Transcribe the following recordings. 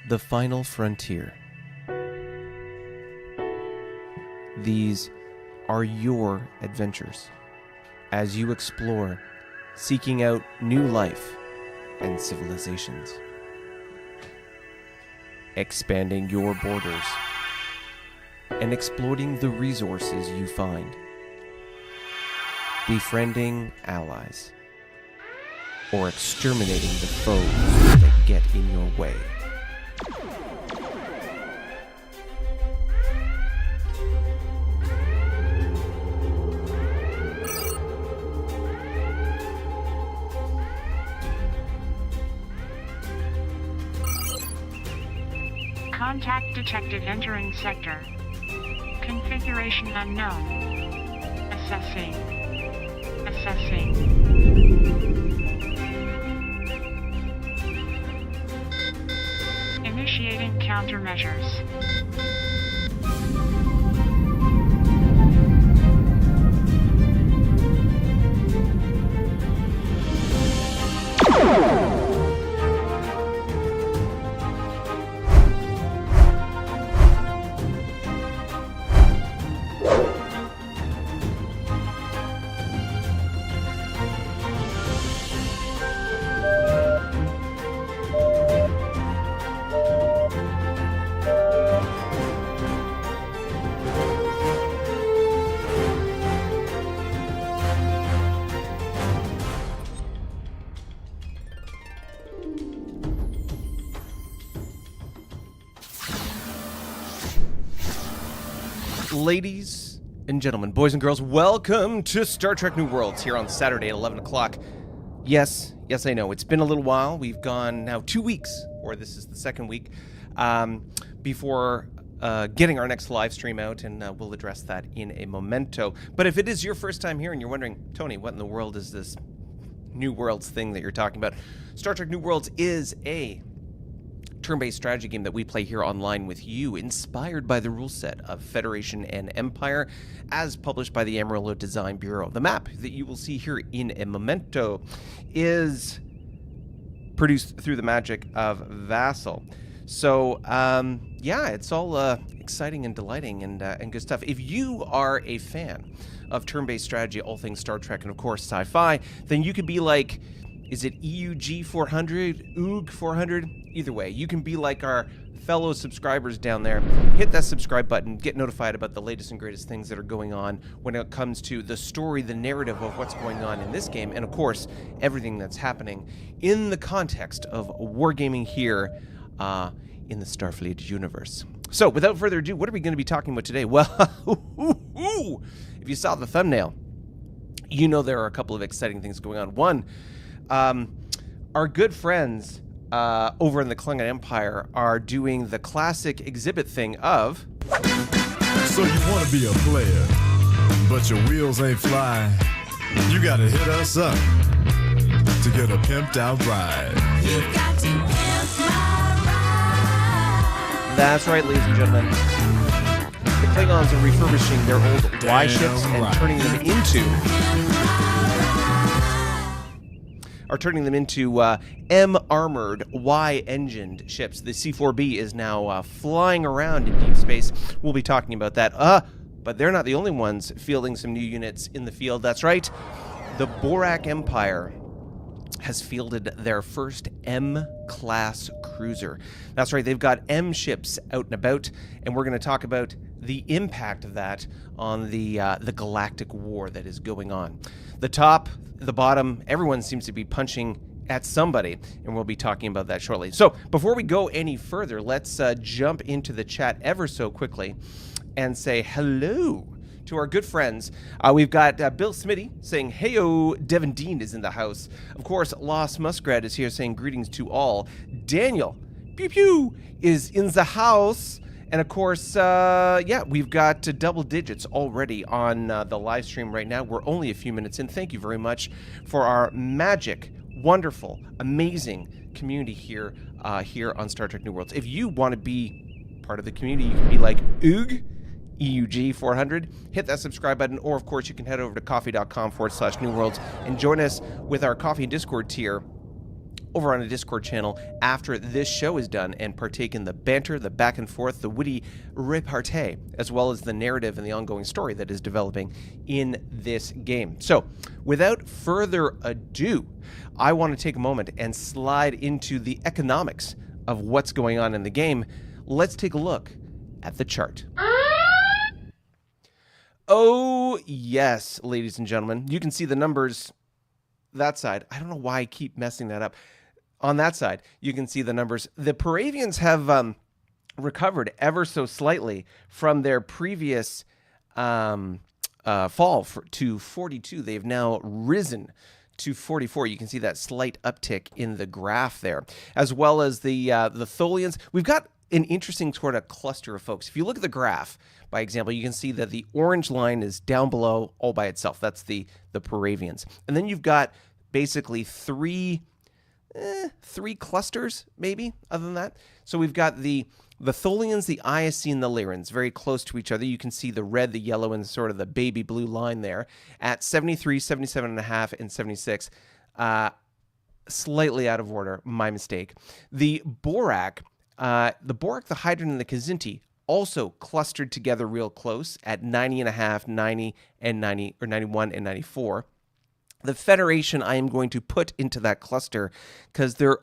The Final Frontier. These are your adventures as you explore, seeking out new life and civilizations, expanding your borders and exploiting the resources you find, befriending allies, or exterminating the foes that get in your way. Contact detected entering sector. Configuration unknown. Assessing. Initiating countermeasures. Ladies and gentlemen, boys and girls, welcome to Star Trek New Worlds here on Saturday at 11 o'clock. Yes, I know, it's been a little while. We've gone now 2 weeks, or this is the second week, before getting our next live stream out, and we'll address that in a momento. But if it is your first time here and you're wondering, Tony, what in the world is this New Worlds thing that you're talking about? Star Trek New Worlds is a turn-based strategy game that we play here online with you, inspired by the rule set of Federation and Empire, as published by the Amarillo Design Bureau. The map that you will see here in a memento is produced through the magic of Vassal. So, yeah, it's all exciting and delighting and good stuff. If you are a fan of turn-based strategy, all things Star Trek, and of course sci-fi, then you could be like, is it EUG 400, OOG 400? Either way, you can be like our fellow subscribers down there. Hit that subscribe button, get notified about the latest and greatest things that are going on when it comes to the story, the narrative of what's going on in this game, and of course, everything that's happening in the context of wargaming here in the Starfleet universe. So, without further ado, what are we going to be talking about today? Well, if you saw the thumbnail, you know there are a couple of exciting things going on. One, our good friends over in the Klingon Empire are doing the classic exhibit thing of... So you want to be a player, but your wheels ain't flying. You gotta hit us up to get a pimped out ride. You got to pimp my ride. That's right, ladies and gentlemen. The Klingons are refurbishing their old Y ships and turning them into M-armored, Y-engined ships. The C-4B is now flying around in deep space. We'll be talking about that. But they're not the only ones fielding some new units in the field. That's right. The Borak Empire has fielded their first M-class cruiser. That's right. They've got M ships out and about, and we're going to talk about the impact of that on the Galactic war that is going on. The top, the bottom, everyone seems to be punching at somebody, and we'll be talking about that shortly. So before we go any further, let's jump into the chat ever so quickly and say hello to our good friends. We've got Bill Smitty saying, heyo, Devin Dean is in the house. Of course, Lost Muskrat is here saying greetings to all. Daniel, pew pew, is in the house. And of course, yeah, we've got double digits already on the live stream right now. We're only a few minutes in. Thank you very much for our magic, wonderful, amazing community here on Star Trek New Worlds. If you want to be part of the community, you can be like OOG, EUG 400. Hit that subscribe button, or of course, you can head over to coffee.com/New Worlds and join us with our Coffee and Discord tier over on a Discord channel after this show is done and partake in the banter, the back and forth, the witty repartee, as well as the narrative and the ongoing story that is developing in this game. So, without further ado, I want to take a moment and slide into the economics of what's going on in the game. Let's take a look at the chart. Oh, yes, ladies and gentlemen. You can see the numbers that side. I don't know why I keep messing that up. On that side, you can see the numbers. The Paravians have recovered ever so slightly from their previous fall to 42. They've now risen to 44. You can see that slight uptick in the graph there, as well as the Tholians. We've got an interesting sort of cluster of folks. If you look at the graph, by example, you can see that the orange line is down below all by itself. That's the Paravians. And then you've got basically three clusters, maybe, other than that. So we've got the Tholians, the Iocene, and the Lyrans, very close to each other. You can see the red, the yellow, and sort of the baby blue line there at 73, 77.5, and 76. Slightly out of order, my mistake. The Borak, the Hydran, and the Kazinti also clustered together real close at 90.5, 90, and 90, or 91 and 94. The Federation I am going to put into that cluster because they're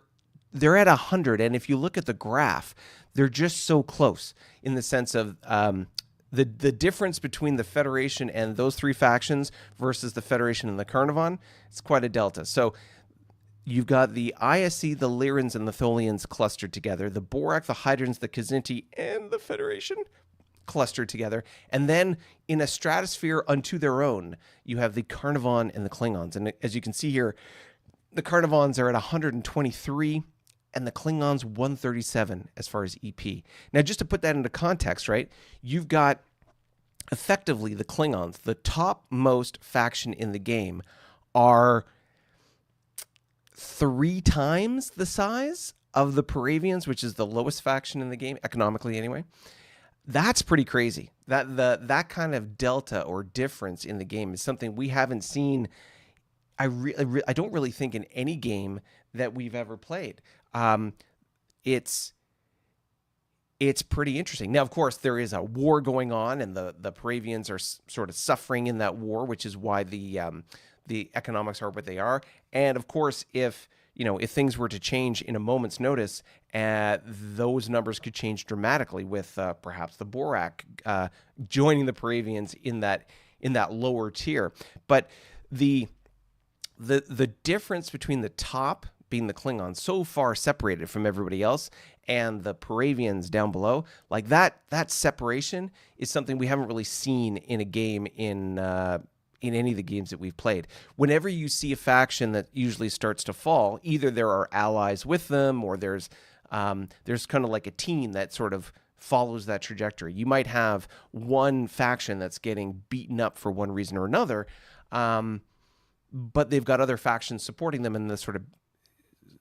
at 100, and if you look at the graph, they're just so close in the sense of the difference between the Federation and those three factions versus the Federation and the Carnivon. It's quite a delta. So you've got the ISC, the Lyrans, and the Tholians clustered together, the Borak, the Hydrans, the Kazinti, and the Federation clustered together. And then in a stratosphere unto their own, you have the Carnivon and the Klingons. And as you can see here, the Carnivons are at 123 and the Klingons 137 as far as EP. Now, just to put that into context, right, you've got effectively the Klingons, the topmost faction in the game, are 3 times the size of the Paravians, which is the lowest faction in the game, economically anyway. That's pretty crazy. That kind of delta or difference in the game is something we haven't seen. I don't really think in any game that we've ever played. It's pretty interesting. Now, of course, there is a war going on, and the Paravians are sort of suffering in that war, which is why the economics are what they are. And of course, if things were to change in a moment's notice, those numbers could change dramatically with perhaps the Borak joining the Paravians in that lower tier. But the difference between the top being the Klingons so far separated from everybody else and the Paravians down below, like that separation is something we haven't really seen in a game in any of the games that we've played. Whenever you see a faction that usually starts to fall, either there are allies with them or there's kind of like a team that sort of follows that trajectory. You might have one faction that's getting beaten up for one reason or another, but they've got other factions supporting them, and this sort of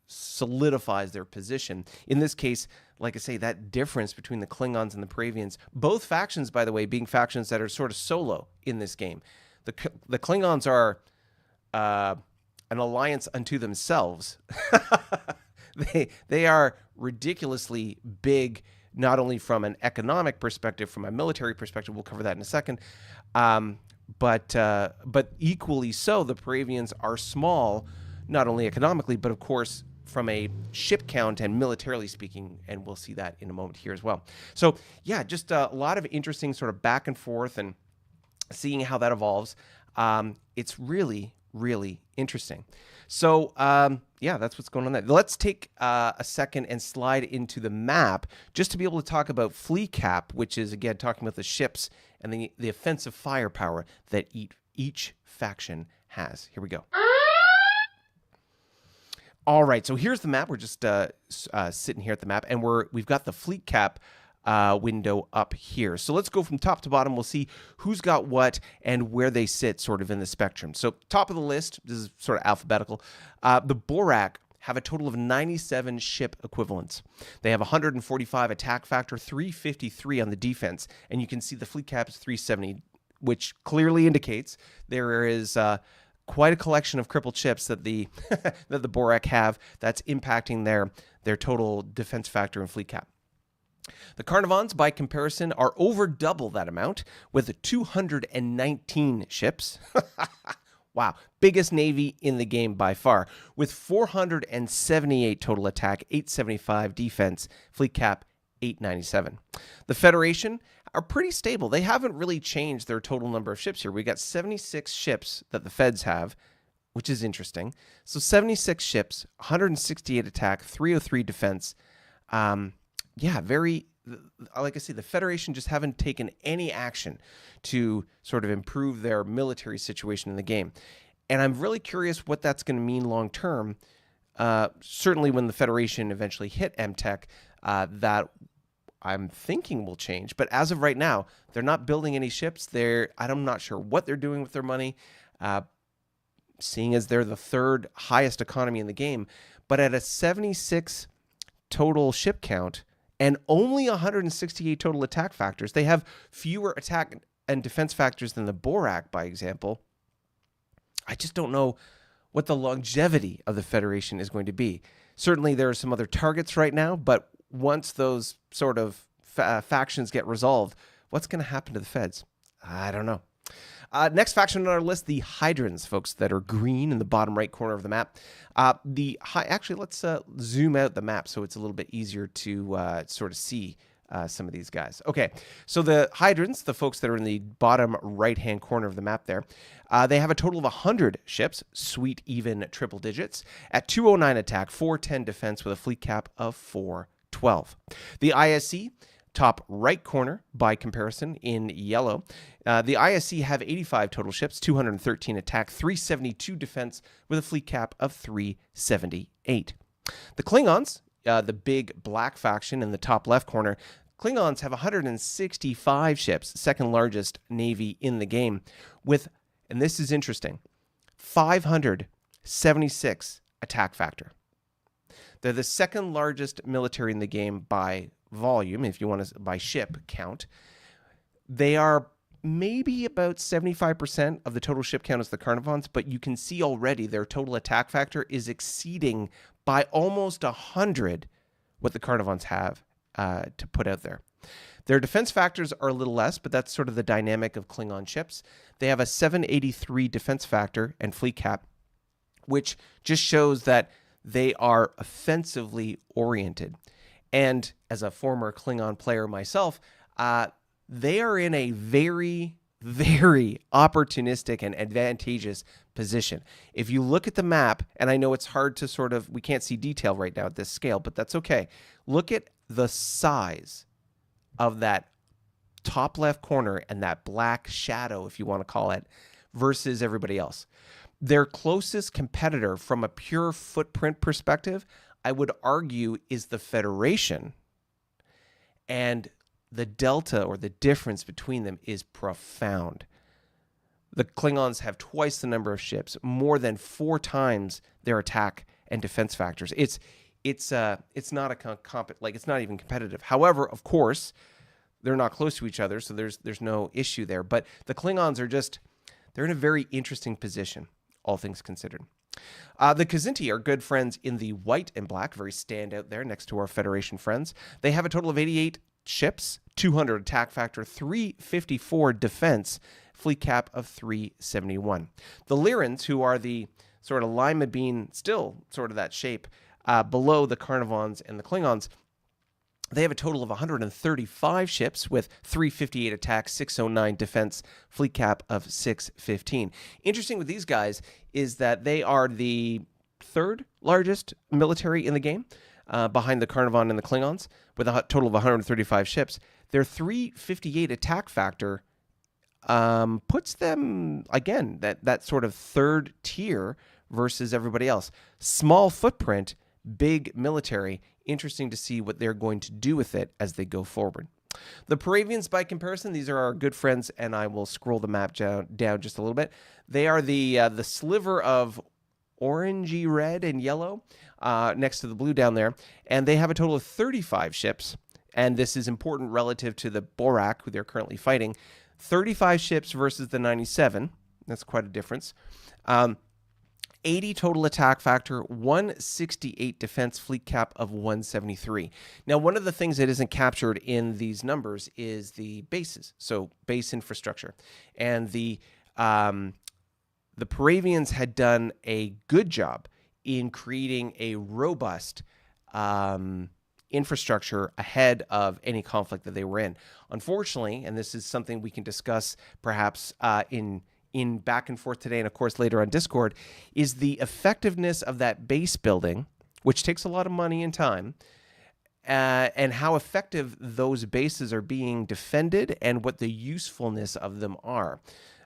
solidifies their position. In this case, like I say, that difference between the Klingons and the Paravians, both factions, by the way, being factions that are sort of solo in this game. The Klingons are an alliance unto themselves. They are ridiculously big, not only from an economic perspective, from a military perspective. We'll cover that in a second. But equally so, the Paravians are small, not only economically, but of course from a ship count and militarily speaking, and we'll see that in a moment here as well. So yeah, just a lot of interesting sort of back and forth and seeing how that evolves. It's really, really interesting. So yeah, that's what's going on there. Let's take a second and slide into the map just to be able to talk about fleet cap, which is, again, talking about the ships and the offensive firepower that each faction has. Here we go. All right, so here's the map. We're just sitting here at the map, and we've got the fleet cap window up here. So let's go from top to bottom. We'll see who's got what and where they sit sort of in the spectrum. So top of the list, this is sort of alphabetical. The Borak have a total of 97 ship equivalents. They have 145 attack factor, 353 on the defense, and you can see the fleet cap is 370, which clearly indicates there is quite a collection of crippled ships that the that the Borak have that's impacting their total defense factor and fleet cap. The Carnivons, by comparison, are over double that amount with 219 ships. Wow, biggest navy in the game by far, with 478 total attack, 875 defense, fleet cap 897. The Federation are pretty stable. They haven't really changed their total number of ships here. We got 76 ships that the Feds have, which is interesting. So 76 ships, 168 attack, 303 defense. Yeah, very, like I say, the Federation just haven't taken any action to sort of improve their military situation in the game. And I'm really curious what that's going to mean long term. Certainly when the Federation eventually hit MTech, that I'm thinking will change. But as of right now, they're not building any ships. I'm not sure what they're doing with their money, seeing as they're the third highest economy in the game. But at a 76 total ship count, and only 168 total attack factors. They have fewer attack and defense factors than the Borak, by example. I just don't know what the longevity of the Federation is going to be. Certainly there are some other targets right now, but once those sort of factions get resolved, what's going to happen to the Feds? I don't know. Next faction on our list, the Hydrans, folks, that are green in the bottom right corner of the map. Actually, let's zoom out the map so it's a little bit easier to sort of see some of these guys. Okay, so the Hydrans, the folks that are in the bottom right-hand corner of the map there, they have a total of 100 ships, sweet even triple digits, at 209 attack, 410 defense with a fleet cap of 412. The ISC, top right corner by comparison in yellow. The ISC have 85 total ships, 213 attack, 372 defense with a fleet cap of 378. The Klingons, the big black faction in the top left corner, Klingons have 165 ships, second largest navy in the game, with, and this is interesting, 576 attack factor. They're the second largest military in the game by volume, if you want to, by ship count. They are maybe about 75% of the total ship count as the Carnivons, but you can see already their total attack factor is exceeding by almost 100 what the Carnivons have to put out there. Their defense factors are a little less, but that's sort of the dynamic of Klingon ships. They have a 783 defense factor and fleet cap, which just shows that they are offensively oriented. And as a former Klingon player myself, they are in a very, very opportunistic and advantageous position. If you look at the map, and I know it's hard to sort of, we can't see detail right now at this scale, but that's okay. Look at the size of that top left corner and that black shadow, if you want to call it, versus everybody else. Their closest competitor from a pure footprint perspective, I would argue, is the Federation. And the delta or the difference between them is profound. The Klingons have twice the number of ships, more than 4 times their attack and defense factors. It's not it's not even competitive. However, of course, they're not close to each other, so there's no issue there. But the Klingons are they're in a very interesting position, all things considered. The Kzinti are good friends in the white and black, very standout there next to our Federation friends. They have a total of 88 ships, 200 attack factor, 354 defense, fleet cap of 371. The Lyrans, who are the sort of lima bean, still sort of that shape, below the Carnivons and the Klingons, they have a total of 135 ships with 358 attack, 609 defense, fleet cap of 615. Interesting with these guys is that they are the third largest military in the game, behind the Carnivon and the Klingons, with a total of 135 ships. Their 358 attack factor puts them, again, that sort of third tier versus everybody else. Small footprint, big military. Interesting to see what they're going to do with it as they go forward. The Paravians, by comparison, these are our good friends, and I will scroll the map down just a little bit. They are the sliver of orangey red and yellow next to the blue down there, and they have a total of 35 ships, and this is important relative to the Borak, who they're currently fighting. 35 ships versus the 97. That's quite a difference. 80 total attack factor, 168 defense, fleet cap of 173. Now, one of the things that isn't captured in these numbers is the bases, so base infrastructure. And the Paravians had done a good job in creating a robust infrastructure ahead of any conflict that they were in. Unfortunately, and this is something we can discuss perhaps in back and forth today, and of course later on Discord, is the effectiveness of that base building, which takes a lot of money and time, and how effective those bases are being defended and what the usefulness of them are.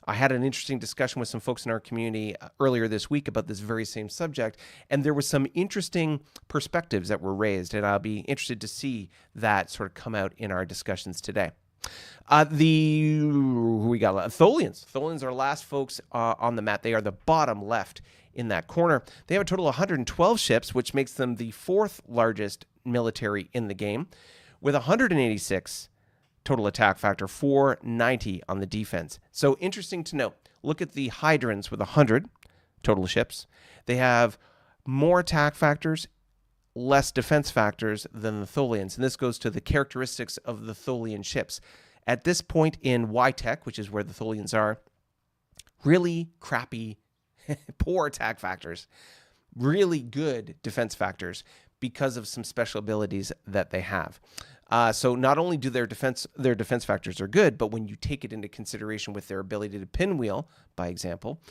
I had an interesting discussion with some folks in our community earlier this week about this very same subject, and there was some interesting perspectives that were raised, and I'll be interested to see that sort of come out in our discussions today. We got Tholians. Tholians are last folks on the map. They are the bottom left in that corner. They have a total of 112 ships, which makes them the 4th largest military in the game, with 186 total attack factor, 490 on the defense. So interesting to note. Look at the Hydrans with 100 total ships. They have more attack factors, less defense factors than the Tholians. And this goes to the characteristics of the Tholian ships. At this point in Y-Tech, which is where the Tholians are, really crappy, poor attack factors, really good defense factors because of some special abilities that they have. So not only do their defense factors are good, but when you take it into consideration with their ability to pinwheel, by example,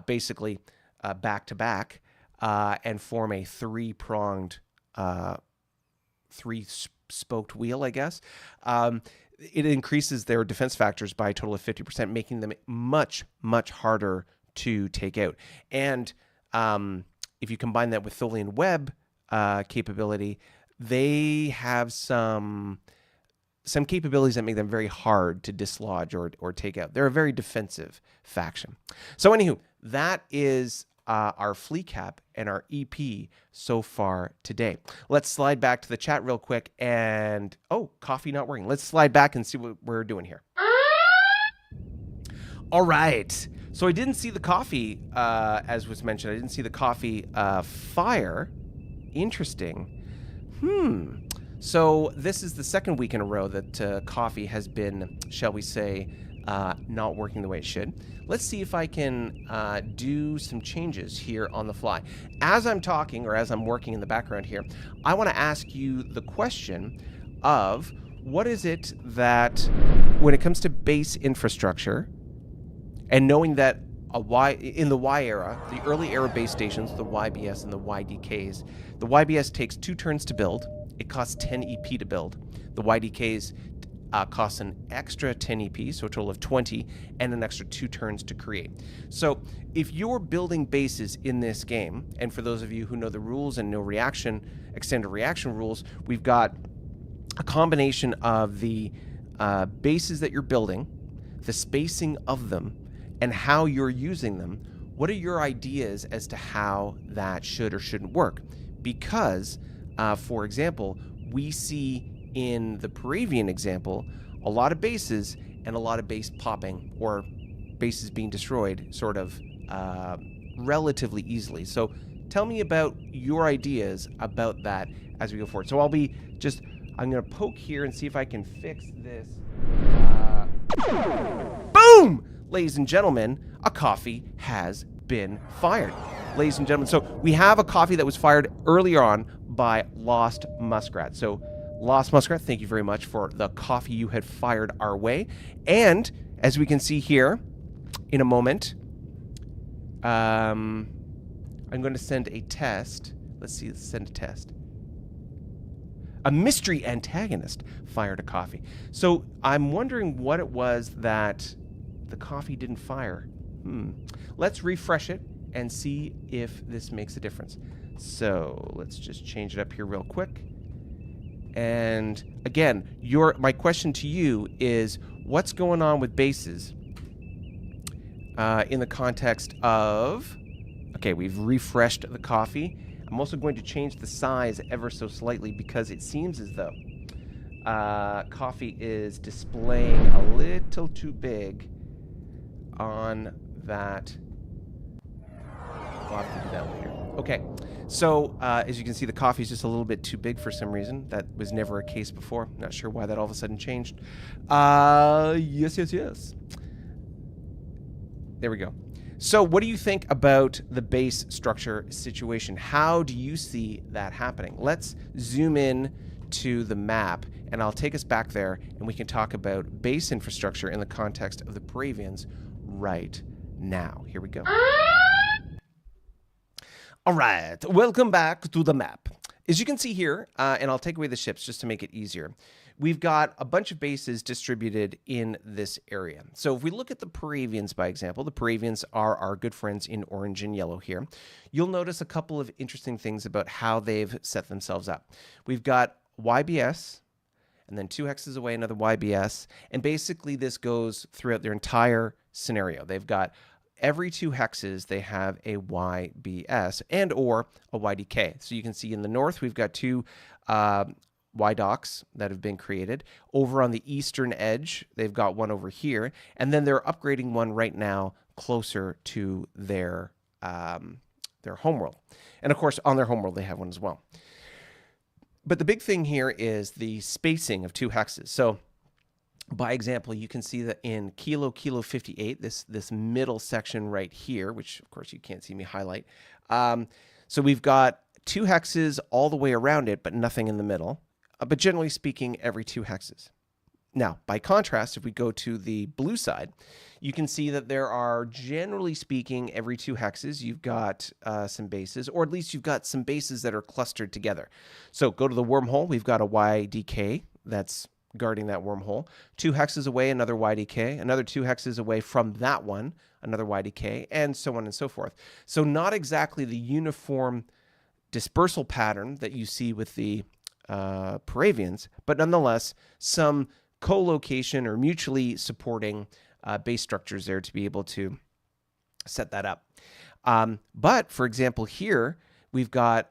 basically back to back, and form a three-spoked wheel, I guess. It increases their defense factors by a total of 50%, making them much, much harder to take out. And if you combine that with Tholian web capability, they have some capabilities that make them very hard to dislodge or take out. They're a very defensive faction. So anywho, that is our fleet cap and our EP so far today. Let's slide back to the chat real quick and, coffee not working. Let's slide back and see what we're doing here. All right. So I didn't see the coffee, as was mentioned. I didn't see the coffee fire. Interesting. So this is the second week in a row that coffee has been, shall we say, not working the way it should. Let's see if I can do some changes here on the fly. As I'm talking, or as I'm working in the background here, I want to ask you the question of what is it that, when it comes to base infrastructure, and knowing that in the Y era, the early era base stations, the YBS and the YDKs, the YBS takes 2 turns to build. It costs 10 EP to build. The YDKs costs an extra 10 EP, so a total of 20, and an extra 2 turns to create. So if you're building bases in this game, and for those of you who know the rules and know extended reaction rules, we've got a combination of the bases that you're building, the spacing of them, and how you're using them. What are your ideas as to how that should or shouldn't work? Because, for example, we see in the Paravian example a lot of bases and a lot of base popping or bases being destroyed sort of relatively easily. So tell me about your ideas about that as we go forward. So I'm going to poke here and see if I can fix this. Boom! Ladies and gentlemen, a coffee has been fired. Ladies and gentlemen, so we have a coffee that was fired earlier on by Lost Muskrat. So Lost Muskrat, thank you very much for the coffee you had fired our way. And as we can see here, in a moment, I'm going to send a test. Let's send a test. A mystery antagonist fired a coffee. So I'm wondering what it was that the coffee didn't fire. Let's refresh it and see if this makes a difference. So let's just change it up here real quick. And again, my question to you is, what's going on with bases in the context of, okay, we've refreshed the coffee. I'm also going to change the size ever so slightly because it seems as though coffee is displaying a little too big on that We'll have to do that later. Okay, so as you can see, the coffee is just a little bit too big for some reason. That was never a case before. Not sure why that all of a sudden changed. Yes. There we go. So what do you think about the base structure situation? How do you see that happening? Let's zoom in to the map, and I'll take us back there, and we can talk about base infrastructure in the context of the Paravians right now. Here we go. All right, welcome back to the map. As you can see here, and I'll take away the ships just to make it easier, we've got a bunch of bases distributed in this area. So if we look at the Paravians, by example, the Paravians are our good friends in orange and yellow here. You'll notice a couple of interesting things about how they've set themselves up. We've got YBS, and then 2 hexes away, another YBS, and basically this goes throughout their entire scenario. They've got every 2 hexes, they have a YBS and or a YDK. So you can see in the north, we've got 2 Y docks that have been created. Over on the eastern edge, they've got one over here, and then they're upgrading one right now closer to their homeworld. And of course, on their homeworld, they have one as well. But the big thing here is the spacing of 2 hexes. So by example, you can see that in Kilo 58, this middle section right here, which of course you can't see me highlight. So we've got 2 hexes all the way around it, but nothing in the middle. But generally speaking, every 2 hexes. Now, by contrast, if we go to the blue side, you can see that there are, generally speaking, every 2 hexes, you've got some bases, or at least you've got some bases that are clustered together. So go to the wormhole, we've got a YDK that's guarding that wormhole. 2 hexes away, another YDK, another 2 hexes away from that one, another YDK, and so on and so forth. So not exactly the uniform dispersal pattern that you see with the Paravians, but nonetheless, some co-location or mutually supporting base structures there to be able to set that up. But for example, here we've got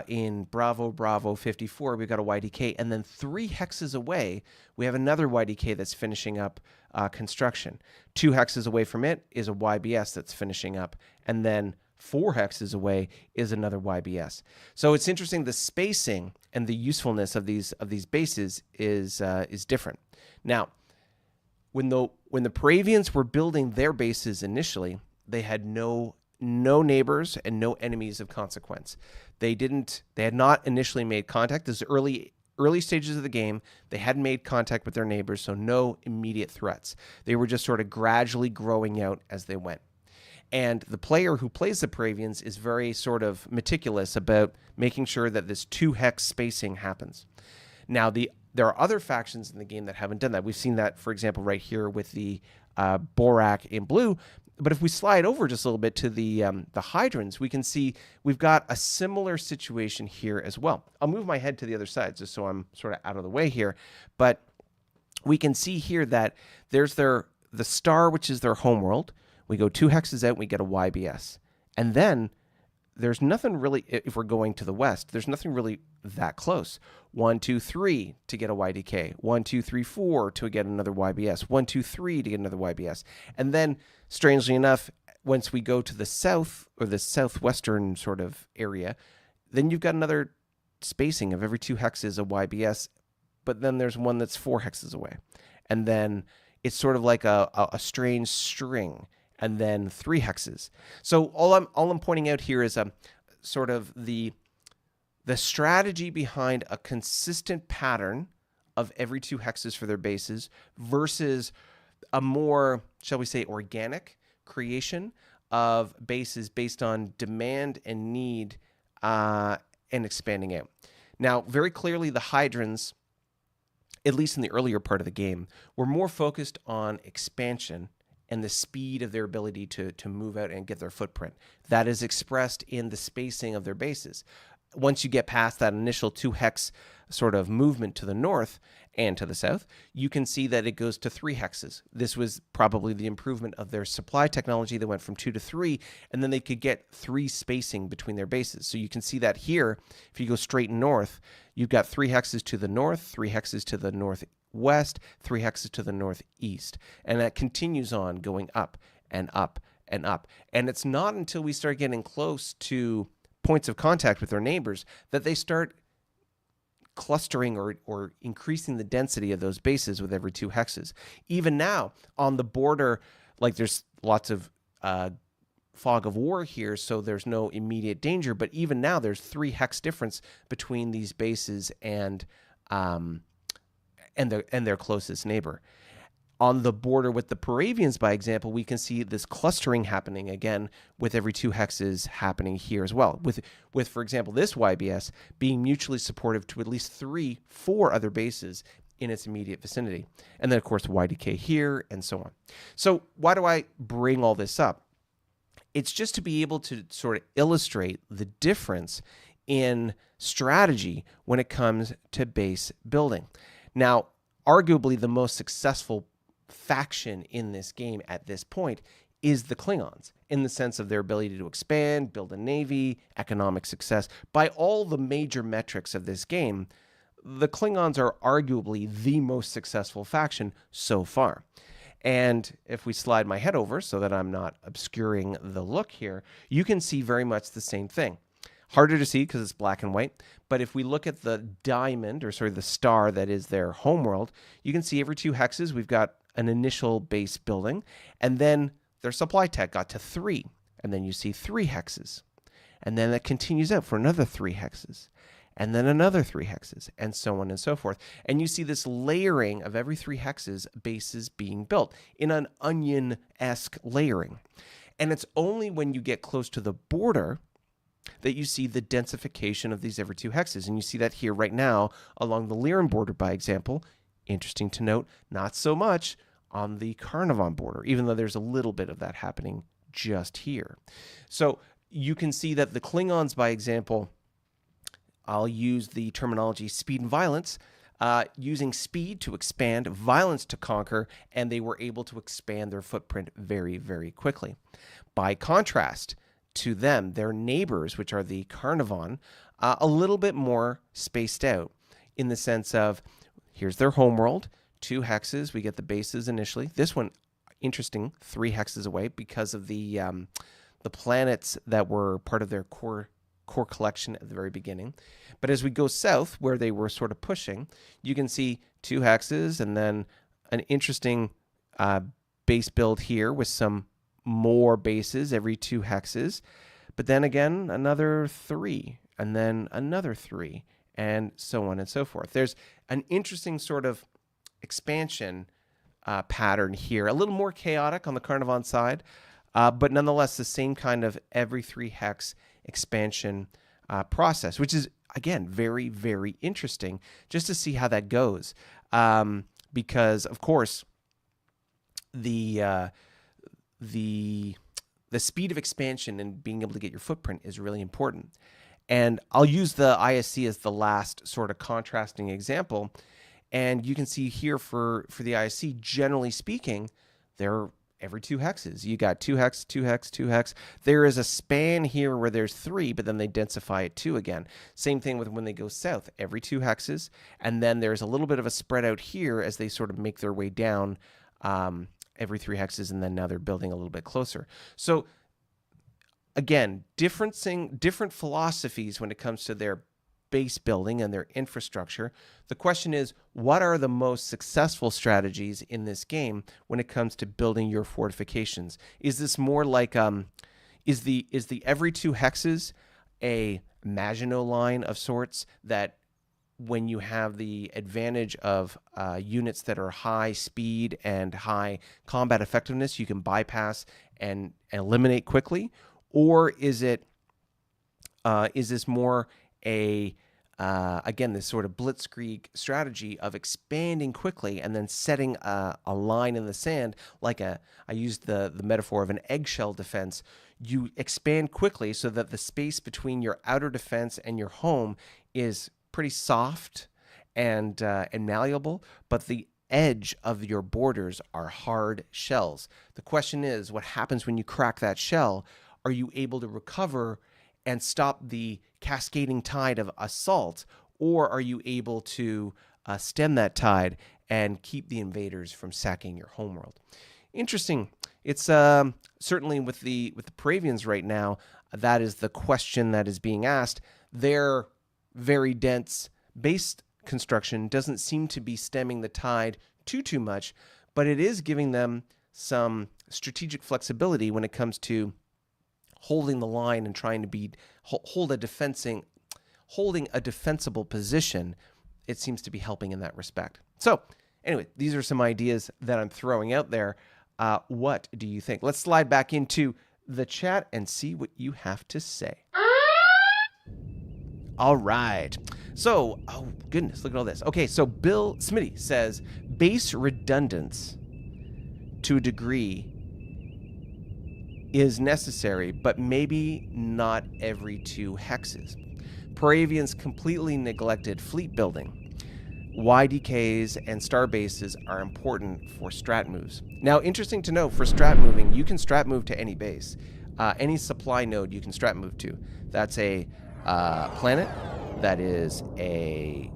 in Bravo 54, we've got a YDK, and then 3 hexes away, we have another YDK that's finishing up construction. 2 hexes away from it is a YBS that's finishing up, and then 4 hexes away is another YBS. So it's interesting, the spacing and the usefulness of these bases is different. Now, when the Paravians were building their bases initially, they had no neighbors and no enemies of consequence. They had not initially made contact. This is early stages of the game. They hadn't made contact with their neighbors, so no immediate threats. They were just sort of gradually growing out as they went. And the player who plays the Paravians is very sort of meticulous about making sure that this 2 hex spacing happens. Now, there are other factions in the game that haven't done that. We've seen that, for example, right here with the Borak in blue. But if we slide over just a little bit to the Hydrans, we can see we've got a similar situation here as well. I'll move my head to the other side just so I'm sort of out of the way here. But we can see here that there's the star, which is their homeworld. We go 2 hexes out, we get a YBS. And then there's nothing really, if we're going to the west, there's nothing really that close. 1, 2, 3 to get a YDK. 1, 2, 3, 4 to get another YBS. 1, 2, 3 to get another YBS. And then, strangely enough, once we go to the south or the southwestern sort of area, then you've got another spacing of every 2 hexes a YBS, but then there's one that's 4 hexes away. And then it's sort of like a strange string, and then 3 hexes. So all I'm pointing out here is sort of the strategy behind a consistent pattern of every 2 hexes for their bases versus a more, shall we say, organic creation of bases based on demand and need and expanding out. Now, very clearly, the Hydrans, at least in the earlier part of the game, were more focused on expansion and the speed of their ability to move out and get their footprint. That is expressed in the spacing of their bases. Once you get past that initial 2 hex sort of movement to the north and to the south, you can see that it goes to 3 hexes. This was probably the improvement of their supply technology that went from 2 to 3, and then they could get 3 spacing between their bases. So you can see that here, if you go straight north, you've got 3 hexes to the north, 3 hexes to the northwest, 3 hexes to the northeast. And that continues on going up and up and up. And it's not until we start getting close to points of contact with our neighbors that they start clustering or increasing the density of those bases with every 2 hexes. Even now, on the border, like there's lots of fog of war here, so there's no immediate danger, but even now there's 3 hex difference between these bases and their closest neighbor. On the border with the Paravians, by example, we can see this clustering happening again with every 2 hexes happening here as well. With for example, this YBS being mutually supportive to at least 4 other bases in its immediate vicinity. And then, of course, YDK here and so on. So why do I bring all this up? It's just to be able to sort of illustrate the difference in strategy when it comes to base building. Now, arguably the most successful faction in this game at this point is the Klingons, in the sense of their ability to expand, build a navy, economic success. By all the major metrics of this game, the Klingons are arguably the most successful faction so far. And if we slide my head over so that I'm not obscuring the look here, you can see very much the same thing. Harder to see because it's black and white, but if we look at the diamond, or sorry, the star that is their homeworld, you can see every 2 hexes we've got an initial base building, and then their supply tech got to 3, and then you see 3 hexes, and then that continues out for another 3 hexes, and then another 3 hexes, and so on and so forth. And you see this layering of every 3 hexes bases being built in an onion-esque layering. And it's only when you get close to the border that you see the densification of these every 2 hexes. And you see that here right now along the Lyran border, by example. Interesting to note, not so much on the Carnivon border, even though there's a little bit of that happening just here. So you can see that the Klingons, by example, I'll use the terminology speed and violence, using speed to expand, violence to conquer, and they were able to expand their footprint very, very quickly. By contrast to them, their neighbors, which are the Carnivon, a little bit more spaced out in the sense of, here's their homeworld, 2 hexes. We get the bases initially. This one, interesting, 3 hexes away because of the planets that were part of their core collection at the very beginning. But as we go south, where they were sort of pushing, you can see 2 hexes and then an interesting base build here with some more bases every 2 hexes. But then again, another 3, and then another 3. And so on and so forth. There's an interesting sort of expansion pattern here, a little more chaotic on the Carnivon side, but nonetheless the same kind of every 3 hex expansion process, which is, again, very, very interesting just to see how that goes. Because, of course, the speed of expansion and being able to get your footprint is really important. And I'll use the ISC as the last sort of contrasting example. And you can see here for the ISC, generally speaking, they're every 2 hexes. You got 2 hex, 2 hex, 2 hex. There is a span here where there's 3, but then they densify it 2 again. Same thing with when they go south, every 2 hexes. And then there's a little bit of a spread out here as they sort of make their way down every 3 hexes, and then now they're building a little bit closer. So again, different philosophies when it comes to their base building and their infrastructure. The question is, what are the most successful strategies in this game when it comes to building your fortifications? Is this more like is the every 2 hexes a Maginot line of sorts that when you have the advantage of units that are high speed and high combat effectiveness, you can bypass and eliminate quickly? Or is this more a again, this sort of blitzkrieg strategy of expanding quickly and then setting a line in the sand, like I used the metaphor of an eggshell defense. You expand quickly so that the space between your outer defense and your home is pretty soft and malleable, but the edge of your borders are hard shells. The question is, what happens when you crack that shell? Are you able to recover and stop the cascading tide of assault, or are you able to stem that tide and keep the invaders from sacking your homeworld? Interesting It's certainly with the Paravians right now, that is the question that is being asked. Their very dense base construction doesn't seem to be stemming the tide too much, but it is giving them some strategic flexibility when it comes to holding the line and trying to holding a defensible position. It seems to be helping in that respect. So anyway, these are some ideas that I'm throwing out there. What do you think? Let's slide back into the chat and see what you have to say. All right. So, oh goodness, look at all this. Okay, so Bill Smitty says base redundance to a degree is necessary, but maybe not every 2 hexes. Paravians completely neglected fleet building. YDKs and star bases are important for strat moves. Now, interesting to note, for strat moving, you can strat move to any base. Any supply node you can strat move to. That's a planet. That is a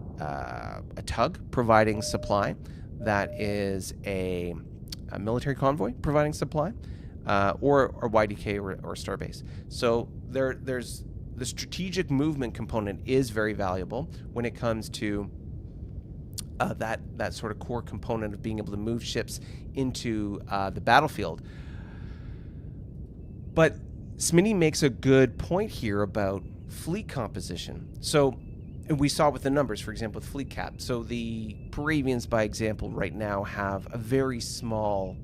tug providing supply. That is a military convoy providing supply. Or YDK or Starbase. So there's the strategic movement component is very valuable when it comes to that sort of core component of being able to move ships into the battlefield. But Smitty makes a good point here about fleet composition. So we saw with the numbers, for example, with fleet cap. So the Paravians, by example, right now have a very small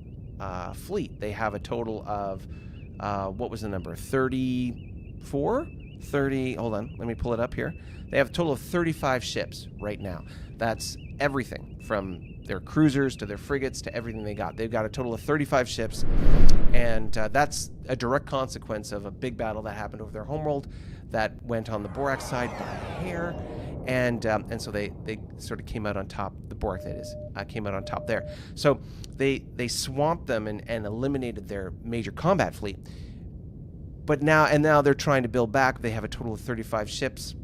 fleet. They have a total of, what was the number? 34? 30, hold on, let me pull it up here. They have a total of 35 ships right now. That's everything from their cruisers to their frigates to everything they got. They've got a total of 35 ships, and that's a direct consequence of a big battle that happened over their homeworld that went on the Borak side by a hair, and so they sort of came out on top. The Borak, that is, came out on top there. So they swamped them and eliminated their major combat fleet. But now they're trying to build back. They have a total of 35 ships.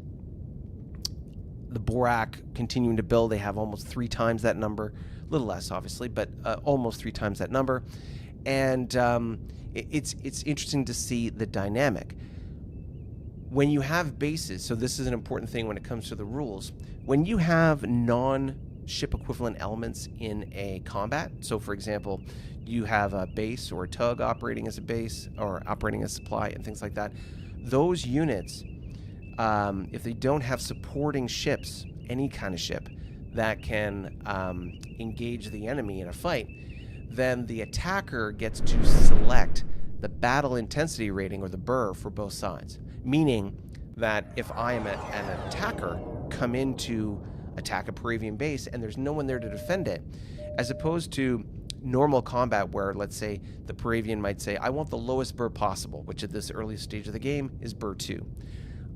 The Borak continuing to build. They have almost 3 times that number. A little less, obviously, but almost 3 times that number. And it's interesting to see the dynamic. When you have bases, so this is an important thing when it comes to the rules. When you have non-ship equivalent elements in a combat, so for example, you have a base or a tug operating as a base or operating as supply and things like that, those units, if they don't have supporting ships, any kind of ship that can engage the enemy in a fight, then the attacker gets to select the battle intensity rating, or the BUR, for both sides. Meaning that if I am an attacker, come in to attack a Paravian base and there's no one there to defend it, as opposed to normal combat where, let's say, the Paravian might say, I want the lowest BUR possible, which at this early stage of the game is BUR 2.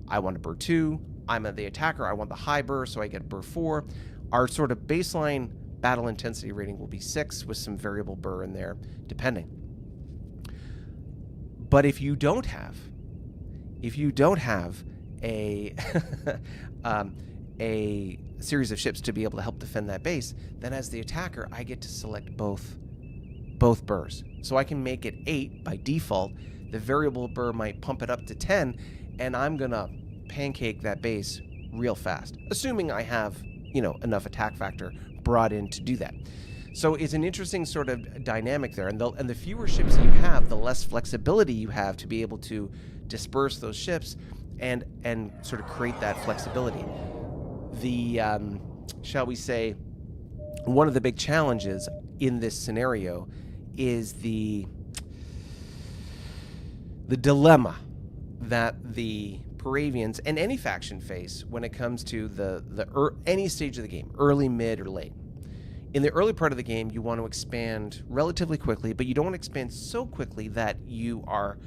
I want a BUR 2. I'm the attacker. I want the high BUR, so I get BUR 4. Our sort of baseline battle intensity rating will be 6 with some variable BUR in there, depending. But if you don't have a a series of ships to be able to help defend that base, then as the attacker, I get to select both BURs. So I can make it 8 by default. The variable BUR might pump it up to 10, and I'm gonna pancake that base real fast, assuming I have, enough attack factor brought in to do that. So it's an interesting sort of dynamic there, and the fewer ships you have, the less flexibility you have to be able to disperse those ships and sort of create that flexibility. The shall we say, one of the big challenges in this scenario is the dilemma that the Paravians and any faction face when it comes to any stage of the game, early, mid, or late. In the early part of the game, you want to expand relatively quickly, but you don't want to expand so quickly that you are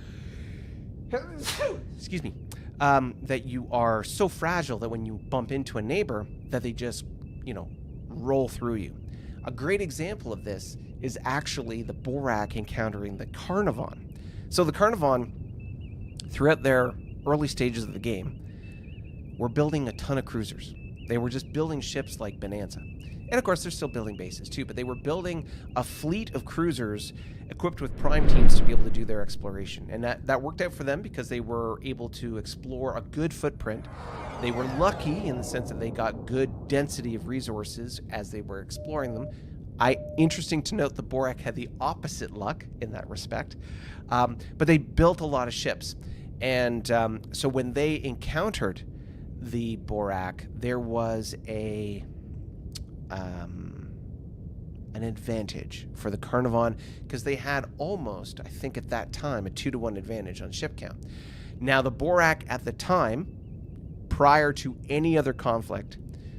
excuse me, that you are so fragile that when you bump into a neighbor that they just, roll through you. A great example of this is actually the Borak encountering the Carnivon. So the Carnivon, throughout their early stages of the game, were building a ton of cruisers. They were just building ships like Bonanza. And of course, they're still building bases too, but they were building a fleet of cruisers equipped with prime teams to be able to do their exploration. And that worked out for them because they were able to explore a good footprint. They were lucky in the sense that they got good density of resources as they were exploring them. Interesting to note, the Borak had the opposite luck in that respect, but they built a lot of ships. And so when they encountered the Borak, there was an advantage for the Carnivon because they had almost, I think at that time, a 2-to-1 advantage on ship count. Now, the Borak at the time, prior to any other conflict,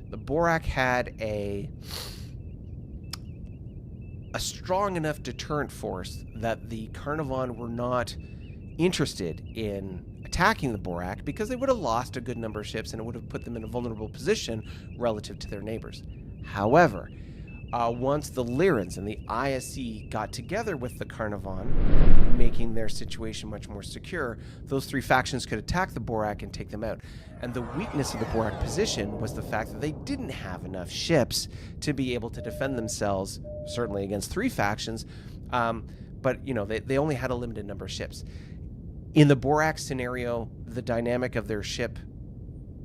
the Borak had a strong enough deterrent force that the Carnivon were not interested in attacking the Borak because they would have lost a good number of ships and it would have put them in a vulnerable position relative to their neighbors. However, once the Lyrans and the ISE got together with the Carnivon, making their situation much more secure, those three factions could attack the Borak and take them out. And the weakness of the Borak position was the fact that they didn't have enough ships to be able to defend themselves, certainly against three factions, but they only had a limited number of ships. In the Borak scenario, the dynamic of their ship,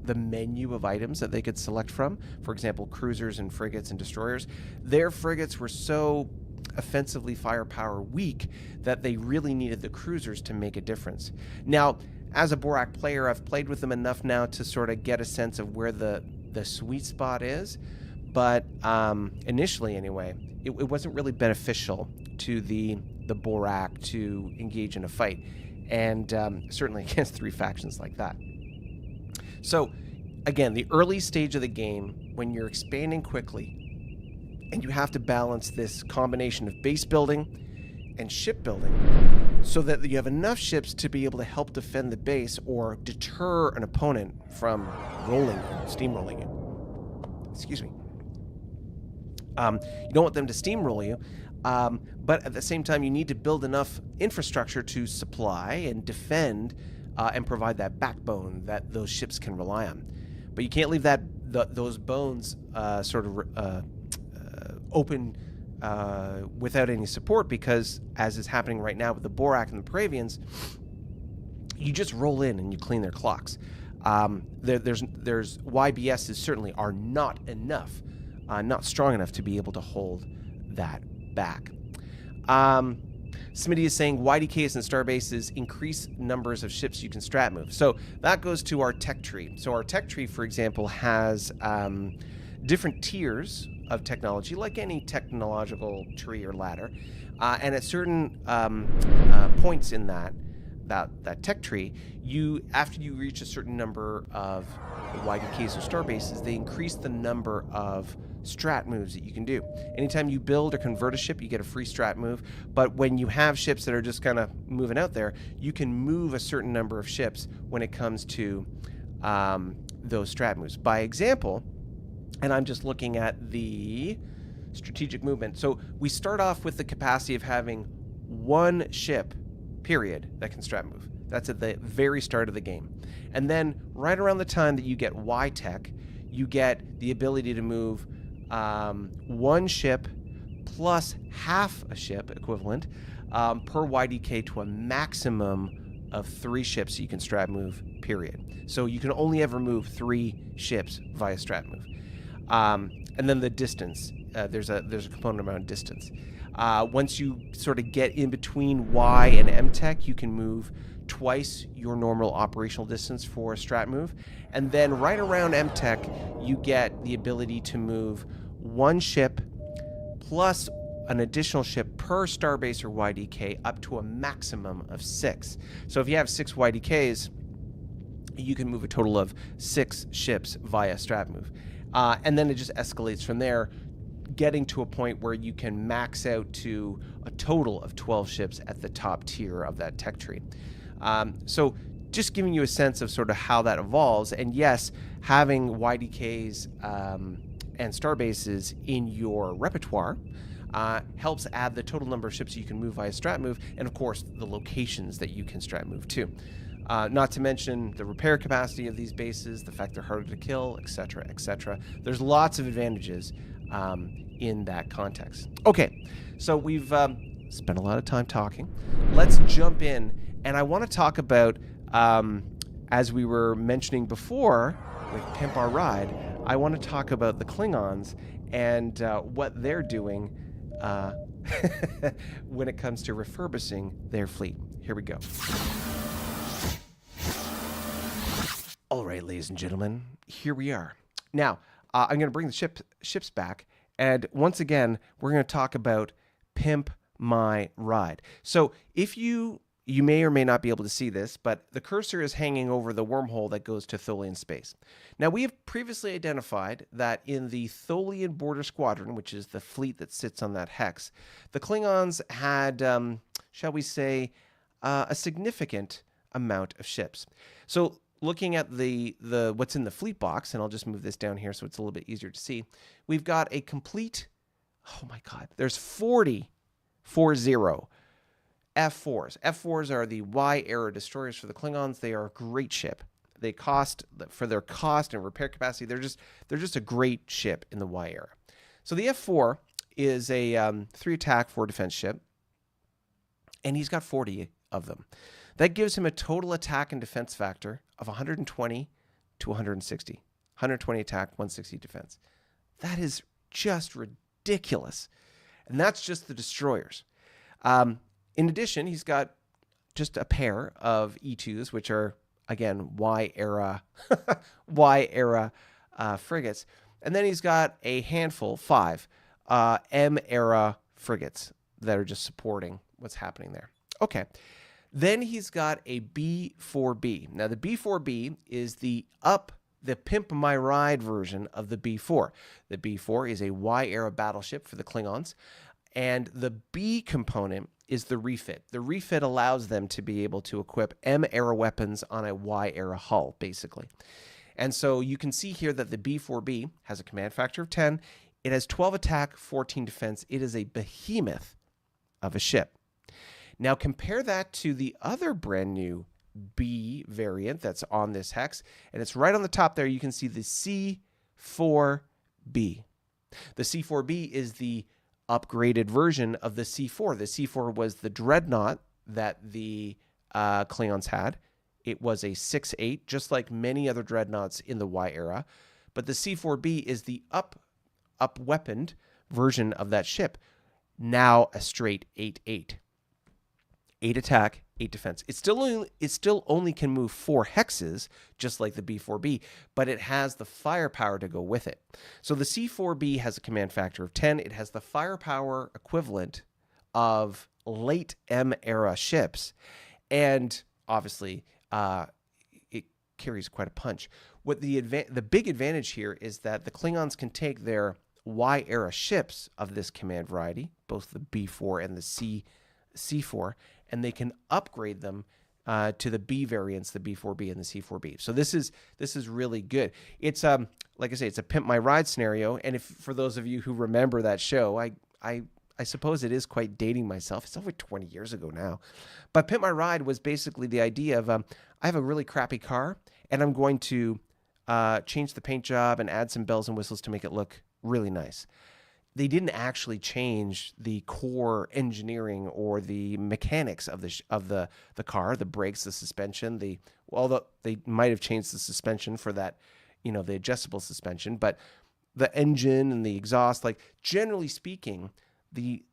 the menu of items that they could select from, for example, cruisers and frigates and destroyers, their frigates were so offensively firepower weak that they really needed the cruisers to make a difference. Now, as a Borak player, I've played with them enough now to sort of get a sense of where the sweet spot is, but initially anyway, it wasn't really beneficial to the Borak to engage in a fight, and certainly against three factions like that. So, again, the early stage of the game, when you're expanding quickly, and you have to balance this combination of base building and ship building, so that you have enough ships to be able to help defend the base or deter an opponent from steamrolling you. Excuse me. You don't want them to steamroll you, but at the same time, you need to build enough infrastructure to supply and defend and provide that backbone that those ships can rely on. But you can't leave those bones open without any support, because as is happening right now with the Borak and the Paravians, you just roll in and you clean their clocks. There's YBSs certainly are not enough, not strong enough to be able to hold that back. Smitty is saying YDKs and starbases increase numbers of ships you can strat move. So that goes to our tech tree. So our tech tree, for example, has different tiers of technology, like any technological tree or ladder. And at certain points in that tech tree, after you reach a certain number of YDKs or starbases, they increase the number of strat moves that you can do. Anytime you build or convert a ship, you get a free strat move. But when you have ships that are just kind of moving out there, you can move a certain number of ships when it comes to those strat moves. By example, and I'm just looking at the strategic movement. So we start off with the capacity of having one ship, period, that can strat move. That's at the very start of the game. And then right around the time that you get Y-Tech, you get the ability to move one ship plus half a ship equivalent per YDK to a maximum of 3 ships you can strat move, period. So you can only ever move 3 ships via strat move. And then the distance, there's a component around distance. Once you sort of get in between Y and M-Tech, you can move twice your normal operational distance for a strat move. And then right around M-Tech, you get the ability to move 1 ship plus an additional ship per starbase or YDK up to a maximum of 6. So if you have 6 YDKs, you can move a total of 6 ships via strat move. And then it just escalates from there, getting to a point where you can max out to a total of 12 ships at the top tier of that tech tree. So just giving you a sense of sort of how that evolves. And yes, having YDKs and starbases in your repertoire helps add the total number of ships you can move via strat move, and of course the locations that you can strat move to. Not to mention the repair capacity of these bases, the fact they're harder to kill, etc., etc. There's lots of advantages in that context. Okay, so we've spent a lot of time talking. Let's jump in, and I want to talk about, as we were mentioning before with Pimp Our Ride, I want to talk about the Klingons and what they're doing when it comes to refurbishing their fleet. Here we go. All right, ladies and gentlemen, here we are. Now, I'm going to bring the ships back, and once again, we're going to talk about Pimp My Ride. So if you may or may not be able to see this, but the cursor is hanging over the wormhole that goes to Tholian space. Now, we have previously identified that in the Tholian Border Squadron, which is the fleet that sits on that hex, the Klingons had, shall we say, a significant amount of ships. So looking at the what's in the fleet box, and I'll just move this down here so it's a little bit easier to see, we've got a complete, oh my God, there's 40 F4s. F4s are the Y-era destroyers for the Klingons. They are a great ship. They cost, for their cost and repair capacity, they're just a great ship in the Y-era. So the F4 is a 3 attack, 4 defense ship, and he's got 40 of them. That gives him a total attack and defense factor of 120 to 160. 120 attack, 160 defense. That is just ridiculous. And that's just the destroyers. In addition, he's got just a pair of E2s, which are, again, Y-era frigates. And then he's got a handful, 5, M-era frigates that are just supporting what's happening there. Okay. Then he's got a B4B. Now, the B4B is the Pimp My Ride version of the B4. The B4 is a Y-era battleship for the Klingons. And the B component is the refit. The refit allows them to be able to equip M-era weapons on a Y-era hull, basically. And so you can see here that the B4B has a command factor of 10. It has 12 attack, 14 defense. It is a behemoth of a ship. Now compare that to the other brand new B variant that's on this hex, and it's right on the top there. You can see the C4B. The C4B is the upgraded version of the C4. The C4 was the dreadnought that the Klingons had. It was a 6-8, just like many other dreadnoughts in the Y era. But the C4B is the up-weaponed version of that ship. Now a straight 8-8. 8 attack, 8 defense. It still only can move 4 hexes, just like the B4B, but it has the firepower to go with it. So the C4B has a command factor of 10. It has the firepower equivalent of late M-era ships, and obviously it carries quite a punch. What the big advantage here is that the Klingons can take their Y-era ships of this command variety, both the B4 and the C4, and they can upgrade them to the B variants, the B4B and the C4B. So this is really good. It's like I say, it's a Pimp My Ride scenario. And if for those of you who remember that show, I suppose it is quite dating myself. It's over 20 years ago now. But Pimp My Ride was basically the idea of I have a really crappy car, and I'm going to change the paint job and add some bells and whistles to make it look really nice. They didn't actually change the core engineering or the mechanics of the car, the brakes, the suspension. Although they might have changed the suspension for that, the adjustable suspension, but the engine and the exhaust, like generally speaking, the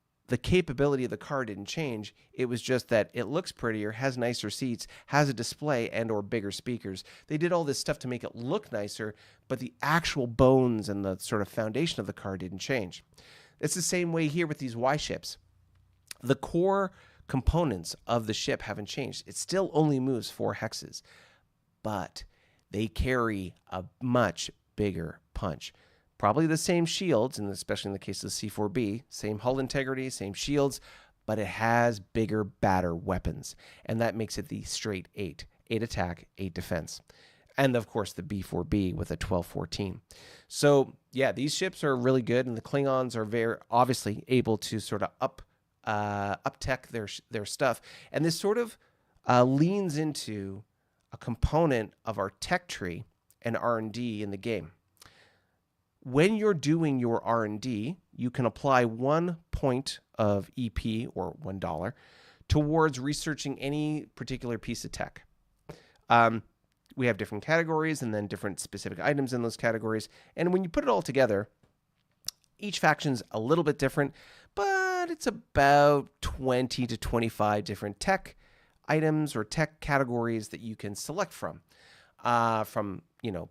capability of the car didn't change. It was just that it looks prettier, has nicer seats, has a display and or bigger speakers. They did all this stuff to make it look nicer, but the actual bones and the sort of foundation of the car didn't change. It's the same way here with these Y ships. The core components of the ship haven't changed. It still only moves 4 hexes, but they carry a much bigger punch. Probably the same shields, and especially in the case of the C4B, same hull integrity, same shields, but it has bigger, badder weapons. And that makes it the straight 8. 8 attack, 8 defense. And of course, the B4B with a 12-14. So yeah, these ships are really good, and the Klingons are very obviously able to sort of up-tech their stuff. And this sort of leans into a component of our tech tree and R&D in the game. when you're doing your R&D, you can apply 1 point of EP, or $1, towards researching any particular piece of tech. We have different categories and then different specific items in those categories. And when you put it all together, each faction's a little bit different, but it's about 20 to 25 different tech items or tech categories that you can select from. From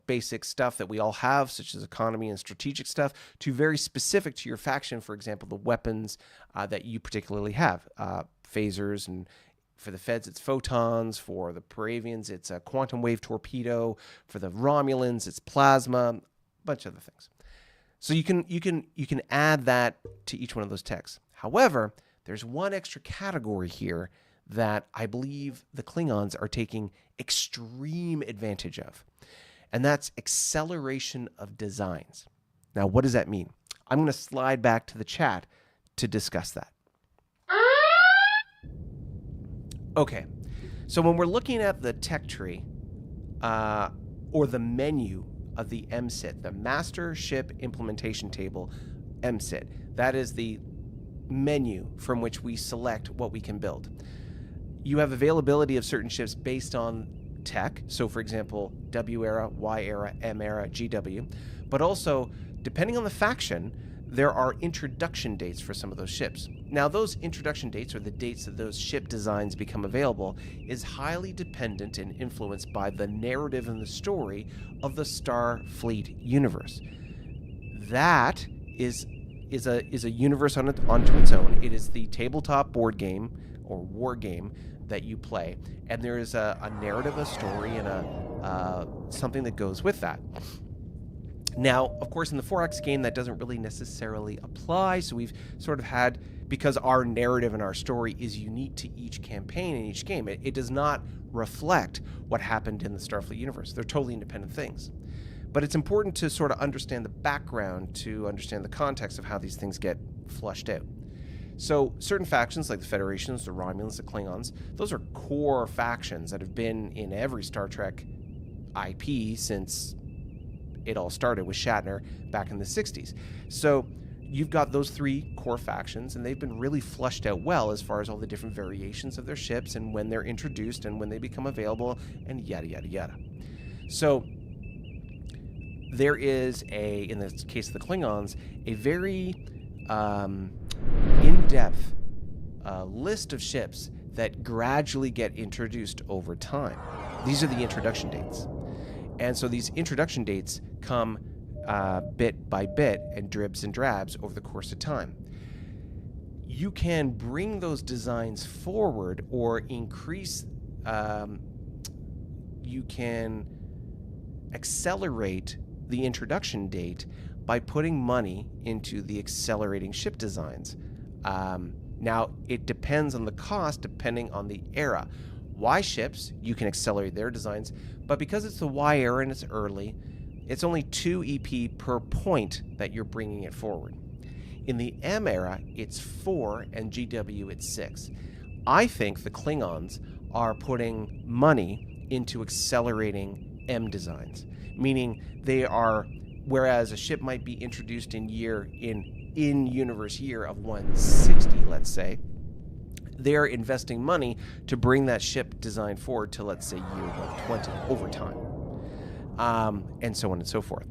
basic stuff that we all have, such as economy and strategic stuff, to very specific to your faction. For example, the weapons that you particularly have, phasers, and for the Feds, it's photons. For the Paravians, it's a quantum wave torpedo. For the Romulans, it's plasma. A bunch of other things. So you can add that to each one of those techs. However, there's one extra category here that I believe the Klingons are taking extreme advantage of, and that's acceleration of designs. Now, what does that mean? I'm going to slide back to the chat to discuss that. Okay, so when we're looking at the tech tree, or the menu of the MSIT, the Master Ship Implementation Table MSIT, that is the menu from which we select what we can build. You have availability of certain ships based on tech. So, for example, W era, Y era, M era, GW. But also, depending on the faction, there are introduction dates for some of those ships. Now, those introduction dates, or the dates that those ship designs become available, is highly dependent and influenced by the narrative and the story of the Starfleet universe. That is a universe onto its own. It is the tabletop board game or war game that you play, and there is a narrative, a story, and something that goes with that. Now, of course, in the 4X game, that doesn't really necessarily apply, so we've sort of had, because our narrative and our story is unique to each campaign in each game, it does not reflect what happened in the Starfleet universe. They're totally independent things. But it's important to sort of understand the background, to understand the context of how these things get flushed out. So certain factions like the Federations, the Romulans, the Klingons, those are core factions that have been in every Star Trek IP since it all started with Shatner back in the 60s. So you've got those 3 core factions, and they've been really flushed out well as far as all the different variations of their ships and when they're introduced and when they become available and yada, yada, yada. So there is in the case of the Klingons, a very in-depth list of ships that gradually get introduced over time. These are the introduction dates. And so these introduction dates come bit by bit and dribs and drabs over the course of time. You can bring those designs forward or increase, you can accelerate the introduction date by putting money into the accelerating ship designs. Now, it depends on the cost depending on the era. Y ships, you can accelerate their designs, but because it's the Y era and it's early, it's only 2 EP per point that you're bringing it forward. In the M era, it's 4, and GW, it's 6. I think the Klingons are putting money into accelerating M designs, meaning they are, whereas a ship might be introduced in universe year of 160, let's say, they're investing money to bring that ship design forward to, let's say, year 120 over time, and so on and so forth.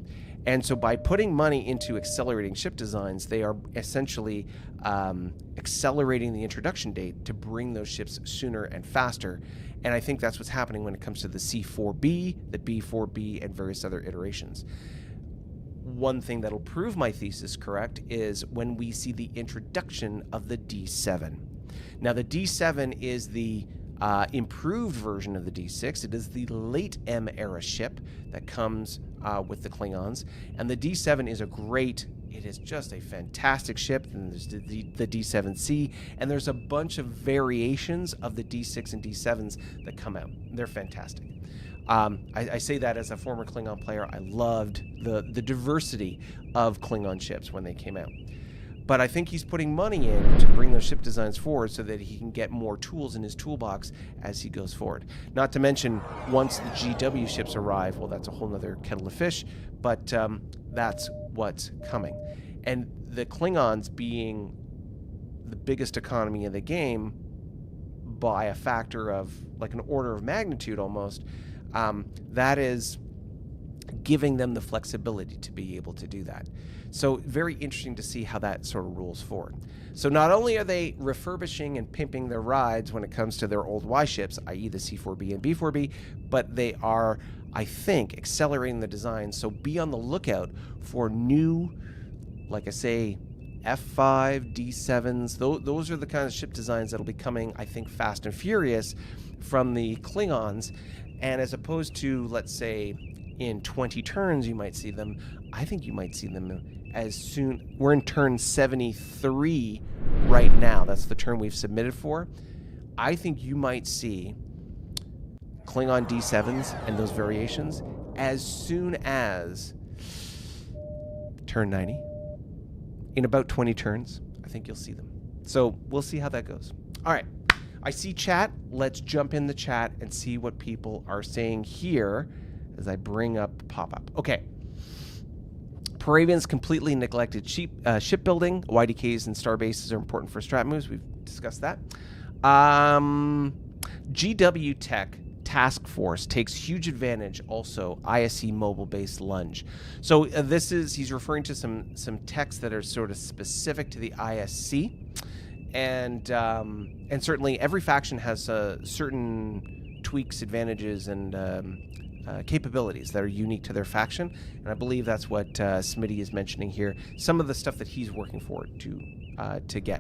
And so by putting money into accelerating ship designs, they are essentially accelerating the introduction date to bring those ships sooner and faster. And I think that's what's happening when it comes to the C4B, the B4B, and various other iterations. One thing that'll prove my thesis correct is when we see the introduction of the D7. Now, the D7 is the improved version of the D6. It is the late M era ship that comes with the Klingons, and the D7 is it is just a fantastic ship. And there's the D7C, and there's a bunch of variations of the D6 and D7s that come out. They're fantastic. I say that as a former Klingon player. I loved the diversity of Klingon ships when they came out. But I think he's putting money in to bring those ship designs forward so that he can get more tools in his toolbox as he goes forward. Not to mention, once the GW ships arrive, well, that's a whole nother kettle of fish, but that's what's coming. And the Klingons being the biggest economy in the game by a factor of like an order of magnitude almost, that is giving them the flexibility to be able to do that. So very interesting to see how that sort of rolls forward. So not only are they refurbishing and pimping their rides when it comes to their old Y ships, i.e. the C4B and B4B, but they are, I think, accelerating the design. So be on the lookout for new, like I say, F5, D7s. Those are the kind of ship designs that'll be coming, I think, fast and furious from the Klingons. And as opposed to, let's say, in 20 turns you might see them, I think you might see them as soon. We're in turn 73 right now. That's the turn we've submitted for. I think you might see Klingon D7s and those variations as soon as turn 90. In about 20 turns, I think you'll see them. So we'll see how that goes. All right. I see chat. Let's jump in the chat and see what people are saying here as I bring up pop-up. Okay. Paravians completely neglected shipbuilding. YDKs and star bases are important for strat moves. We've discussed that. GW Tech Task Force takes huge advantage also ISC mobile-based lunge. So he's referring to some techs that are sort of specific to the ISC. And certainly every faction has certain tweaks, advantages, and capabilities that are unique to their faction, and I believe that's what Smitty is mentioning here. Some of the stuff that he's working forward to get.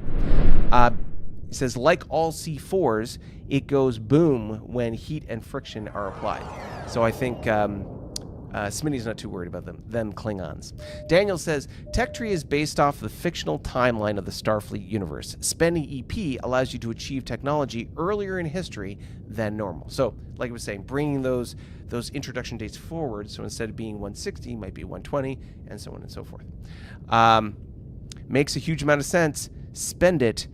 He says, like all C4s, it goes boom when heat and friction are applied. So I think Smitty's not too worried about them Klingons. Daniel says, Tech Tree is based off the fictional timeline of the Starfleet universe. Spending EP allows you to achieve technology earlier in history than normal. So, like I was saying, bringing those introduction dates forward, so instead of being 160, might be 120, and so on and so forth. Makes a huge amount of sense. Spend it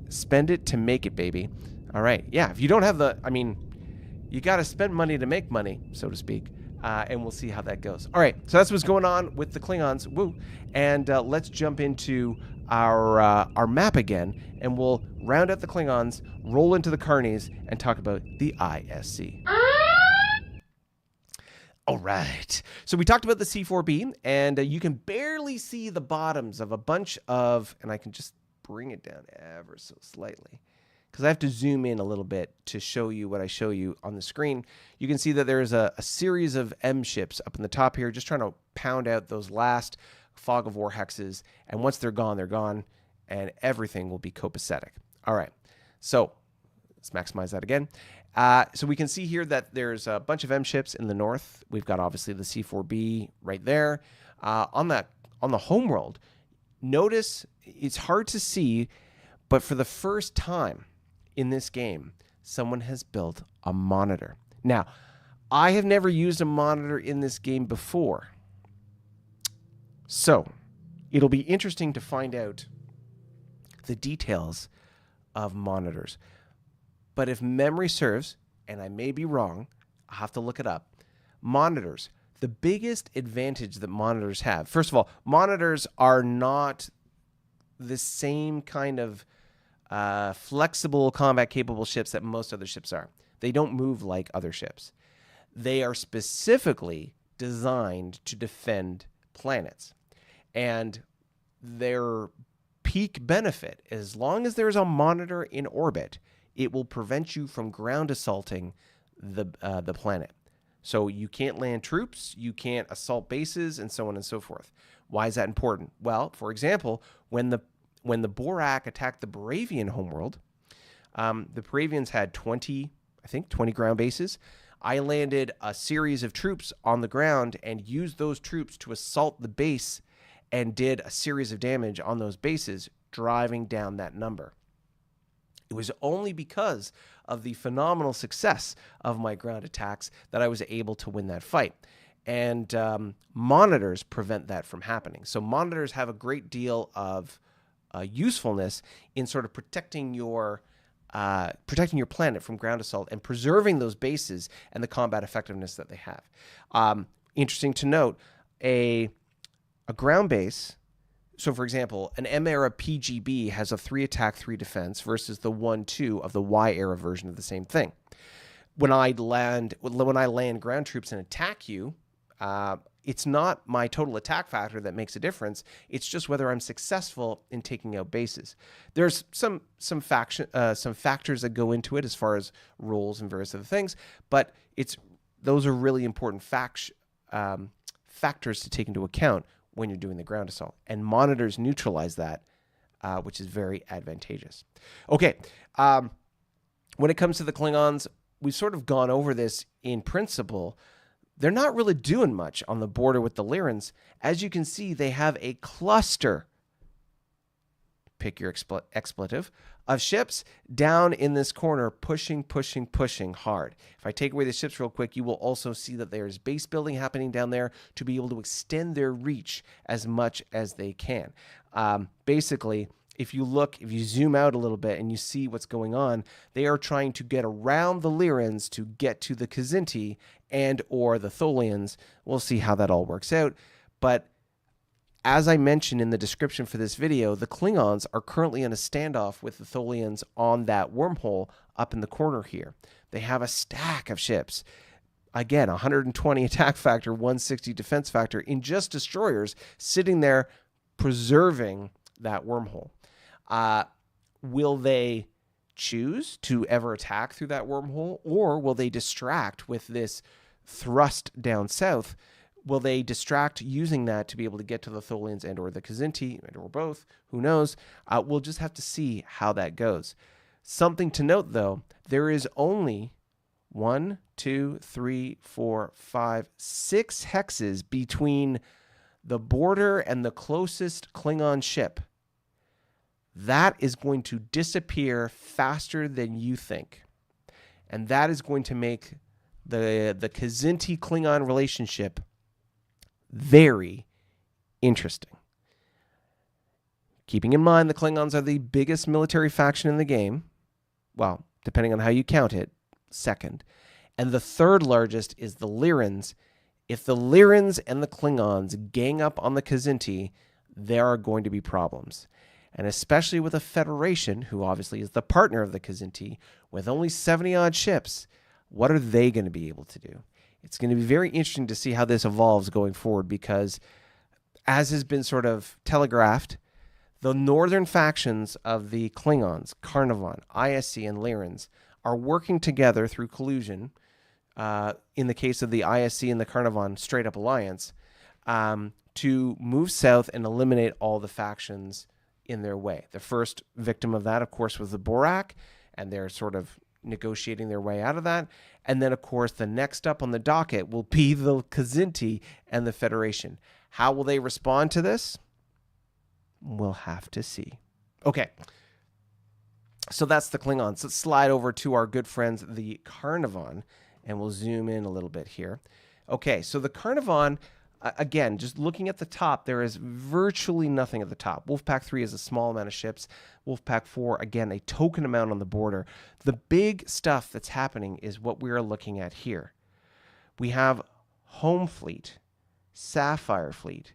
to make it, baby. All right. Yeah, if you don't have you got to spend money to make money, so to speak. And we'll see how that goes. All right, so that's what's going on with the Klingons. Woo! And let's jump into our map again, and we'll round out the Klingons, roll into the Carnies, and talk about the ISC. All right. So we talked about the C4B, and you can barely see the bottoms of a bunch of, and I can just bring it down ever so slightly, because I have to zoom in a little bit to show you what I show you on the screen. You can see that there's a series of M ships up in the top here, just trying to pound out those last fog of war hexes. And once they're gone, and everything will be copacetic. All right, so let's maximize that again. So we can see here that there's a bunch of M ships in the north. We've got obviously the C4B right there. On the homeworld, notice it's hard to see, but for the first time in this game, someone has built a monitor. Now, I have never used a monitor in this game before, so it'll be interesting to find out the details of monitors. But if memory serves, and I may be wrong, I'll have to look it up. Monitors, the biggest advantage that monitors have, first of all, monitors are not the same kind of flexible combat capable ships that most other ships are. They don't move like other ships. They are specifically designed to defend planets. And their peak benefit, as long as there's a monitor in orbit, it will prevent you from ground assaulting the planet. So you can't land troops, you can't assault bases, and so on and so forth. Why is that important? Well, for example, when the Borak attacked the Paravian homeworld, the Paravians had 20 ground bases. I landed a series of troops on the ground and used those troops to assault the base and did a series of damage on those bases, driving down that number. It was only because of the phenomenal success of my ground attacks that I was able to win that fight. And monitors prevent that from happening. So monitors have a great deal of usefulness in sort of protecting your planet from ground assault and preserving those bases and the combat effectiveness that they have. Interesting to note, a ground base. So, for example, an M-era PGB has a 3 attack, 3 defense versus the 1-2 of the Y-era version of the same thing. When I land ground troops and attack you, it's not my total attack factor that makes a difference. It's just whether I'm successful in taking out bases. There's some factors that go into it as far as roles and various other things, but those are really important factors to take into account when you're doing the ground assault. And monitors neutralize that, which is very advantageous. Okay, when it comes to the Klingons, we've sort of gone over this in principle. They're not really doing much on the border with the Lyrans. As you can see, they have a cluster, pick your expletive, of ships down in this corner, pushing hard. If I take away the ships real quick, you will also see that there's base building happening down there to be able to extend their reach as much as they can. Basically, if you zoom out a little bit and you see what's going on, they are trying to get around the Lyrans to get to the Kzinti and or the Tholians. We'll see how that all works out. But as I mentioned in the description for this video, the Klingons are currently in a standoff with the Tholians on that wormhole up in the corner here. They have a stack of ships. Again, 120 attack factor, 160 defense factor in just destroyers sitting there preserving that wormhole. Will they choose to ever attack through that wormhole, or will they distract with this thrust down south? Will they distract using that to be able to get to the Tholians and or the Kzinti and or both? Who knows? We'll just have to see how that goes. Something to note, though, there is only 1, 2, 3, 4, 5, 6 hexes between the border and the closest Klingon ship. That is going to disappear faster than you think. And that is going to make the Kzinti Klingon relationship very interesting. Keeping in mind the Klingons are the biggest military faction in the game. Well, depending on how you count it, second. And the third largest is the Lyrans. If the Lyrans and the Klingons gang up on the Kzinti, there are going to be problems. And especially with a Federation, who obviously is the partner of the Kzinti, with only 70-odd ships, what are they going to be able to do? It's going to be very interesting to see how this evolves going forward because, as has been sort of telegraphed, the northern factions of the Klingons, Carnivon, ISC, and Lyrans, are working together through collusion, in the case of the ISC and the Carnivon straight-up alliance, to move south and eliminate all the factions in their way. The first victim of that, of course, was the Borak, and they're sort of negotiating their way out of that. And then, of course, the next up on the docket will be the Kzinti and the Federation. How will they respond to this? We'll have to see. Okay. So that's the Klingons. Let's slide over to our good friends, the Carnivon, and we'll zoom in a little bit here. Okay, so the Carnivon, again, just looking at the top, there is virtually nothing at the top. Wolfpack 3 is a small amount of ships. Wolfpack 4, again, a token amount on the border. The big stuff that's happening is what we're looking at here. We have Home Fleet, Sapphire Fleet,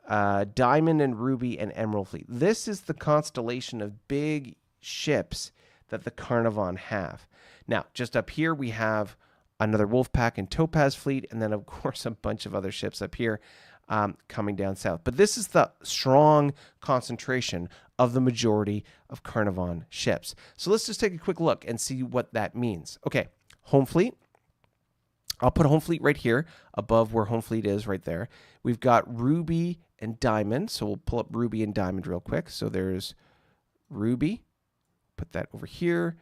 Diamond and Ruby and Emerald Fleet. This is the constellation of big ships that the Carnivon have. Now, just up here, we have another Wolfpack and Topaz fleet, and then, of course, a bunch of other ships up here coming down south. But this is the strong concentration of the majority of Carnivon ships. So let's just take a quick look and see what that means. Okay, Home Fleet. I'll put Home Fleet right here above where Home Fleet is right there. We've got Ruby and Diamond, so we'll pull up Ruby and Diamond real quick. So there's Ruby, put that over here,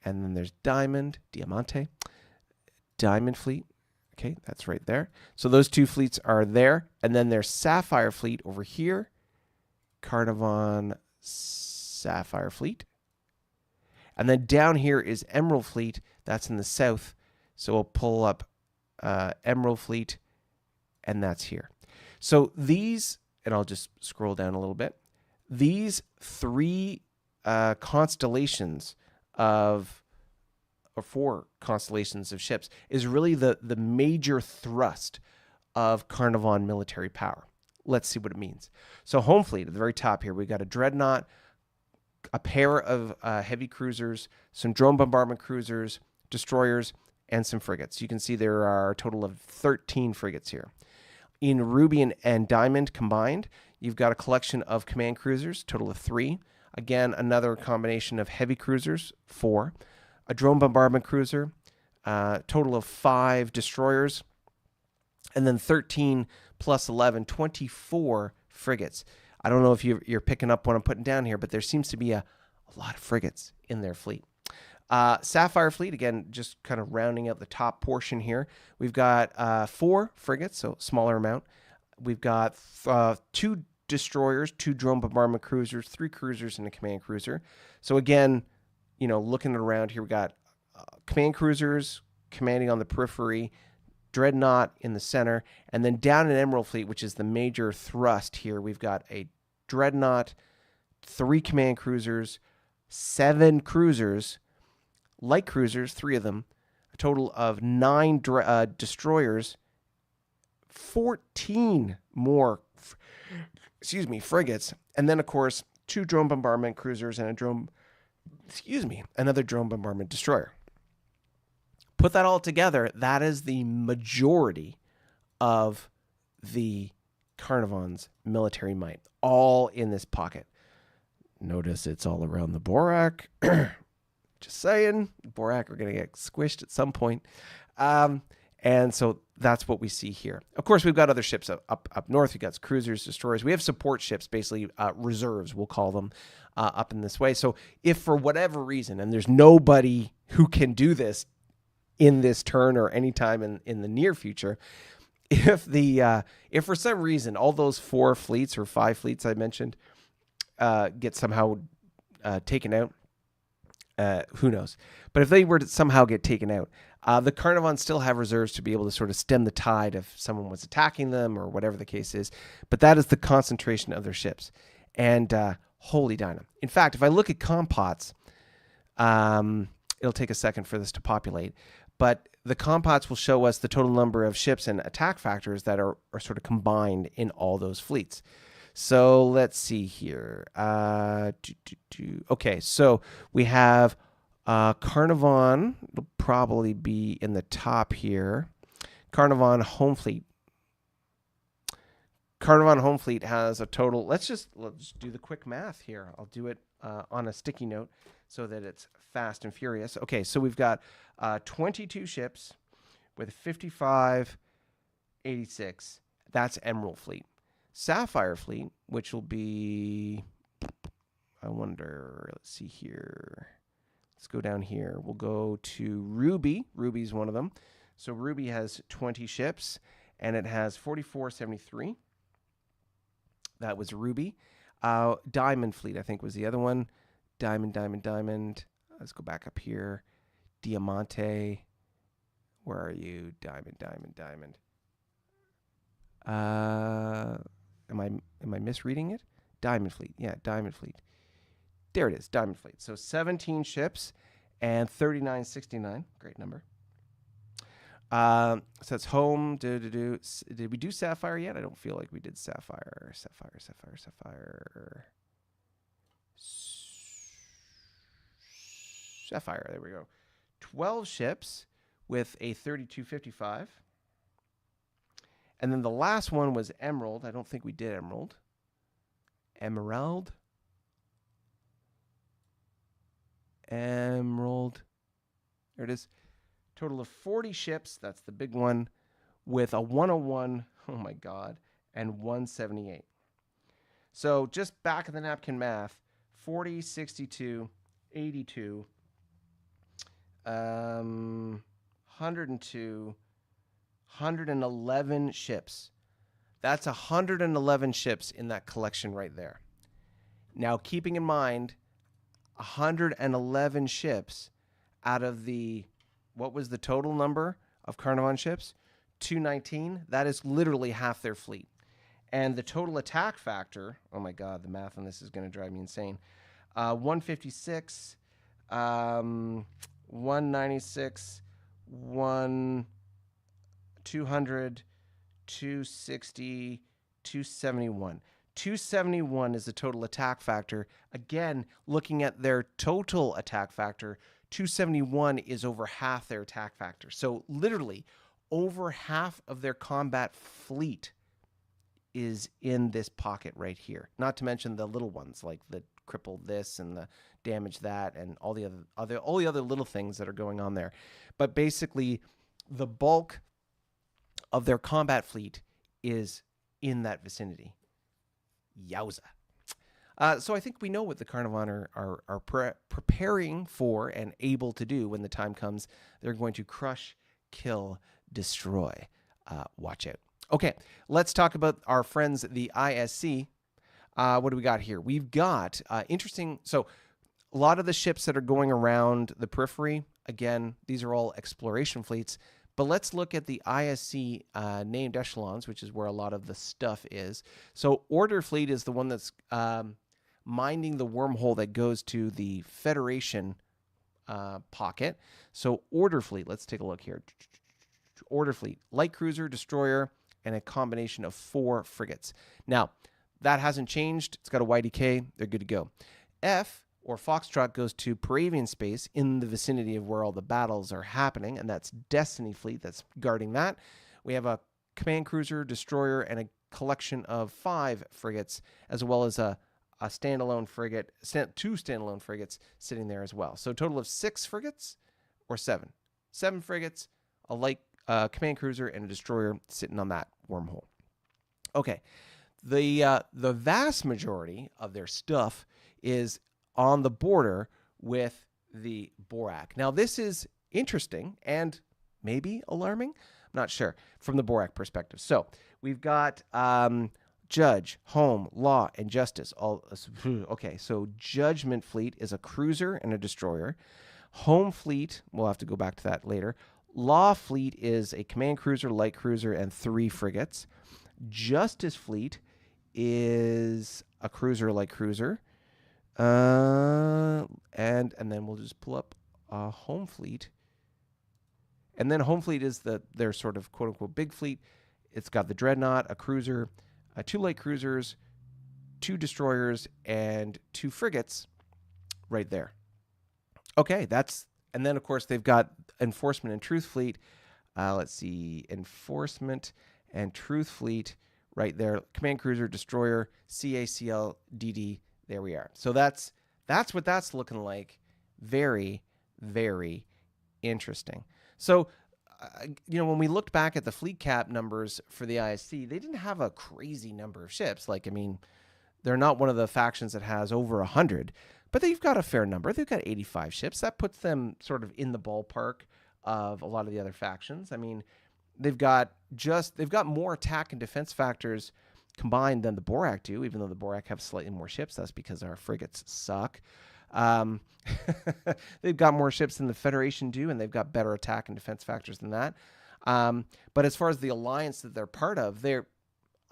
and then there's Diamond, Diamante. Diamond Fleet. Okay, that's right there. So those two fleets are there. And then there's Sapphire Fleet over here. Carnivon Sapphire Fleet. And then down here is Emerald Fleet. That's in the south. So we'll pull up Emerald Fleet and that's here. So these, and I'll just scroll down a little bit, these three constellations of, or four constellations of ships is really the major thrust of Carnivon military power. Let's see what it means. So home fleet at the very top here, we got a dreadnought, a pair of heavy cruisers, some drone bombardment cruisers, destroyers, and some frigates. You can see there are a total of 13 frigates here. In Ruby and Diamond combined, you've got a collection of command cruisers, total of 3. Again, another combination of heavy cruisers, 4. A drone bombardment cruiser, total of 5 destroyers, and then 13 plus 11, 24 frigates. I don't know if you're picking up what I'm putting down here, but there seems to be a lot of frigates in their fleet. Sapphire fleet, again, just kind of rounding out the top portion here. We've got 4 frigates, so smaller amount. We've got 2 destroyers, 2 drone bombardment cruisers, 3 cruisers, and a command cruiser. So again, you know, looking around here, we got command cruisers commanding on the periphery, dreadnought in the center, and then down in Emerald Fleet, which is the major thrust here, we've got a dreadnought, 3 command cruisers, 7 cruisers, light cruisers, 3 of them, a total of 9 destroyers, 14 more frigates, and then of course 2 drone bombardment cruisers and another drone bombardment destroyer. Put that all together, that is the majority of the Carnivon's military might, all in this pocket. Notice it's all around the Borak. Just saying, Borak are going to get squished at some point. And so that's what we see here. Of course, we've got other ships up north. We've got cruisers, destroyers. We have support ships, basically reserves, we'll call them, up in this way. So if for whatever reason, and there's nobody who can do this in this turn or anytime in the near future, if for some reason all those 4 fleets or 5 fleets I mentioned get somehow taken out, who knows? But if they were to somehow get taken out, the Carnivons still have reserves to be able to sort of stem the tide if someone was attacking them or whatever the case is. But that is the concentration of their ships. And holy dynam. In fact, if I look at compots, it'll take a second for this to populate. But the compots will show us the total number of ships and attack factors that are sort of combined in all those fleets. So let's see here. Okay, so we have Carnivon. It'll probably be in the top here. Carnivon Home Fleet. Carnivon Home Fleet has a total. Let's just do the quick math here. I'll do it on a sticky note so that it's fast and furious. Okay, so we've got 22 ships with 55, 86. That's Emerald Fleet. Sapphire Fleet, which will be, I wonder, let's see here. Let's go down here. We'll go to Ruby. Ruby's one of them. So Ruby has 20 ships, and it has 4473. That was Ruby. Diamond Fleet, I think, was the other one. Diamond. Let's go back up here. Diamante. Where are you? Diamond. Am I misreading it? Diamond Fleet. Yeah, Diamond Fleet. There it is, Diamond Fleet. So 17 ships and 3969. Great number. So that's home. Did we do Sapphire yet? I don't feel like we did Sapphire. Sapphire, there we go. 12 ships with a 3255. And then the last one was Emerald. I don't think we did Emerald. Emerald. There it is. Total of 40 ships. That's the big one. With a 101. Oh my God. And 178. So just back of the napkin math. 40, 62, 82. 102. 111 ships. That's 111 ships in that collection right there. Now, keeping in mind, 111 ships out of the, what was the total number of Carnivon ships? 219. That is literally half their fleet. And the total attack factor, oh my God, the math on this is going to drive me insane. 156, 196, 200, 260, 271. 271 is the total attack factor. Again, looking at their total attack factor, 271 is over half their attack factor. So literally, over half of their combat fleet is in this pocket right here. Not to mention the little ones like the cripple this and the damage that and all the other little things that are going on there. But basically, the bulk of their combat fleet is in that vicinity. Yowza. So I think we know what the Carnivon are preparing for and able to do when the time comes. They're going to crush, kill, destroy. Watch out. Okay, let's talk about our friends, the ISC. What do we got here? We've got interesting. So a lot of the ships that are going around the periphery, again, these are all exploration fleets. But let's look at the ISC named echelons, which is where a lot of the stuff is. So Order Fleet is the one that's minding the wormhole that goes to the Federation pocket. So Order Fleet, let's take a look here. Order Fleet, light cruiser, destroyer, and a combination of 4 frigates. Now, that hasn't changed. It's got a YDK. They're good to go. F, or Foxtrot, goes to Paravian space in the vicinity of where all the battles are happening, and that's Destiny Fleet that's guarding that. We have a command cruiser, destroyer, and a collection of 5 frigates, as well as a standalone frigate, 2 standalone frigates sitting there as well. So a total of 6 frigates, or 7. 7 frigates, a light command cruiser, and a destroyer sitting on that wormhole. Okay, the vast majority of their stuff is on the border with the Borak. Now, this is interesting and maybe alarming. I'm not sure from the Borak perspective. So we've got Judge, Home, Law, and Justice. Okay, so Judgment Fleet is a cruiser and a destroyer. Home Fleet, we'll have to go back to that later. Law Fleet is a command cruiser, light cruiser, and 3 frigates. Justice Fleet is a cruiser, light cruiser. And then we'll just pull up Home Fleet. And then Home Fleet is their sort of quote-unquote big fleet. It's got the Dreadnought, a cruiser, 2 light cruisers, 2 destroyers, and 2 frigates right there. Okay, and then, of course, they've got Enforcement and Truth Fleet. Let's see, Enforcement and Truth Fleet right there. Command cruiser, destroyer, CACL, DD. There we are. So that's what that's looking like. Very, very interesting. So, when we looked back at the fleet cap numbers for the ISC, they didn't have a crazy number of ships. They're not one of the factions that has over 100, but they've got a fair number. They've got 85 ships. That puts them sort of in the ballpark of a lot of the other factions. They've got more attack and defense factors combined than the Borak do, even though the Borak have slightly more ships. That's because our frigates suck. They've got more ships than the Federation do, and they've got better attack and defense factors than that. But as far as the alliance that they're part of, they are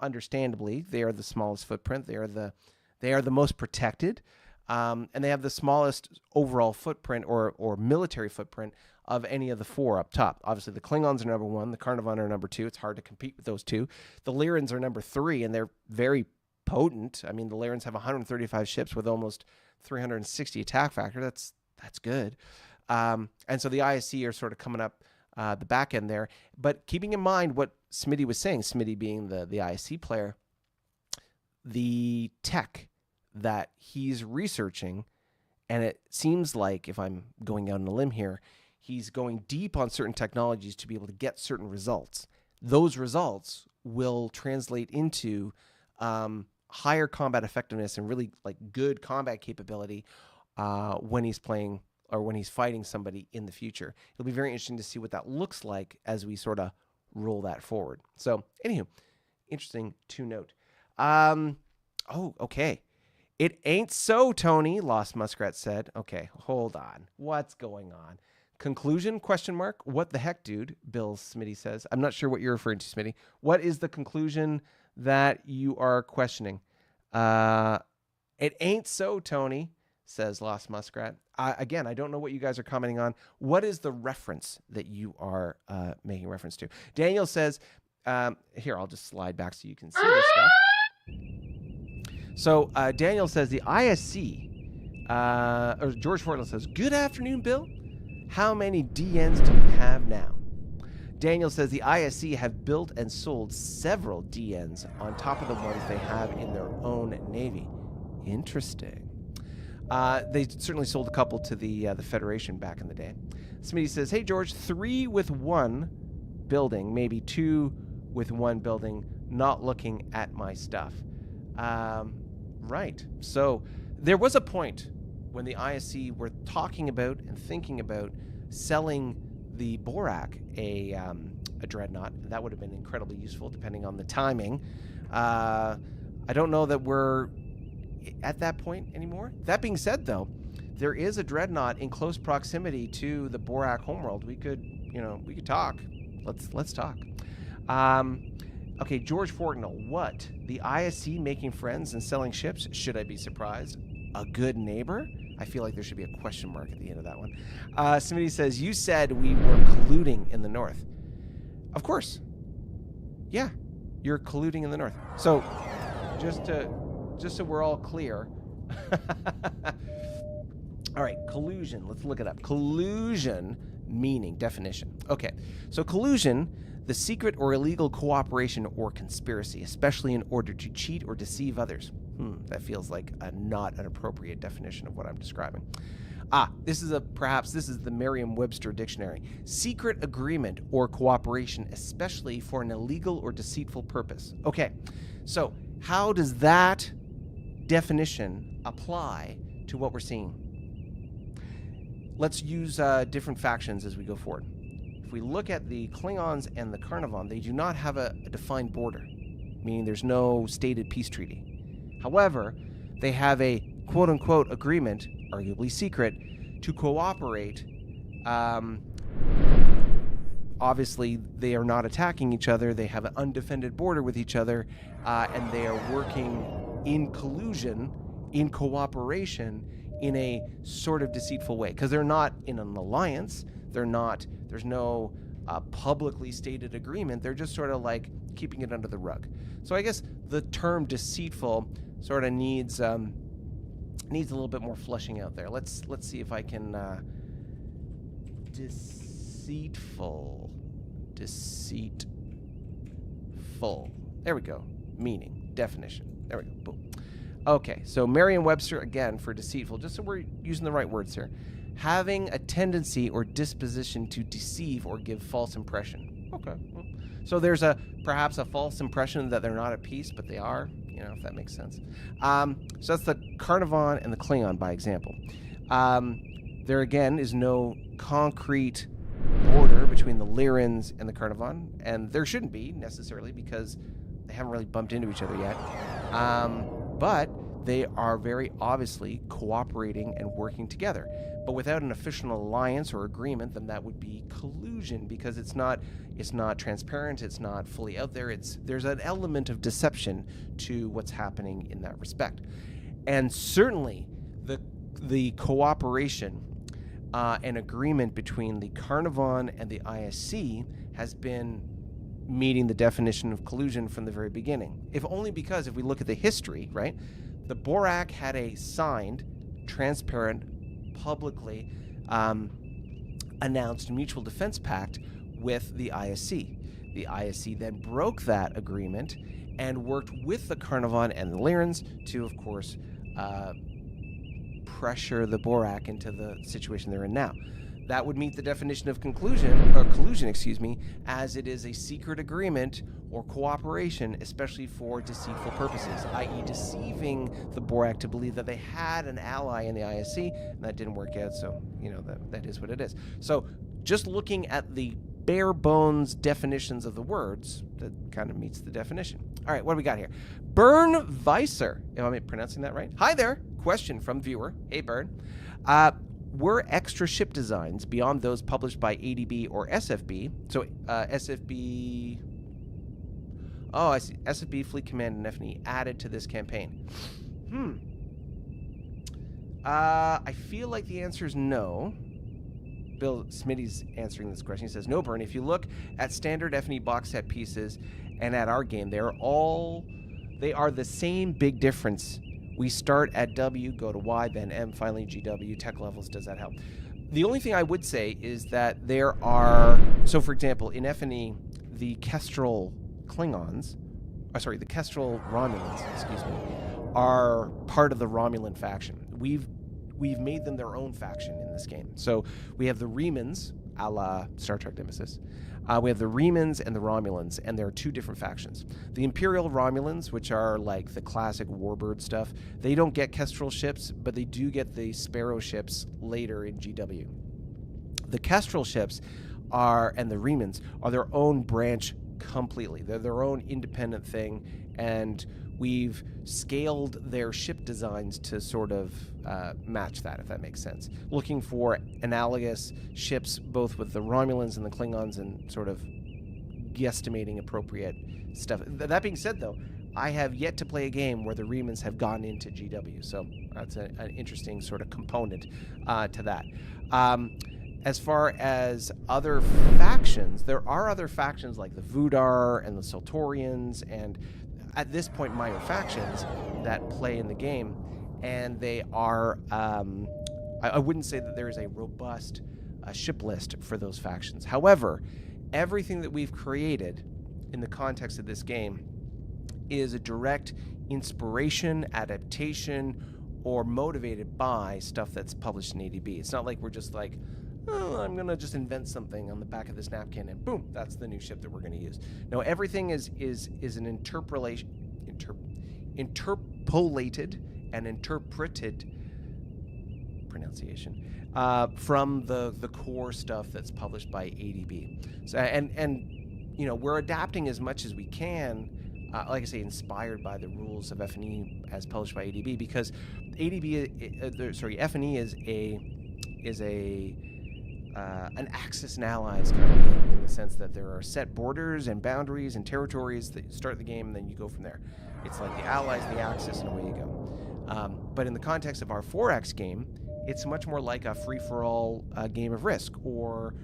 the smallest footprint. They are the most protected, and they have the smallest overall footprint or military footprint of any of the 4 up top. Obviously, the Klingons are number 1. The Carnivon are number 2. It's hard to compete with those 2. The Lyrans are number 3, and they're very potent. The Lyrans have 135 ships with almost 360 attack factor. That's good. And so the ISC are sort of coming up the back end there. But keeping in mind what Smitty was saying, Smitty being the ISC player, the tech that he's researching, and it seems like, if I'm going out on a limb here, he's going deep on certain technologies to be able to get certain results. Those results will translate into higher combat effectiveness and really good combat capability when he's playing or when he's fighting somebody in the future. It'll be very interesting to see what that looks like as we sort of roll that forward. So, anywho, interesting to note. Okay. It ain't so, Tony, Lost Muskrat said. Okay, hold on. What's going on? Conclusion, question mark. What the heck, dude? Bill Smitty says. I'm not sure what you're referring to, Smitty. What is the conclusion that you are questioning? It ain't so, Tony, says Lost Muskrat. Again, I don't know what you guys are commenting on. What is the reference that you are making reference to? Daniel says, here, I'll just slide back so you can see this stuff. So Daniel says the ISC, or George Fortnell says, good afternoon, Bill. How many DNs do you have now? Daniel says the ISC have built and sold several DNs on top of the ones they have in their own navy. Interesting. They certainly sold a couple to the Federation back in the day. Smitty says, hey, George, 3 with 1 building, maybe 2 with 1 building, not looking at my stuff. Right. So there was a point when the ISC were talking about and thinking about selling the Borak a dreadnought. That would have been incredibly useful depending on the timing. I don't know that we're at that point anymore. That being said, though, there is a dreadnought in close proximity to the Borak homeworld. We could talk. Let's talk. Okay, George Fortnell, what? The ISC making friends and selling ships? Should I be surprised? A good neighbor? I feel like there should be a question mark at the end of that one. Somebody says, you said we were colluding in the north. Of course. Yeah, you're colluding in the north. So, just so we're all clear. All right, collusion. Let's look it up. Collusion, meaning, definition. Okay, so collusion, the secret or illegal cooperation or conspiracy, especially in order to cheat or deceive others. That feels like not an appropriate definition of what I'm describing. This is the Merriam-Webster dictionary. Secret agreement or cooperation, especially for an illegal or deceitful purpose. Okay, so how does that definition apply to what we're seeing? Let's use different factions as we go forward. If we look at the Klingons and the Carnivon, they do not have a defined border, meaning there's no stated peace treaty. However, they have a quote-unquote agreement, arguably secret, to cooperate. Obviously, they are not attacking each other. They have an undefended border with each other, and they are working in collusion, in cooperation, in a sort of deceitful way. Because they're not in an alliance. There's no publicly stated agreement. They're just sort of like keeping it under the rug. So I guess the term deceitful sort of needs a little bit more fleshing out there. Let's see if I can deceitful. There we go. Meaning, definition. There we go. Boom. Okay, so Merriam-Webster again for deceitful, just so we're using the right words here. Having a tendency or disposition to deceive or give false impression. Okay. So there's perhaps a false impression that they're not at peace, but they are, if that makes sense. So that's the Carnivon and the Klingon by example. There again is no concrete border between the Lyrans and the Carnivon, and there shouldn't be necessarily because they haven't really bumped into each other yet. But they are very obviously cooperating and working together. But without an official alliance or agreement, then that would be collusion because it's not transparent, it's not fully out there. There's an element of deception to what's happening in that respect. And certainly the cooperation and agreement between the Carnivon and the ISC has been meeting the definition of collusion from the very beginning. If only because if we look at the history, right, the Borak had a signed, transparent, publicly announced mutual defense pact with the ISC. The ISC then broke that agreement and worked with the Carnivon and the Lyrans to, of course, pressure the Borak into the situation they're in now. That would meet the definition of collusion, as it is a secret agreement or cooperation, especially for deceitful purposes, i.e. deceiving the Borak to believe that they had an ally in the ISC, and that didn't work out, so, that is what it is. So, just looking at the bare bones definitions of the words, that kind of meets the definition. All right, what do we got here? Bern Weiser, am I pronouncing that right? Hi there, question from viewer. Hey, Bern. were extra ship designs beyond those published by ADB or SFB. So SFB... Oh, I see. SFB, Fleet Command, and FNE added to this campaign. I feel like the answer is no. Bill Smitty's answering this question. He says, no, Burn. If you look at standard FNE box set pieces and at our game, they are the same big difference. We start at W, go to Y, then M, finally GW. Tech levels, does that help? The only thing I would say is that there are... So, for example, in FNE, the Kestrel Klingons... the Kestrel Romulans, excuse me, are part of the Romulan faction. We've made them their own faction in this game. So we have the Remans, a la Star Trek Nemesis. We have the Remans and the Romulans, and there are two different factions. The Imperial Romulans, which are like the classic Warbird stuff, they don't get Kestrel ships, but they do get the Sparrow ships later in GW. The Kestrel ships and the Remans are their own branch completely. They're their own independent thing, and we've scaled their ship designs to sort of match that, if that makes sense. Looking for analogous ships, both with the Romulans and the Klingons, and sort of guesstimating appropriate stuff. That being said, though, I have yet to play a game where the Remans have gone into GW, so that's an interesting sort of component to that. As far as other factions, there are other factions like the Vudar and the Soltorians, and at this point minor factions that play in the game, and they are I wouldn't say that there is a robust ship list for those factions. However, everything that we've created in the context of this game is a direct inspiration, adaptation, or motivated by stuff that's published in ADB. It's not like we're just like, oh, I'm going to just invent something on the back of this napkin and boom, that's the new ship that we're going to use. No, everything is an interpolated and interpreted pronunciation from the core stuff that's published by ADB. So, and you know, we're adapting as much as we can, like I say, inspired by the rules of FNE as published by ADB, because FNE is an Axis and Allies kind of game, in the sense that there are set borders and boundaries and territories that start the game, and then you go from there. It's like the Allies, the Axis, and away you go. But in the context of our 4X game, it's much more like a free-for-all game of Risk, or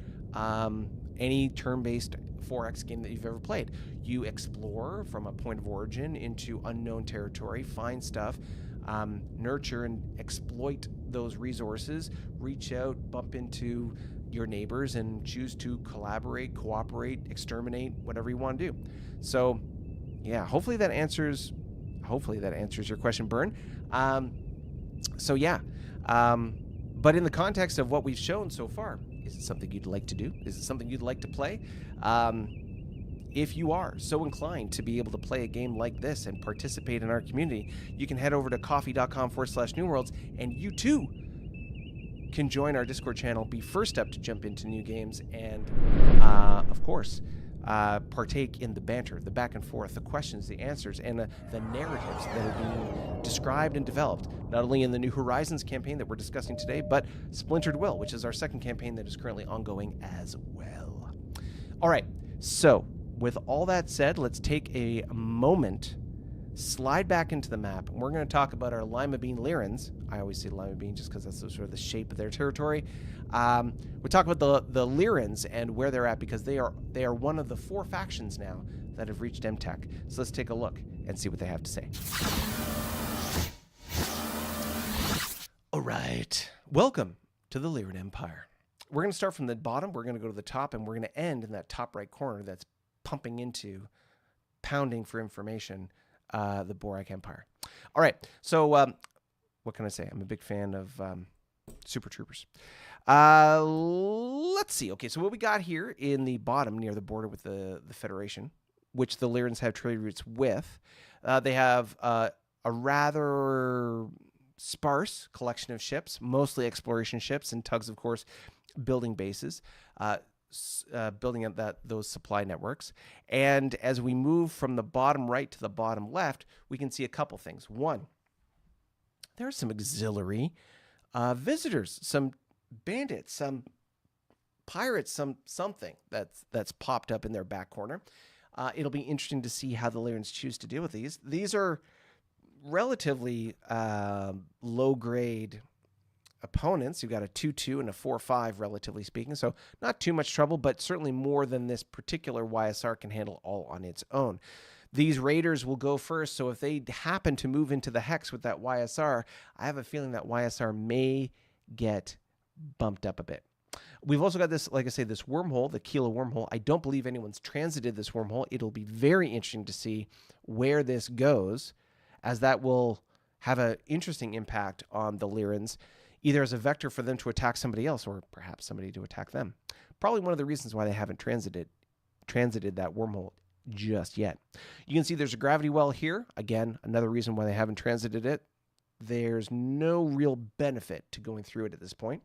any turn-based 4X game that you've ever played. You explore from a point of origin into unknown territory, find stuff, nurture and exploit those resources, reach out, bump into your neighbors, and choose to collaborate, cooperate, exterminate, whatever you want to do. So, yeah, hopefully that answers your question, Burn. But in the context of what we've shown so far, is it something you'd like to do? Is it something you'd like to play? If you are so inclined to be able to play a game like this and participate in our community, you can head over to coffee.com/newworlds, and you too can join our Discord channel, be first up to jump into new games, and of course, partake in the banter, the back and forth, the questions, the answers, and the narratives that are being described and developed, not only in the New Horizons campaign that we're discussing today, but Splintered Will, which is our second campaign that is currently ongoing as well. All right, so with all that said, let's take a moment, slide back into the map, and we're going to talk about our Lima Bean Lyrans. I always say Lima Bean just because that's sort of the shape of their territory. We'll talk about the Lyrans and where they're at, because they are one of the 4 factions now that have reached MTech. So let's take a look and see what they have to say. All right. Welcome to the Lyran Empire. We're going to start from the bottom. We're going to go to the top, and we're going to end in that top right corner that's pounding for information, the Borak Empire. All right, so what can I say? I'm a big fan of Super Troopers. Let's see. Okay, so what we got here in the bottom near the border with the Federation, which the Lyrans have trade routes with, they have a rather sparse collection of ships, mostly exploration ships, and tugs, of course, building bases. Building up those supply networks. And as we move from the bottom right to the bottom left, we can see a couple things. One, there are some auxiliary visitors, some bandits, some pirates, something that's popped up in their back corner. It'll be interesting to see how the Lyrans choose to deal with these. These are relatively low-grade opponents. You've got a 2-2 and a 4-5, relatively speaking, so not too much trouble, but certainly more than this particular YSR can handle all on its own. These raiders will go first, so if they happen to move into the hex with that YSR, I have a feeling that YSR may get bumped up a bit. We've also got this, like I say, this wormhole, the Kilo wormhole. I don't believe anyone's transited this wormhole. It'll be very interesting to see where this goes, as that will have an interesting impact on the Lyrans, either as a vector for them to attack somebody else or perhaps somebody to attack them. Probably one of the reasons why they haven't transited that wormhole just yet. You can see there's a gravity well here. Again, another reason why they haven't transited it. There's no real benefit to going through it at this point.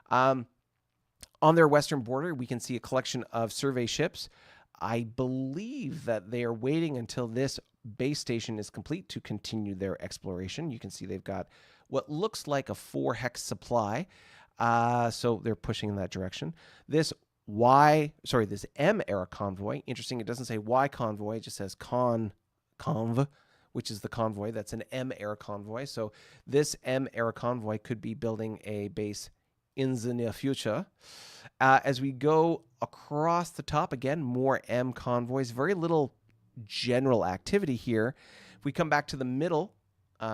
On their western border, we can see a collection of survey ships. I believe that they are waiting until this base station is complete to continue their exploration. You can see they've got what looks like a 4-hex supply. So they're pushing in that direction. This M era convoy. Interesting, it doesn't say Y convoy, it just says conv, which is the convoy. That's an M era convoy. So this M era convoy could be building a base in the near future. As we go across the top, again, more M convoys, very little general activity here. If we come back to the middle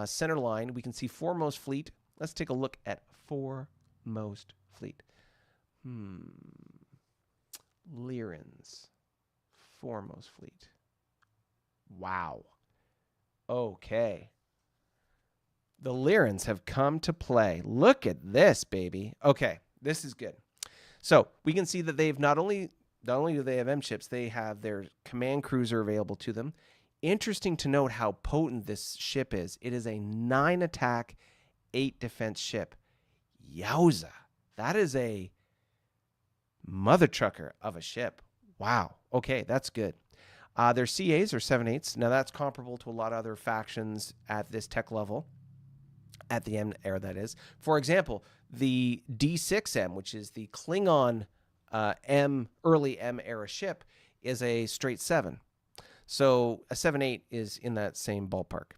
center line, we can see foremost fleet. Let's take a look at foremost fleet. Lyrans, foremost fleet. Wow. Okay. The Lyrans have come to play. Look at this, baby. Okay, this is good. So we can see that they've not only do they have M ships, they have their command cruiser available to them. Interesting to note how potent this ship is. It is a 9 attack, 8 defense ship. Yowza. That is a mother trucker of a ship. Wow. Okay, that's good. Their CAs are 7/8. Now that's comparable to a lot of other factions at this tech level. At the M era, that is. For example, the D6M, which is the Klingon early M era ship, is a straight 7. So a 7/8 is in that same ballpark.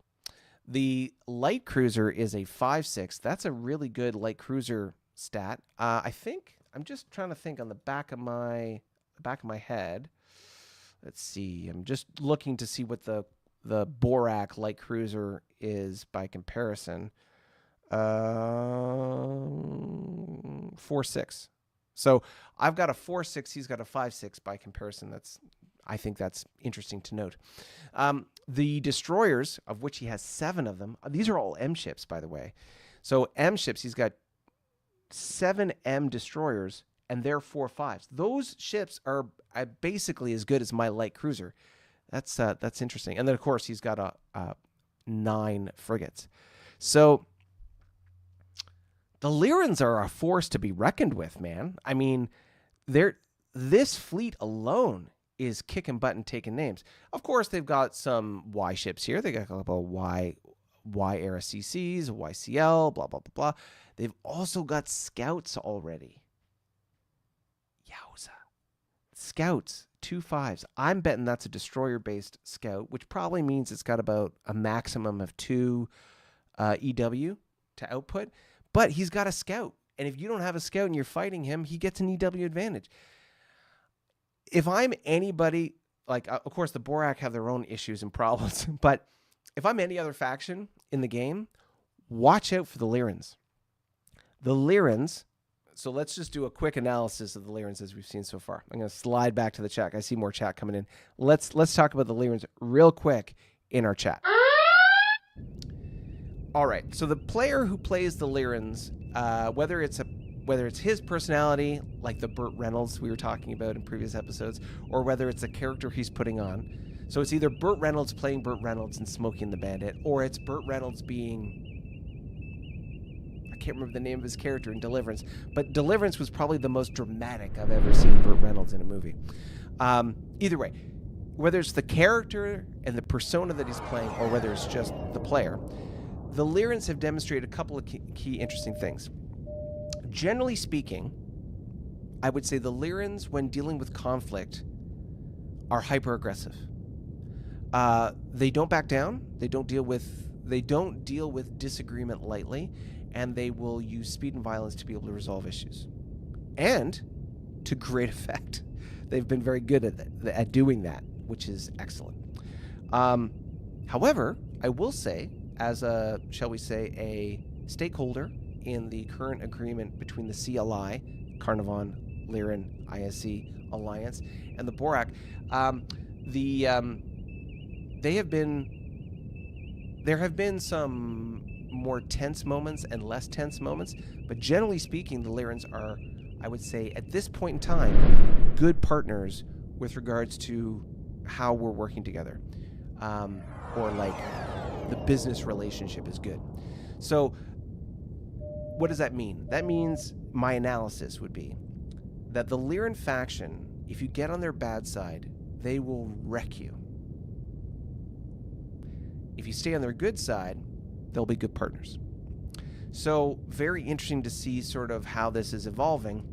The light cruiser is a 5/6. That's a really good light cruiser stat. I think I'm just trying to think on the back of my head. Let's see. I'm just looking to see what the Borak light cruiser is by comparison. 4/6. So I've got a 4/6. He's got a 5/6 by comparison. I think that's interesting to note. The destroyers, of which he has 7 of them. These are all M ships, by the way. So M ships, he's got 7 M destroyers, and they're 4/5s. Those ships are basically as good as my light cruiser. That's interesting. And then of course he's got a 9 frigates. So the Lyrans are a force to be reckoned with, man. I mean, this fleet alone is kicking butt and taking names. Of course, they've got some Y ships here. They got a couple of Y era CCs, YCL, blah, blah, blah, blah. They've also got scouts already. Yowza. Scouts, 2 5s. I'm betting that's a destroyer-based scout, which probably means it's got about a maximum of 2 EW to output. But he's got a scout. And if you don't have a scout and you're fighting him, he gets an EW advantage. If I'm anybody, like, of course, the Borak have their own issues and problems. But if I'm any other faction in the game, watch out for the Lyrans. The Lyrans, so let's just do a quick analysis of the Lyrans as we've seen so far. I'm going to slide back to the chat. I see more chat coming in. Let's talk about the Lyrans real quick in our chat. All right, so the player who plays the Lyrans, whether it's his personality, like the Burt Reynolds we were talking about in previous episodes, or whether it's a character he's putting on. So it's either Burt Reynolds playing Burt Reynolds and Smoking the Bandit, or it's Burt Reynolds being... I can't remember the name of his character in Deliverance, but Deliverance was probably the most dramatic I've ever seen Burt Reynolds in a movie. Either way, whether it's the character and the persona that he's playing, or whether it's just the player, the Lyrans have demonstrated a couple of key interesting things. Generally speaking, I would say the Lyrans, when dealing with conflict, are hyper-aggressive. They don't back down. They don't deal with disagreement lightly, and they will use speed and violence to be able to resolve issues. And to great effect. They've been very good at doing that, which is excellent. However, I will say, as a, shall we say, a stakeholder in the current agreement between the CLI, Carnivon, Lyran, ISC Alliance, and the Borak, there have been some more tense moments and less tense moments, but generally speaking, the Lyrans are, I would say, at this point in time, good partners with regards to how we're working together, or like the business relationship is good. So what does that mean? That means my analysis would be that the Lyran faction, if you get on their bad side, they will wreck you. If you stay on their good side, they'll be good partners. So very interesting to see sort of how this is evolving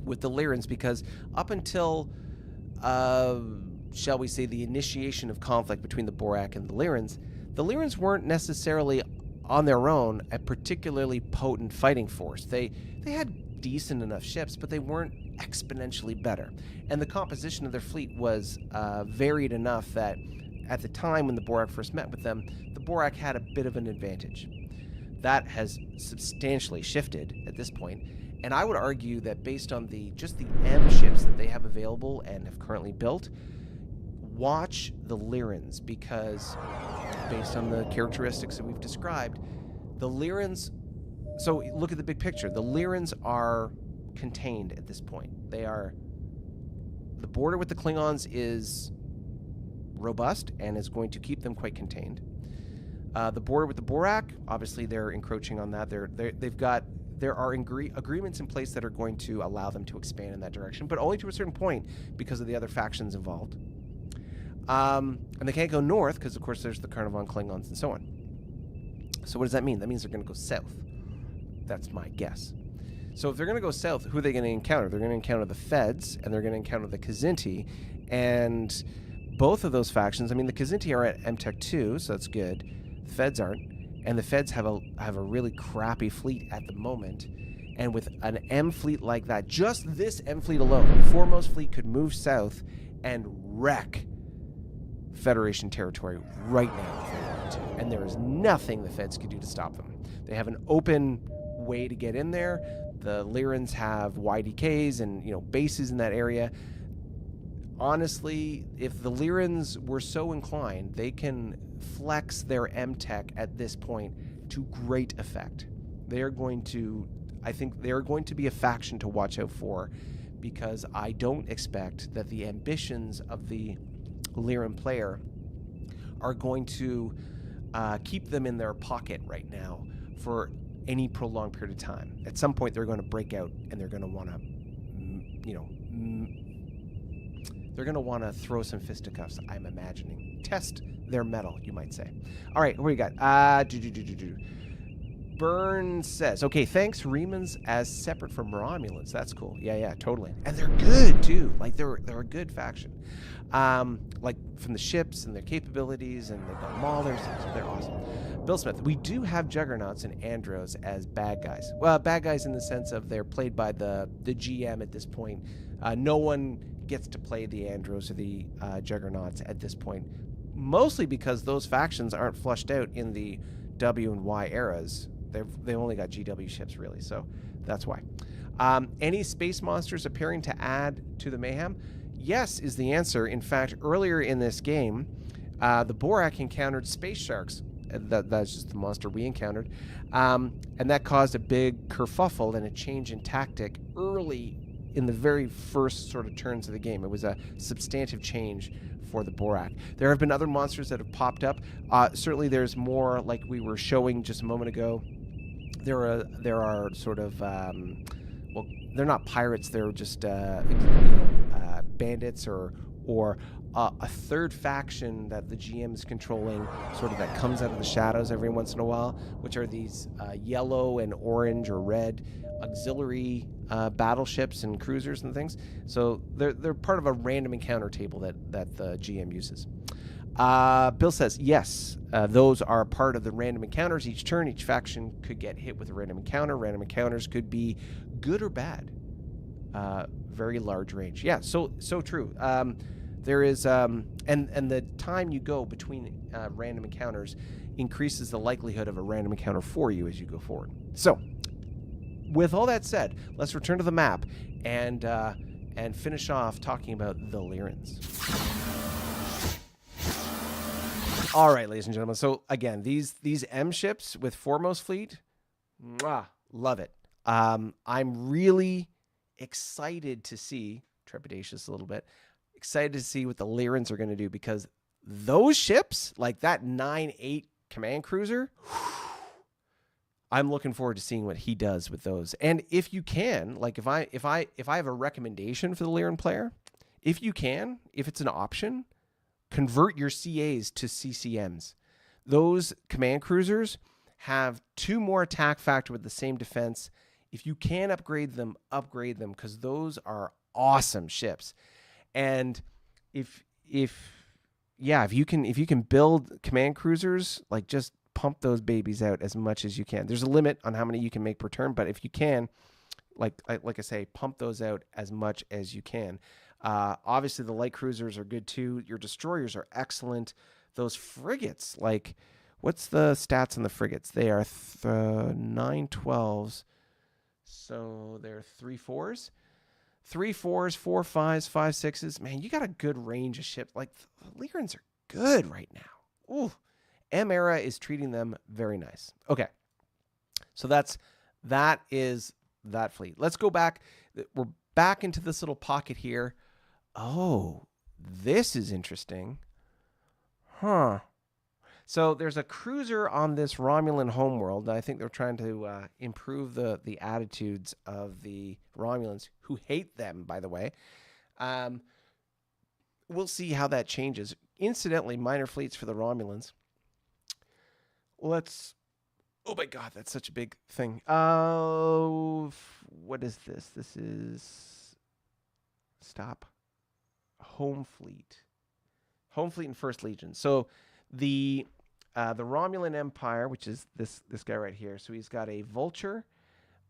with the Lyrans, because up until, shall we say, the initiation of conflict between the Borak and the Lyrans weren't necessarily on their own a particularly potent fighting force. They had decent enough ships, but they weren't exponentially better. And the composition of their fleet was varied enough that at the time when the Borak first met with them, the Borak had a bit of an advantage. That has substantially shifted at this point, and I would argue that based on just the M ships that they have available and have currently built, watch the Lyrans, because based on the characteristics that we've described, the Lyrans, so look at the big picture, the Lyrans are contained at this point. They are, the border with the Klingons is robust and is going to keep them quite contained. The border with the Borak, obviously they're encroaching on that. There are agreements in place that are going to allow them to expand in that direction, but only to a certain point because of the other factions involved. And they can't go north because, of course, there's the Carnivon, Klingons, and so on. So what does that mean? That means they're going to go south. That's my guess. So if they're going to go south, who are they going to encounter? They're going to encounter the Feds, and they're going to encounter the Kzinti, and both of those factions, I mean, the Kzinti are at MTech 2, so that's good. The Feds aren't, and the Feds have a really crappy fleet at the moment. And with an M fleet like that, just this M fleet alone, the foremost fleet could move south and wreck Federation territory right now if they wanted to. And there is nothing the Feds could do to stop them. They have an open way to get in there. The Lyrans have YDKs and bases in that area. Honestly, if the Lyrans were so inclined, they can flex their M-Tech at this point to great effect. I think they're going to be a faction to watch out for, because I don't expect that the ambitions of the Lyran player are going to keep them in their pocket right now for any prolonged period of time. At some point, they're going to break out, and they're going to want to, throw some fisticuffs, I'm imagining. Test their mettle, you might say. All right, what do you got? Burn says, okay, thanks, Remans as separate from Romulans. That's cool. Yeah, totally. And they're good, too. Like, they're a good faction. Like, from the ships and their capabilities, and they've got maulers, so they're awesome. Bill Smith, we do have Juggernauts and Andros as bad guys. Well, bad guys in the sense of they're played by the GM at this point. No one gets to play the Andros or the Juggernauts at this point, mostly because those factions aren't flushed out in the W and Y eras. They've only got GW ships, really, so that's why. Any space monsters appearing to add to the mayhem? Yes is the answer. In fact, earlier in this game, the Borak encountered space sharks. That's just the monster we encountered. And that caused a big kerfuffle and a change in tactic early in the very first sort of turns of the game. It was a substantive change for the Borak. There have been other monsters that have popped up. Certainly there's more, like we were showing just a moment ago. There are sort of, well, they're not pirates, they're just bandits or a third faction that the GM is controlling, sort of that comes out of the shadows every once in a while, which are these yellow and orange or red auxiliary battleships and cruisers and things. So they're part of a random encounter table that the GM uses. Bill says, yes, those are part of the random encounters. Each turn, each faction could get hit with a random encounter. Random encounters could be good or bad. Very large range. Yeah, so true. There is, and the time you go between random encounters increases the likelihood of a random encounter for you as you go forward. So, with all that said, let's return to the map and finish off talking about the Lyrans. All right, ladies and gentlemen. So again, these M ships with Foremost Fleet, love it. I'm really excited to see, trepidatious a little bit, excited to see what the Lyrans are going to do, because those ships, like that 9-8 command cruiser, I'm looking forward to seeing what he does with those. And if you can, like if I have a recommendation for the Lyran player, if it's an option, convert your CAs to CCMs. Those command cruisers have 2 more attack factor with the same defense. If you can upgrade them, because those are awesome ships. And if you can build command cruisers, like just pump those babies out as much as you can. There's a limit on how many you can make per turn, but if you can, like I say, pump those out as much as you can. Obviously, the light cruisers are good too. Your destroyers are excellent. Those frigates, like, what's the stats on the frigates? They are 9 12s, so they're 3 4s. 3 4s, 4 5s, 5 6s. Man, you got a good range of ships. Like, the Lyrans are good right now. Ooh, M-Era is treating them very nice. Okay, so that is that fleet. Let's go back. We're back into this little pocket here. Oh, this is interesting. Huh. So there's a cruiser on this Romulan homeworld. I think they're trying to improve the attitudes of the Romulans, who hate them, by the way. We'll see how that changes. Incidentally, minor fleets for the Romulans. Oh my God, that's such a big thing. What is this? This is... Stop. Home Fleet and First Legion. So the Romulan Empire, which is this guy right here. So he's got a Vulture,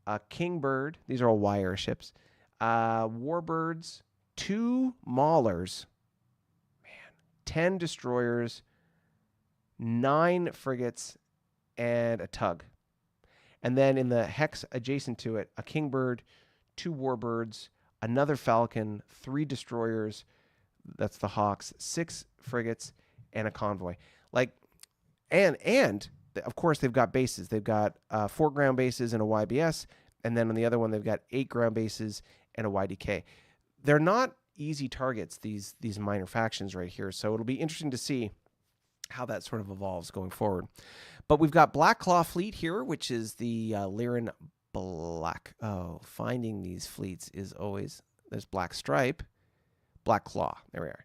a Kingbird. These are all wire ships. Warbirds, 2 Maulers, 10 destroyers, 9 frigates, and a tug. And then in the hex adjacent to it, a Kingbird, 2 Warbirds, another Falcon, 3 destroyers, that's the Hawks, 6 frigates, and a convoy. Like, and of course they've got bases. They've got 4 ground bases and a YBS, and then on the other one they've got 8 ground bases and a YDK. They're not easy targets, these minor factions right here. So it'll be interesting to see how that sort of evolves going forward. But we've got Black Claw Fleet here, which is the Lyran Black. Oh, finding these fleets is always... There's Black Stripe, Black Claw. There we are.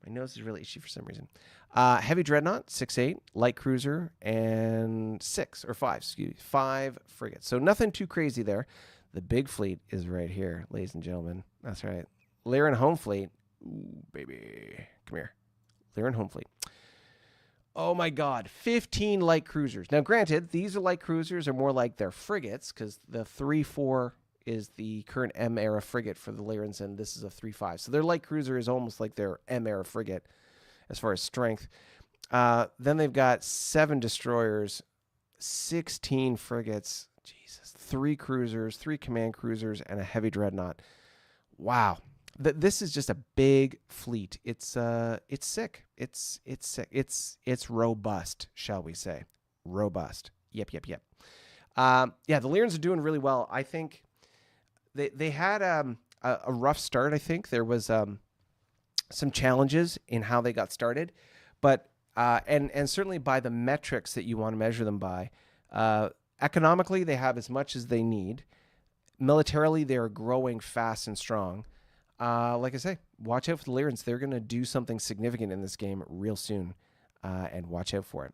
My nose is really itchy for some reason. Heavy Dreadnought, 6-8, light cruiser, and 5 frigates. So nothing too crazy there. The big fleet is right here, ladies and gentlemen. That's right. Lyran Home Fleet. Ooh, baby. Come here. Lyran Home Fleet. Oh my God, 15 light cruisers. Now, granted, these are light cruisers, are more like their frigates, because the 3-4 is the current M-era frigate for the Lyrans, and this is a 3-5. So their light cruiser is almost like their M-era frigate as far as strength. Then they've got 7 destroyers, 16 frigates, Jesus, 3 cruisers, 3 command cruisers, and a heavy dreadnought. Wow. This is just a big fleet. It's sick. It's sick. It's robust, shall we say? Robust. Yep. Yeah, the Lyrans are doing really well. I think they had a rough start. I think there was some challenges in how they got started, but and certainly by the metrics that you want to measure them by, economically they have as much as they need. Militarily, they are growing fast and strong. Like I say, watch out for the Lyrans. They're going to do something significant in this game real soon, and watch out for it.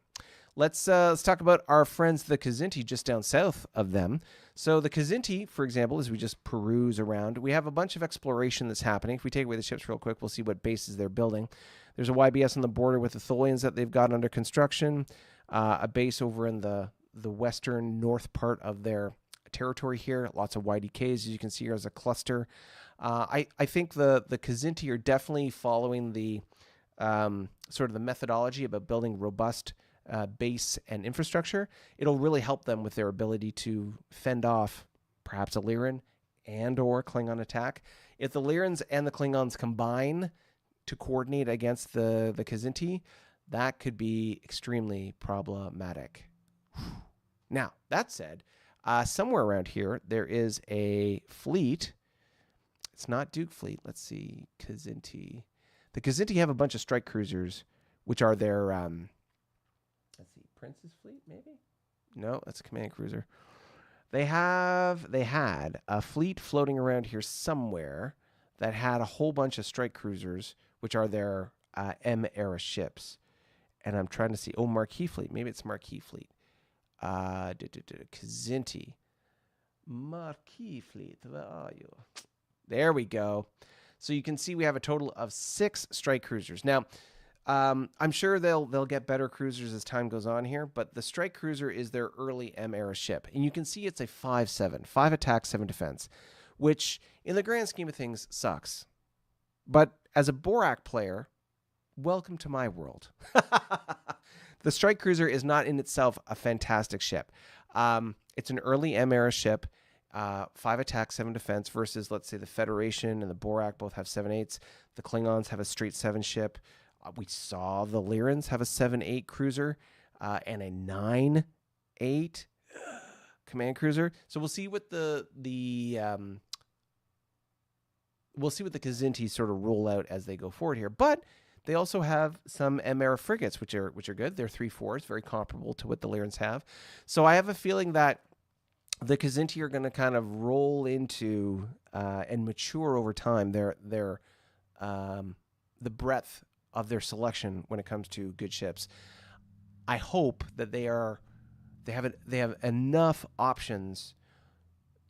Let's talk about our friends, the Kzinti, just down south of them. So the Kzinti, for example, as we just peruse around, we have a bunch of exploration that's happening. If we take away the ships real quick, we'll see what bases they're building. There's a YBS on the border with the Tholians that they've got under construction, a base over in the western north part of their territory here. Lots of YDKs, as you can see here, as a cluster. I think the Kzinti are definitely following the sort of the methodology about building robust base and infrastructure. It'll really help them with their ability to fend off perhaps a Lyran and or Klingon attack. If the Lyrans and the Klingons combine to coordinate against the Kzinti, that could be extremely problematic. Now, that said, somewhere around here, there is a fleet. It's not Duke fleet. Let's see. Kzinti. The Kzinti have a bunch of strike cruisers, which are their, let's see, Prince's fleet, maybe? No, that's a command cruiser. They had a fleet floating around here somewhere that had a whole bunch of strike cruisers, which are their M-era ships. And I'm trying to see, Marquis fleet. Maybe it's Marquis fleet. Kzinti. Marquis fleet, where are you? There we go. So you can see we have a total of 6 strike cruisers. Now, I'm sure they'll get better cruisers as time goes on here, but the strike cruiser is their early M-era ship. And you can see it's a 5-7, 5 attack, 7 defense, which in the grand scheme of things sucks. But as a Borak player, welcome to my world. The strike cruiser is not in itself a fantastic ship. It's an early M-era ship, 5 attack, 7 defense versus, let's say, the Federation and the Borak both have 7/8s. The Klingons have a straight 7 ship. We saw the Lyrans have a 7/8 cruiser and a 9/8 command cruiser. So we'll see what the Kzinti sort of roll out as they go forward here. But they also have some M-era frigates, which are good. They're 3/4s, very comparable to what the Lyrans have. So I have a feeling that the Kzinti are going to kind of roll into and mature over time their the breadth of their selection when it comes to good ships. I hope that they have enough options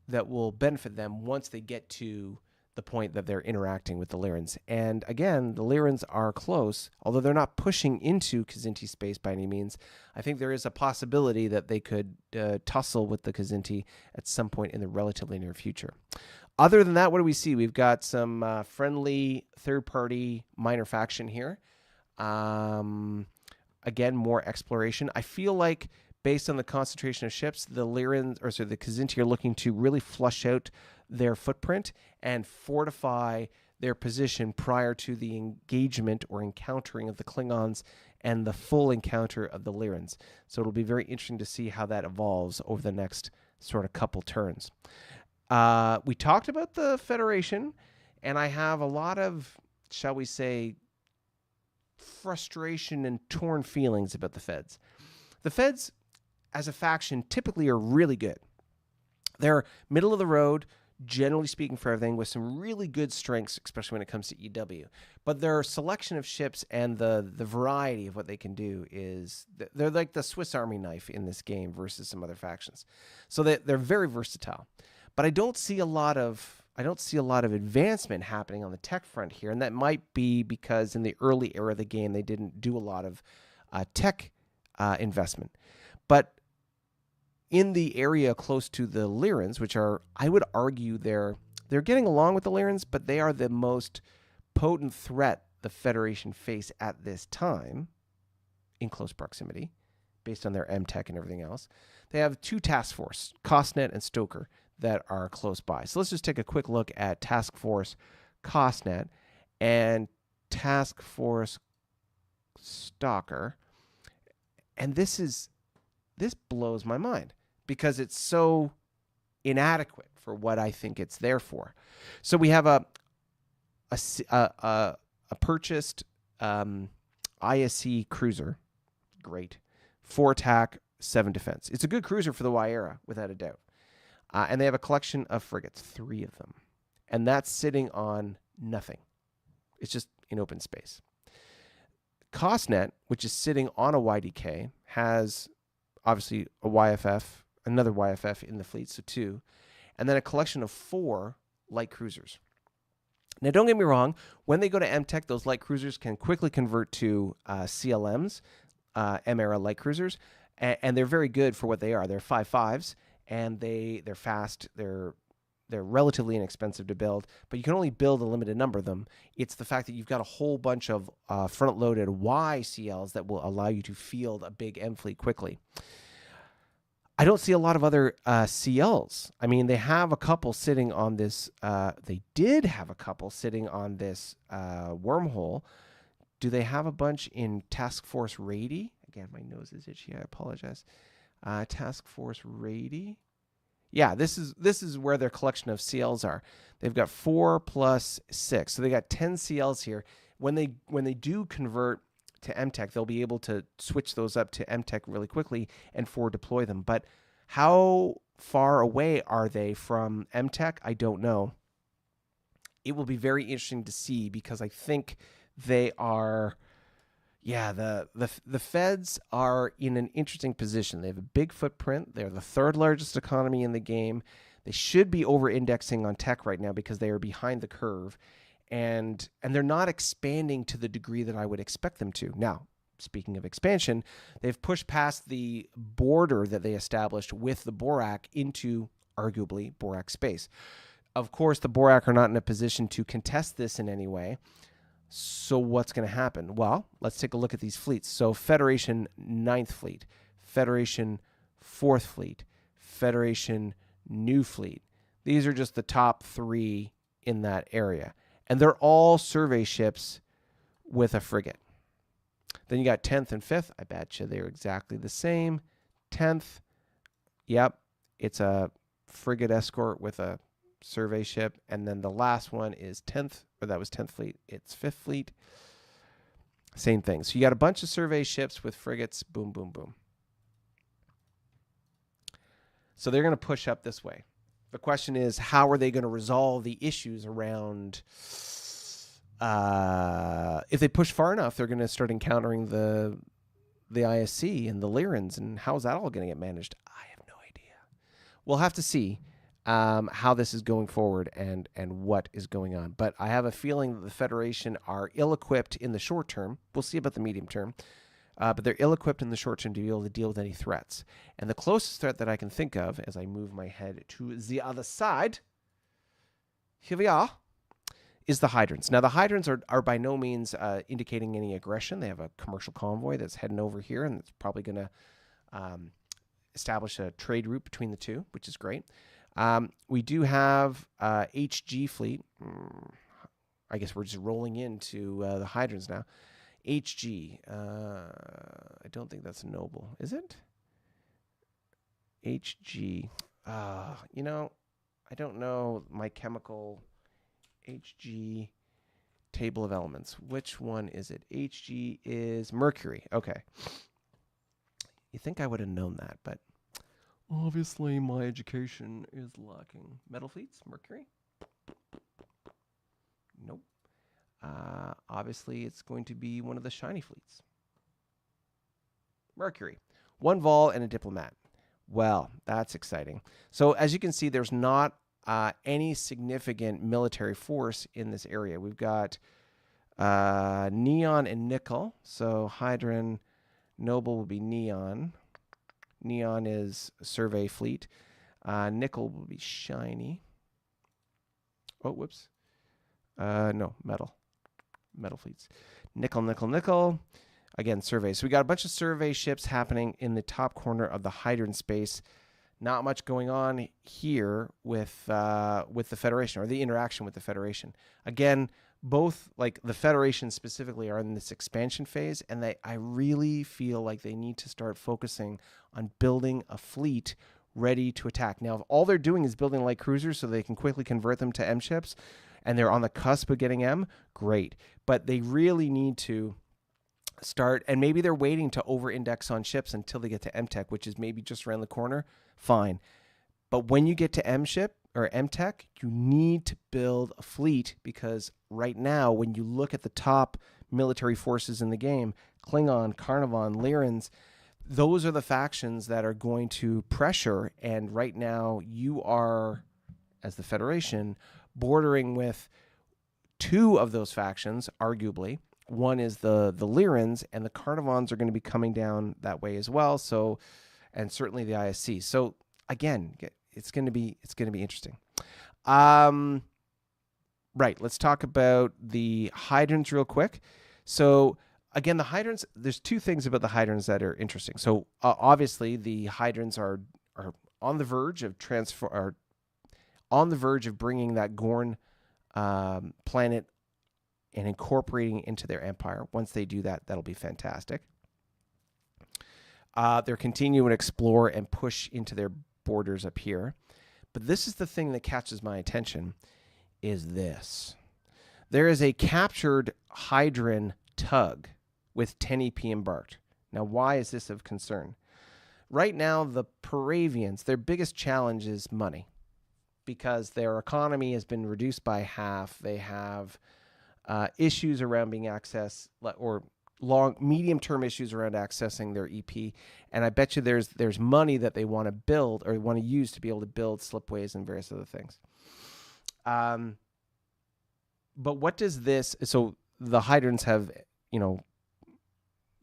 that will benefit them once they get to the point that they're interacting with the Lyrans. And again, the Lyrans are close, although they're not pushing into Kzinti space by any means. I think there is a possibility that they could tussle with the Kzinti at some point in the relatively near future. Other than that, what do we see? We've got some friendly third-party minor faction here. Again, more exploration. I feel like based on the concentration of ships, the Kzinti are looking to really flush out their footprint and fortify their position prior to the engagement or encountering of the Klingons and the full encounter of the Lyrans. So it'll be very interesting to see how that evolves over the next sort of couple turns. We talked about the Federation, and I have a lot of, shall we say, frustration and torn feelings about the Feds. The Feds, as a faction, typically are really good. They're middle of the road, generally speaking, for everything, with some really good strengths, especially when it comes to EW. But their selection of ships and the variety of what they can do is, they're like the Swiss Army knife in this game versus some other factions. So they're very versatile. But I don't see a lot of advancement happening on the tech front here, and that might be because in the early era of the game they didn't do a lot of tech investment. But in the area close to the Lyrans, which are, I would argue, they're getting along with the Lyrans, but they are the most potent threat the Federation face at this time in close proximity, based on their M-Tech and everything else. They have 2 task force, Costnet and Stoker, that are close by. So let's just take a quick look at Task Force Costnet and Task Force Stalker. And this blows my mind because it's so inadequate for what I think it's there for. So we have a purchased ISC cruiser, great, 4 attack, 7 defense. It's a good cruiser for the Y era, without a doubt. And they have a collection of frigates, 3 of them. And that's sitting on nothing. It's just in open space. CostNet, which is sitting on a YDK, has obviously a YFF, another YFF in the fleet, so 2, and then a collection of 4 light cruisers. Now, don't get me wrong. When they go to MTech, those light cruisers can quickly convert to CLMs, M-era light cruisers, and they're very good for what they are. They're 5.5s, and they're fast. They're relatively inexpensive to build, but you can only build a limited number of them. It's the fact that you've got a whole bunch of front-loaded YCLs that will allow you to field a big M fleet quickly. I don't see a lot of other CLs. I mean, they have a couple sitting on this. They did have a couple sitting on this wormhole. Do they have a bunch in Task Force Rady? Again, my nose is itchy. I apologize. Task Force Rady. Yeah, this is where their collection of CLs are. They've got 4 plus 6, so they got 10 CLs here. When they do convert to MTech, they'll be able to switch those up to MTech really quickly and forward deploy them. But how far away are they from MTech? I don't know. It will be very interesting to see because I think they are, the Feds are in an interesting position. They have a big footprint. They're the 3rd largest economy in the game. They should be over-indexing on tech right now because they are behind the curve. And they're not expanding to the degree that I would expect them to. Now, speaking of expansion, they've pushed past the border that they established with the Borak into, arguably, Borak space. Of course, the Borak are not in a position to contest this in any way. So what's going to happen? Well, let's take a look at these fleets. So Federation 9th Fleet, Federation 4th Fleet, Federation New Fleet. These are just the top 3 in that area. And they're all survey ships with a frigate. Then you got 10th and 5th. I bet you they're exactly the same. 10th, yep, it's a frigate escort with a survey ship. And then the last one is 10th, or that was 10th Fleet. It's 5th Fleet. Same thing. So you got a bunch of survey ships with frigates. Boom, boom, boom. So they're going to push up this way. The question is, how are they going to resolve the issues around, if they push far enough, they're going to start encountering the ISC and the Lyrans, and how is that all going to get managed? I have no idea. We'll have to see how this is going forward and what is going on. But I have a feeling that the Federation are ill-equipped in the short term. We'll see about the medium term. But they're ill-equipped in the short term to be able to deal with any threats. And the closest threat that I can think of, as I move my head to the other side, here we are, is the Hydrans. Now, the Hydrans are by no means indicating any aggression. They have a commercial convoy that's heading over here, and it's probably going to establish a trade route between the two, which is great. We do have HG fleet. I guess we're just rolling into the Hydrans now. HG. I don't think that's a noble, is it? HG. I don't know my chemical HG table of elements. Which one is it? HG is Mercury. Okay. You think I would have known that, but obviously my education is lacking. Metal fleets, Mercury? Nope. Obviously, it's going to be one of the shiny fleets. Mercury. 1 vol and a diplomat. Well, that's exciting. So as you can see, there's not any significant military force in this area. We've got neon and nickel. So Hydran Noble will be neon. Neon is survey fleet. Nickel will be shiny. Oh, whoops. No, metal. Metal fleets. Nickel, nickel, nickel. Again, survey. So we got a bunch of survey ships happening in the top corner of the Hydran space. Not much going on here with the Federation, or the interaction with the Federation. Again, both, like the Federation specifically, are in this expansion phase, and I really feel like they need to start focusing on building a fleet ready to attack. Now, if all they're doing is building light cruisers so they can quickly convert them to M ships, and they're on the cusp of getting M, great. But they really need to start, and maybe they're waiting to over-index on ships until they get to MTech, which is maybe just around the corner, fine. But when you get to M ship, or MTech, you need to build a fleet, because right now, when you look at the top military forces in the game, Klingon, Carnivon, Lyrans, those are the factions that are going to pressure. And right now, you are, as the Federation, bordering with two of those factions, arguably. One is the Lyrans, and the Carnivons are going to be coming down that way as well. So, and certainly the ISC. So again, it's going to be interesting. Right. Let's talk about the Hydrans real quick. So again, the Hydrans, there's two things about the Hydrans that are interesting. So obviously the Hydrans are on the verge of bringing that Gorn planet and incorporating into their empire. Once they do that, that'll be fantastic. They're continuing to explore and push into their borders up here. But this is the thing that catches my attention, is this. There is a captured Hydran tug with 10 EP embarked. Now, why is this of concern? Right now, the Paravians, their biggest challenge is money, because their economy has been reduced by half. They have issues around being accessed, or medium-term issues around accessing their EP. And I bet you there's money that they want to build or want to use to be able to build slipways and various other things. But what does this... So the Hydrans have,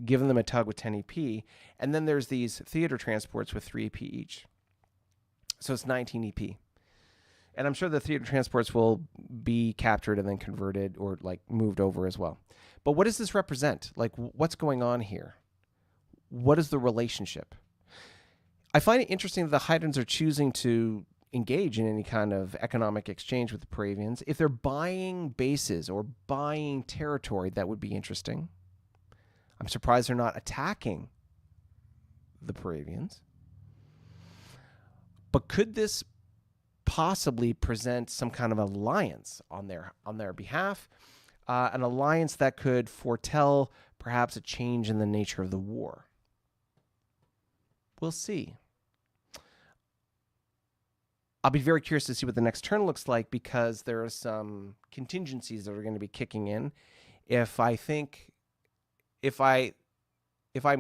given them a tug with 10 EP. And then there's these theater transports with 3 EP each. So it's 19 EP. And I'm sure the theater transports will be captured and then converted or moved over as well. But what does this represent? What's going on here? What is the relationship? I find it interesting that the Hydrans are choosing to engage in any kind of economic exchange with the Paravians. If they're buying bases or buying territory, that would be interesting. I'm surprised they're not attacking the Paravians. But could this possibly present some kind of alliance on their behalf? An alliance that could foretell perhaps a change in the nature of the war. We'll see. I'll be very curious to see what the next turn looks like, because there are some contingencies that are going to be kicking in. If I'm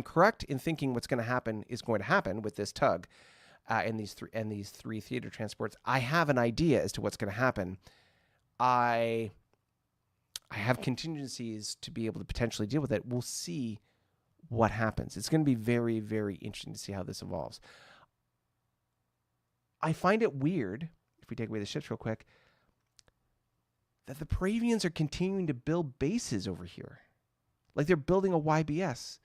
correct in thinking what's going to happen is going to happen with this tug and these three theater transports, I have an idea as to what's going to happen. I have contingencies to be able to potentially deal with it. We'll see what happens. It's going to be very, very interesting to see how this evolves. I find it weird, if we take away the ships real quick, that the Paravians are continuing to build bases over here. They're building a YBS.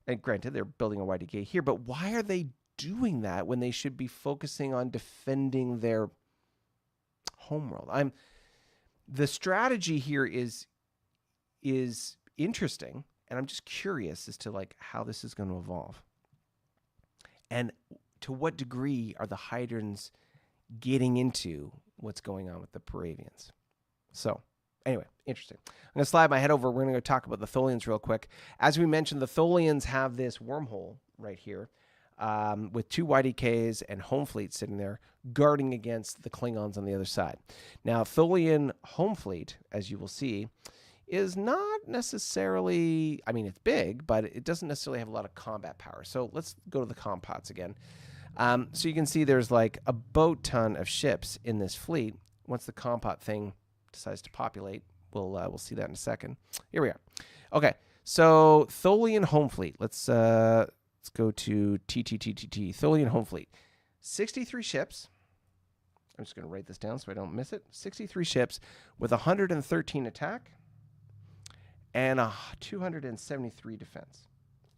And granted, they're building a YDK here, but why are they doing that when they should be focusing on defending their homeworld? The strategy here is interesting, and I'm just curious as to how this is going to evolve. And to what degree are the Hydrans getting into what's going on with the Paravians? So, anyway, interesting. I'm going to slide my head over. We're going to go talk about the Tholians real quick. As we mentioned, the Tholians have this wormhole right here with 2 YDKs and home fleet sitting there guarding against the Klingons on the other side. Now, Tholian home fleet, as you will see, is not necessarily... it's big, but it doesn't necessarily have a lot of combat power. So let's go to the compots again. So you can see there's a boat ton of ships in this fleet. Once the compot thing decides to populate, we'll see that in a second. Here we are. Okay, so Tholian home fleet. Let's go to TTTTT. Tholian home fleet. 63 ships. I'm just going to write this down so I don't miss it. 63 ships with 113 attack and 273 defense.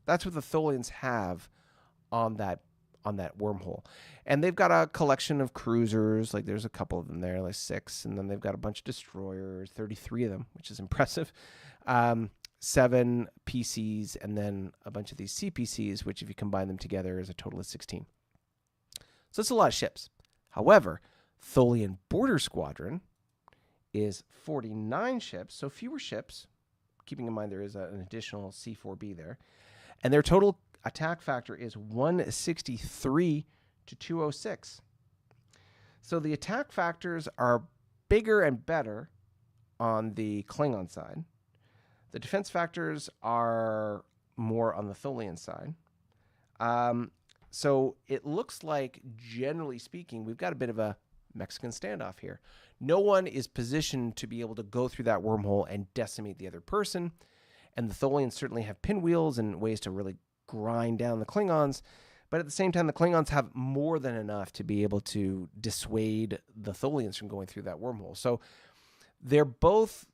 That's what the Tholians have on that wormhole. And they've got a collection of cruisers. There's a couple of them there, 6. And then they've got a bunch of destroyers, 33 of them, which is impressive. 7 PCs, and then a bunch of these CPCs, which if you combine them together is a total of 16. So it's a lot of ships. However, Tholian Border Squadron is 49 ships, so fewer ships, keeping in mind there is an additional C4B there. And their total attack factor is 163 to 206. So the attack factors are bigger and better on the Klingon side. The defense factors are more on the Tholian side. So it looks like, generally speaking, we've got a bit of a Mexican standoff here. No one is positioned to be able to go through that wormhole and decimate the other person. And the Tholians certainly have pinwheels and ways to really grind down the Klingons. But at the same time, the Klingons have more than enough to be able to dissuade the Tholians from going through that wormhole. So they're both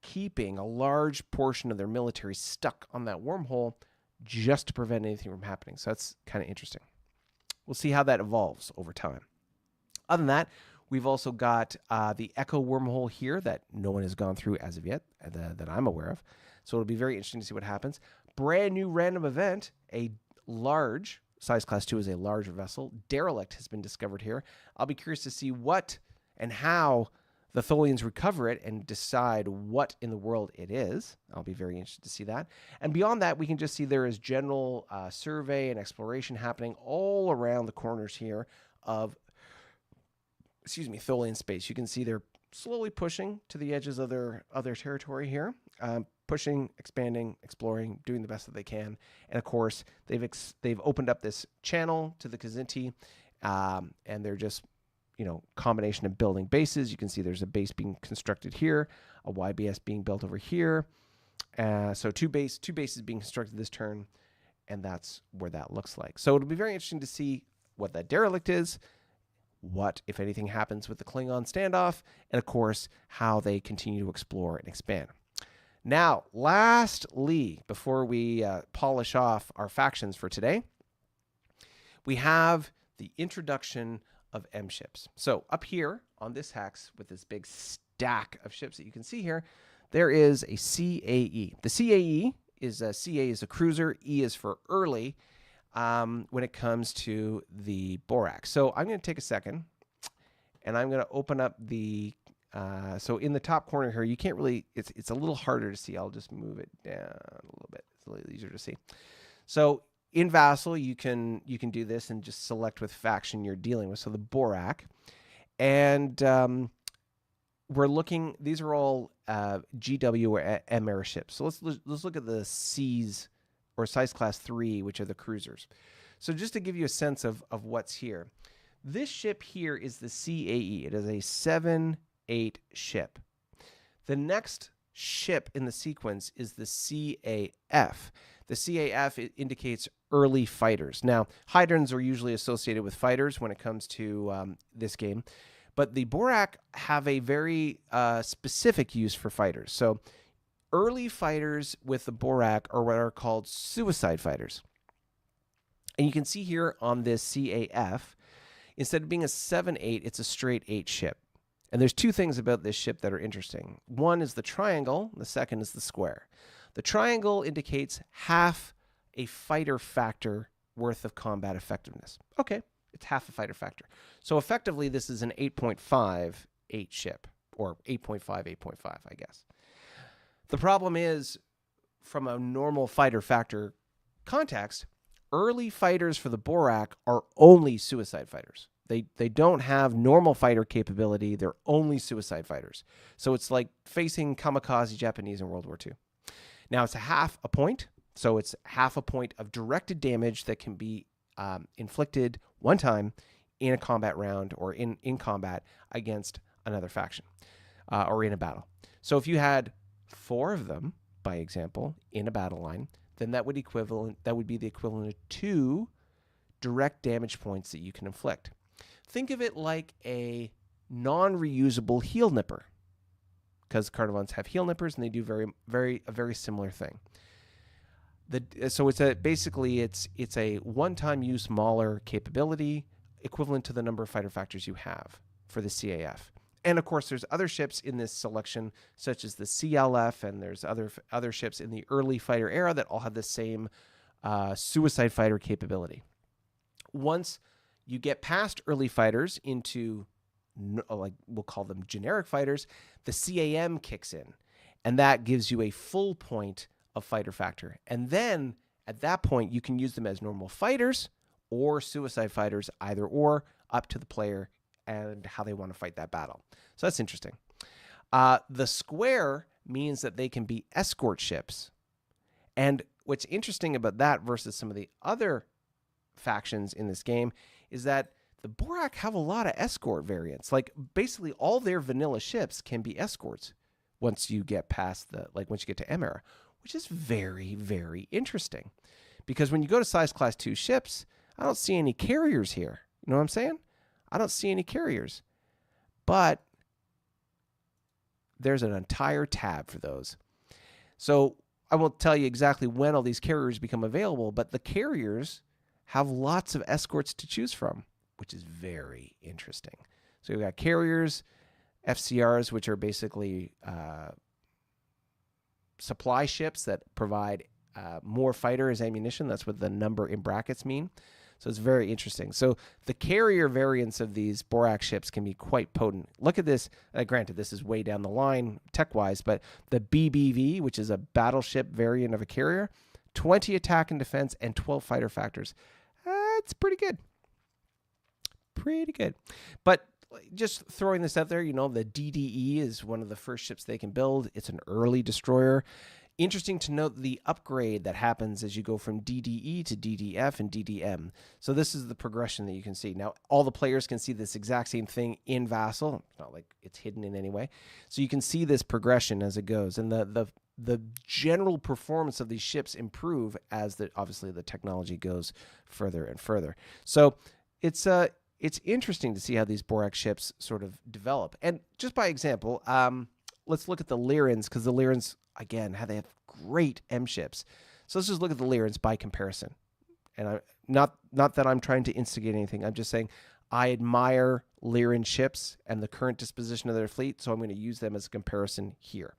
keeping a large portion of their military stuck on that wormhole just to prevent anything from happening. So that's kind of interesting. We'll see how that evolves over time. Other than that, we've also got the Echo wormhole here that no one has gone through as of yet, that I'm aware of. So it'll be very interesting to see what happens. Brand new random event, a large, size class 2 is a large vessel. Derelict has been discovered here. I'll be curious to see what and how the Tholians recover it and decide what in the world it is. I'll be very interested to see that. And beyond that, we can just see there is general survey and exploration happening all around the corners here of, Tholian space. You can see they're slowly pushing to the edges of their territory here, pushing, expanding, exploring, doing the best that they can. And of course, they've opened up this channel to the Kzinti, and they're just combination of building bases. You can see there's a base being constructed here, a YBS being built over here. So two bases being constructed this turn, and that's where that looks like. So it'll be very interesting to see what that derelict is, what, if anything, happens with the Klingon standoff, and of course, how they continue to explore and expand. Now, lastly, before we polish off our factions for today, we have the introduction of M ships. So up here on this hex with this big stack of ships that you can see here, there is a CAE. The CAE is CA is a cruiser, E is for early when it comes to the Borak. So I'm going to take a second and I'm going to open up the so in the top corner here, you can't really, it's a little harder to see. I'll just move it down a little bit. It's a little easier to see. So in Vassal, you can do this and just select with faction you're dealing with. So the Borak, and we're looking. These are all GW or M ships. So let's look at the C's or size class 3, which are the cruisers. So just to give you a sense of what's here, this ship here is the CAE. It is a 7-8 ship. The next ship in the sequence is the CAF. The CAF indicates early fighters. Now, Hydrans are usually associated with fighters when it comes to this game, but the Borak have a very specific use for fighters. So early fighters with the Borak are what are called suicide fighters. And you can see here on this CAF, instead of being a 7-8, it's a straight 8 ship. And there's two things about this ship that are interesting. One is the triangle, the second is the square. The triangle indicates half a fighter factor worth of combat effectiveness. Okay, it's half a fighter factor. So effectively, this is an 8.5 8 ship, or 8.5, 8.5, I guess. The problem is, from a normal fighter factor context, early fighters for the Borak are only suicide fighters. They don't have normal fighter capability. They're only suicide fighters. So it's like facing kamikaze Japanese in World War II. Now, it's a half a point, so it's half a point of directed damage that can be inflicted one time in a combat round or in combat against another faction or in a battle. So if you had 4 of them, by example, in a battle line, then that would be the equivalent of 2 direct damage points that you can inflict. Think of it like a non-reusable heel nipper, because Carnivons have heel nippers and they do a very similar thing. So it's basically a one-time use Mauler capability equivalent to the number of fighter factors you have for the CAF. And of course, there's other ships in this selection, such as the CLF, and there's other ships in the early fighter era that all have the same suicide fighter capability. Once you get past early fighters into, like, we'll call them generic fighters, the CAM kicks in, and that gives you a full point of fighter factor. And then at that point, you can use them as normal fighters or suicide fighters, either or, up to the player and how they want to fight that battle. So that's interesting. The square means that they can be escort ships. And what's interesting about that versus some of the other factions in this game is that the Borak have a lot of escort variants. Like basically all their vanilla ships can be escorts once you get past once you get to M era, which is very, very interesting. Because when you go to size class 2 ships, I don't see any carriers here. You know what I'm saying? I don't see any carriers. But there's an entire tab for those. So I won't tell you exactly when all these carriers become available, but the carriers have lots of escorts to choose from, which is very interesting. So you've got carriers, FCRs, which are basically supply ships that provide more fighter as ammunition. That's what the number in brackets mean. So it's very interesting. So the carrier variants of these Borak ships can be quite potent. Look at this. Granted, this is way down the line tech-wise, but the BBV, which is a battleship variant of a carrier, 20 attack and defense and 12 fighter factors. That's pretty good. Pretty good. But just throwing this out there, the DDE is one of the first ships they can build. It's an early destroyer. Interesting to note the upgrade that happens as you go from DDE to DDF and DDM. So this is the progression that you can see. Now, all the players can see this exact same thing in Vassal. It's not like it's hidden in any way. So you can see this progression as it goes. And the general performance of these ships improve as obviously the technology goes further and further. So it's interesting to see how these Borak ships sort of develop. And just by example, let's look at the Lyrans, because the Lyrans, again, they have great M ships. So let's just look at the Lyrans by comparison. And not that I'm trying to instigate anything. I'm just saying I admire Lyran ships and the current disposition of their fleet, so I'm going to use them as a comparison here.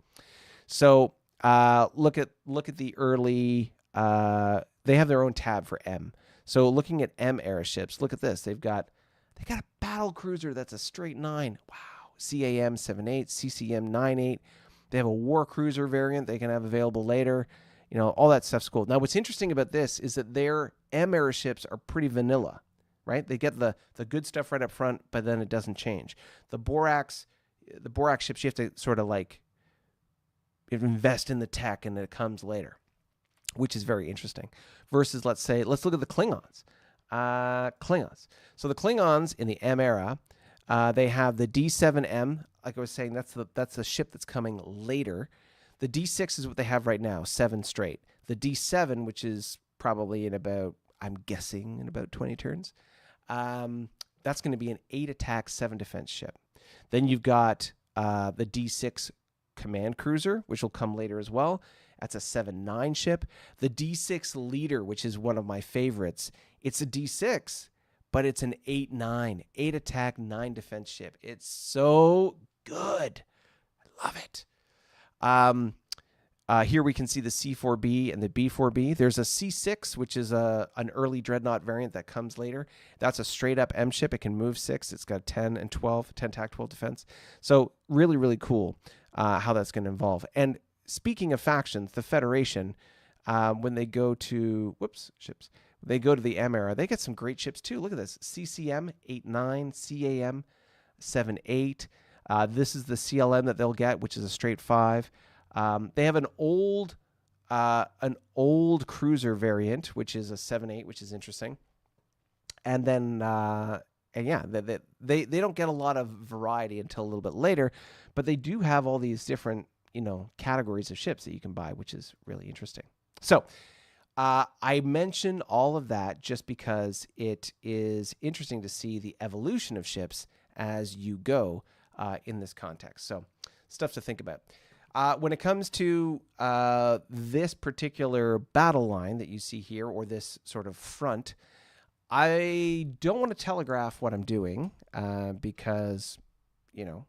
So look at the early. They have their own tab for M. So looking at M era ships, look at this. They got a battle cruiser that's a straight 9. Wow. CAM 7.8, CCM 9.8. They have a war cruiser variant they can have available later. All that stuff's cool. Now, what's interesting about this is that their M era ships are pretty vanilla, right? They get the good stuff right up front, but then it doesn't change. The Borak ships, you have to sort of invest in the tech and it comes later, which is very interesting. Versus, let's look at the Klingons. So the Klingons in the M era, they have the D7M. Like I was saying, that's the ship that's coming later. The D6 is what they have right now, 7 straight. The D7, which is probably I'm guessing in about 20 turns, that's going to be an 8 attack, 7 defense ship. Then you've got the D6 command cruiser, which will come later as well. That's a 7-9 ship. The D6 leader, which is one of my favorites, it's a D6, but it's an 8-9, 8 attack, 9 defense ship. It's so good. I love it. Here we can see the C4B and the B4B. There's a C6, which is an early Dreadnought variant that comes later. That's a straight-up M ship. It can move 6. It's got 10 and 12, 10 attack, 12 defense. So really, really cool how that's going to evolve. And speaking of factions, the Federation, when they go to ships, they go to the M era, they get some great ships too. Look at this: CCM 8-9, CAM 7-8. This is the CLM that they'll get, which is a straight 5. They have an old cruiser variant, which is a 7-8, which is interesting. And then they don't get a lot of variety until a little bit later, but they do have all these different categories of ships that you can buy, which is really interesting. So I mention all of that just because it is interesting to see the evolution of ships as you go in this context. So stuff to think about. When it comes to this particular battle line that you see here, or this sort of front, I don't want to telegraph what I'm doing because, you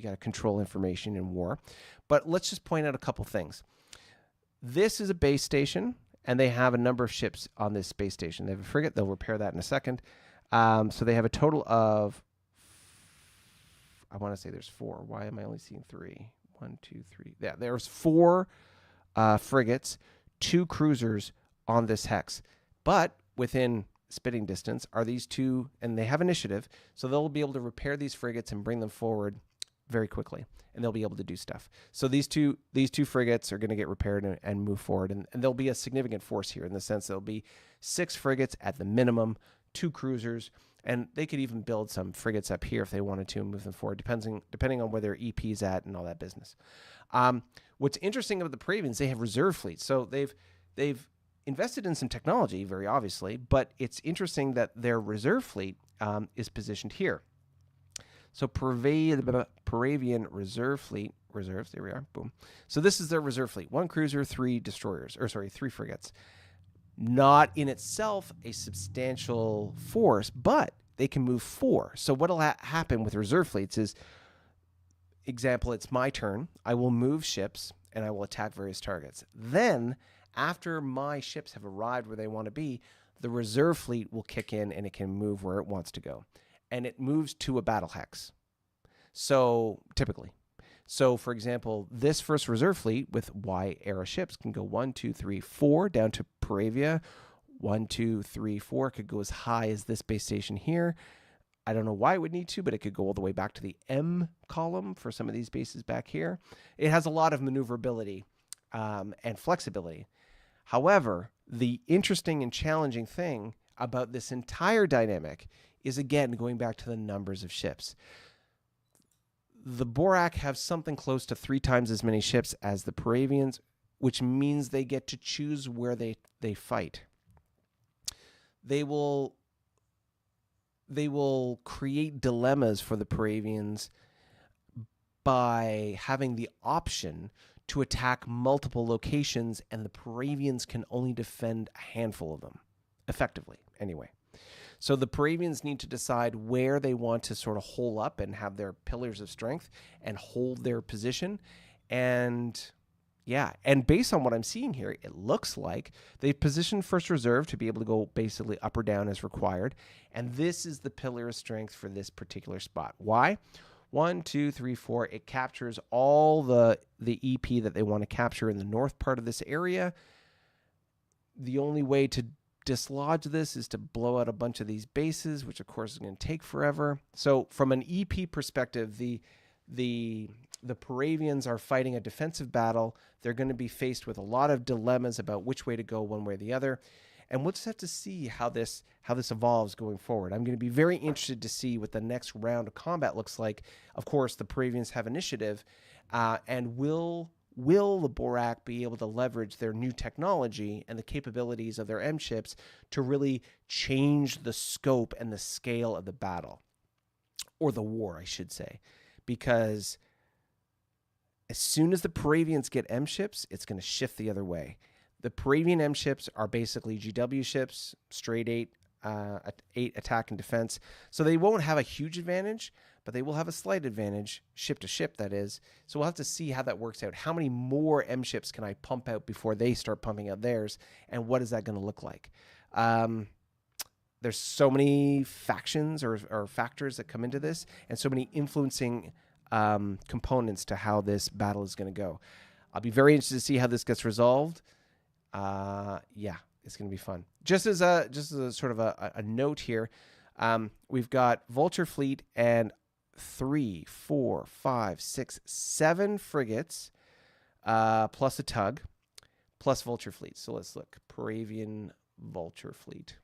got to control information in war. But let's just point out a couple things. This is a base station, and they have a number of ships on this space station. They have a frigate. They'll repair that in a second. So they have a total of, I want to say there's 4. Why am I only seeing 3? 1, 2, 3. Yeah, there's 4 frigates, 2 cruisers on this hex. But within spitting distance are these two, and they have initiative, so they'll be able to repair these frigates and bring them forward very quickly, and they'll be able to do stuff. So these two frigates are going to get repaired and move forward, and there'll be a significant force here in the sense there'll be 6 frigates at the minimum, 2 cruisers, and they could even build some frigates up here if they wanted to and move them forward, depending on where their EP's at and all that business. What's interesting about the Paravians, they have reserve fleets, so they've invested in some technology, very obviously, but it's interesting that their reserve fleet is positioned here. So Paravian reserve fleet, reserves, there we are, boom. So this is their reserve fleet, 1 cruiser, 3 destroyers, 3 frigates. Not in itself a substantial force, but they can move 4. So what'll happen with reserve fleets is, example, it's my turn. I will move ships and I will attack various targets. Then, after my ships have arrived where they want to be, the reserve fleet will kick in and it can move where it wants to go. And it moves to a battle hex. So, typically. So, for example, this first reserve fleet with Y-era ships can go 1, 2, 3, 4 down to Paravia. 1, 2, 3, 4 could go as high as this base station here. I don't know why it would need to, but it could go all the way back to the M column for some of these bases back here. It has a lot of maneuverability and flexibility. However, the interesting and challenging thing about this entire dynamic is, again, going back to the numbers of ships. The Borak have something close to 3 times as many ships as the Paravians, which means they get to choose where they fight. They will create dilemmas for the Paravians by having the option to attack multiple locations, and the Paravians can only defend a handful of them, effectively, anyway. So the Paravians need to decide where they want to sort of hole up and have their pillars of strength and hold their position. And yeah, and based on what I'm seeing here, it looks like they've positioned first reserve to be able to go basically up or down as required. And this is the pillar of strength for this particular spot. Why? 1, 2, 3, 4. It captures all the EP that they want to capture in the north part of this area. The only way to dislodge this is to blow out a bunch of these bases, which of course is going to take forever. So from an EP perspective, the Paravians are fighting a defensive battle. They're going to be faced with a lot of dilemmas about which way to go one way or the other. And we'll just have to see how this evolves going forward. I'm going to be very interested to see what the next round of combat looks like. Of course, the Paravians have initiative, and will the Borak be able to leverage their new technology and the capabilities of their M ships to really change the scope and the scale of the battle, or the war, I should say, because as soon as the Paravians get M ships, it's going to shift the other way. The Paravian M ships are basically GW ships, straight 8 attack and defense. So they won't have a huge advantage, but they will have a slight advantage, ship to ship, that is. So we'll have to see how that works out. How many more M ships can I pump out before they start pumping out theirs? And what is that going to look like? There's so many factions or factors that come into this, and so many influencing components to how this battle is going to go. I'll be very interested to see how this gets resolved. Yeah, it's going to be fun. Just as a sort of a note here, we've got Vulture Fleet and 3, 4, 5, 6, 7 frigates, plus a tug, plus Vulture Fleet. So let's look. Paravian Vulture Fleet.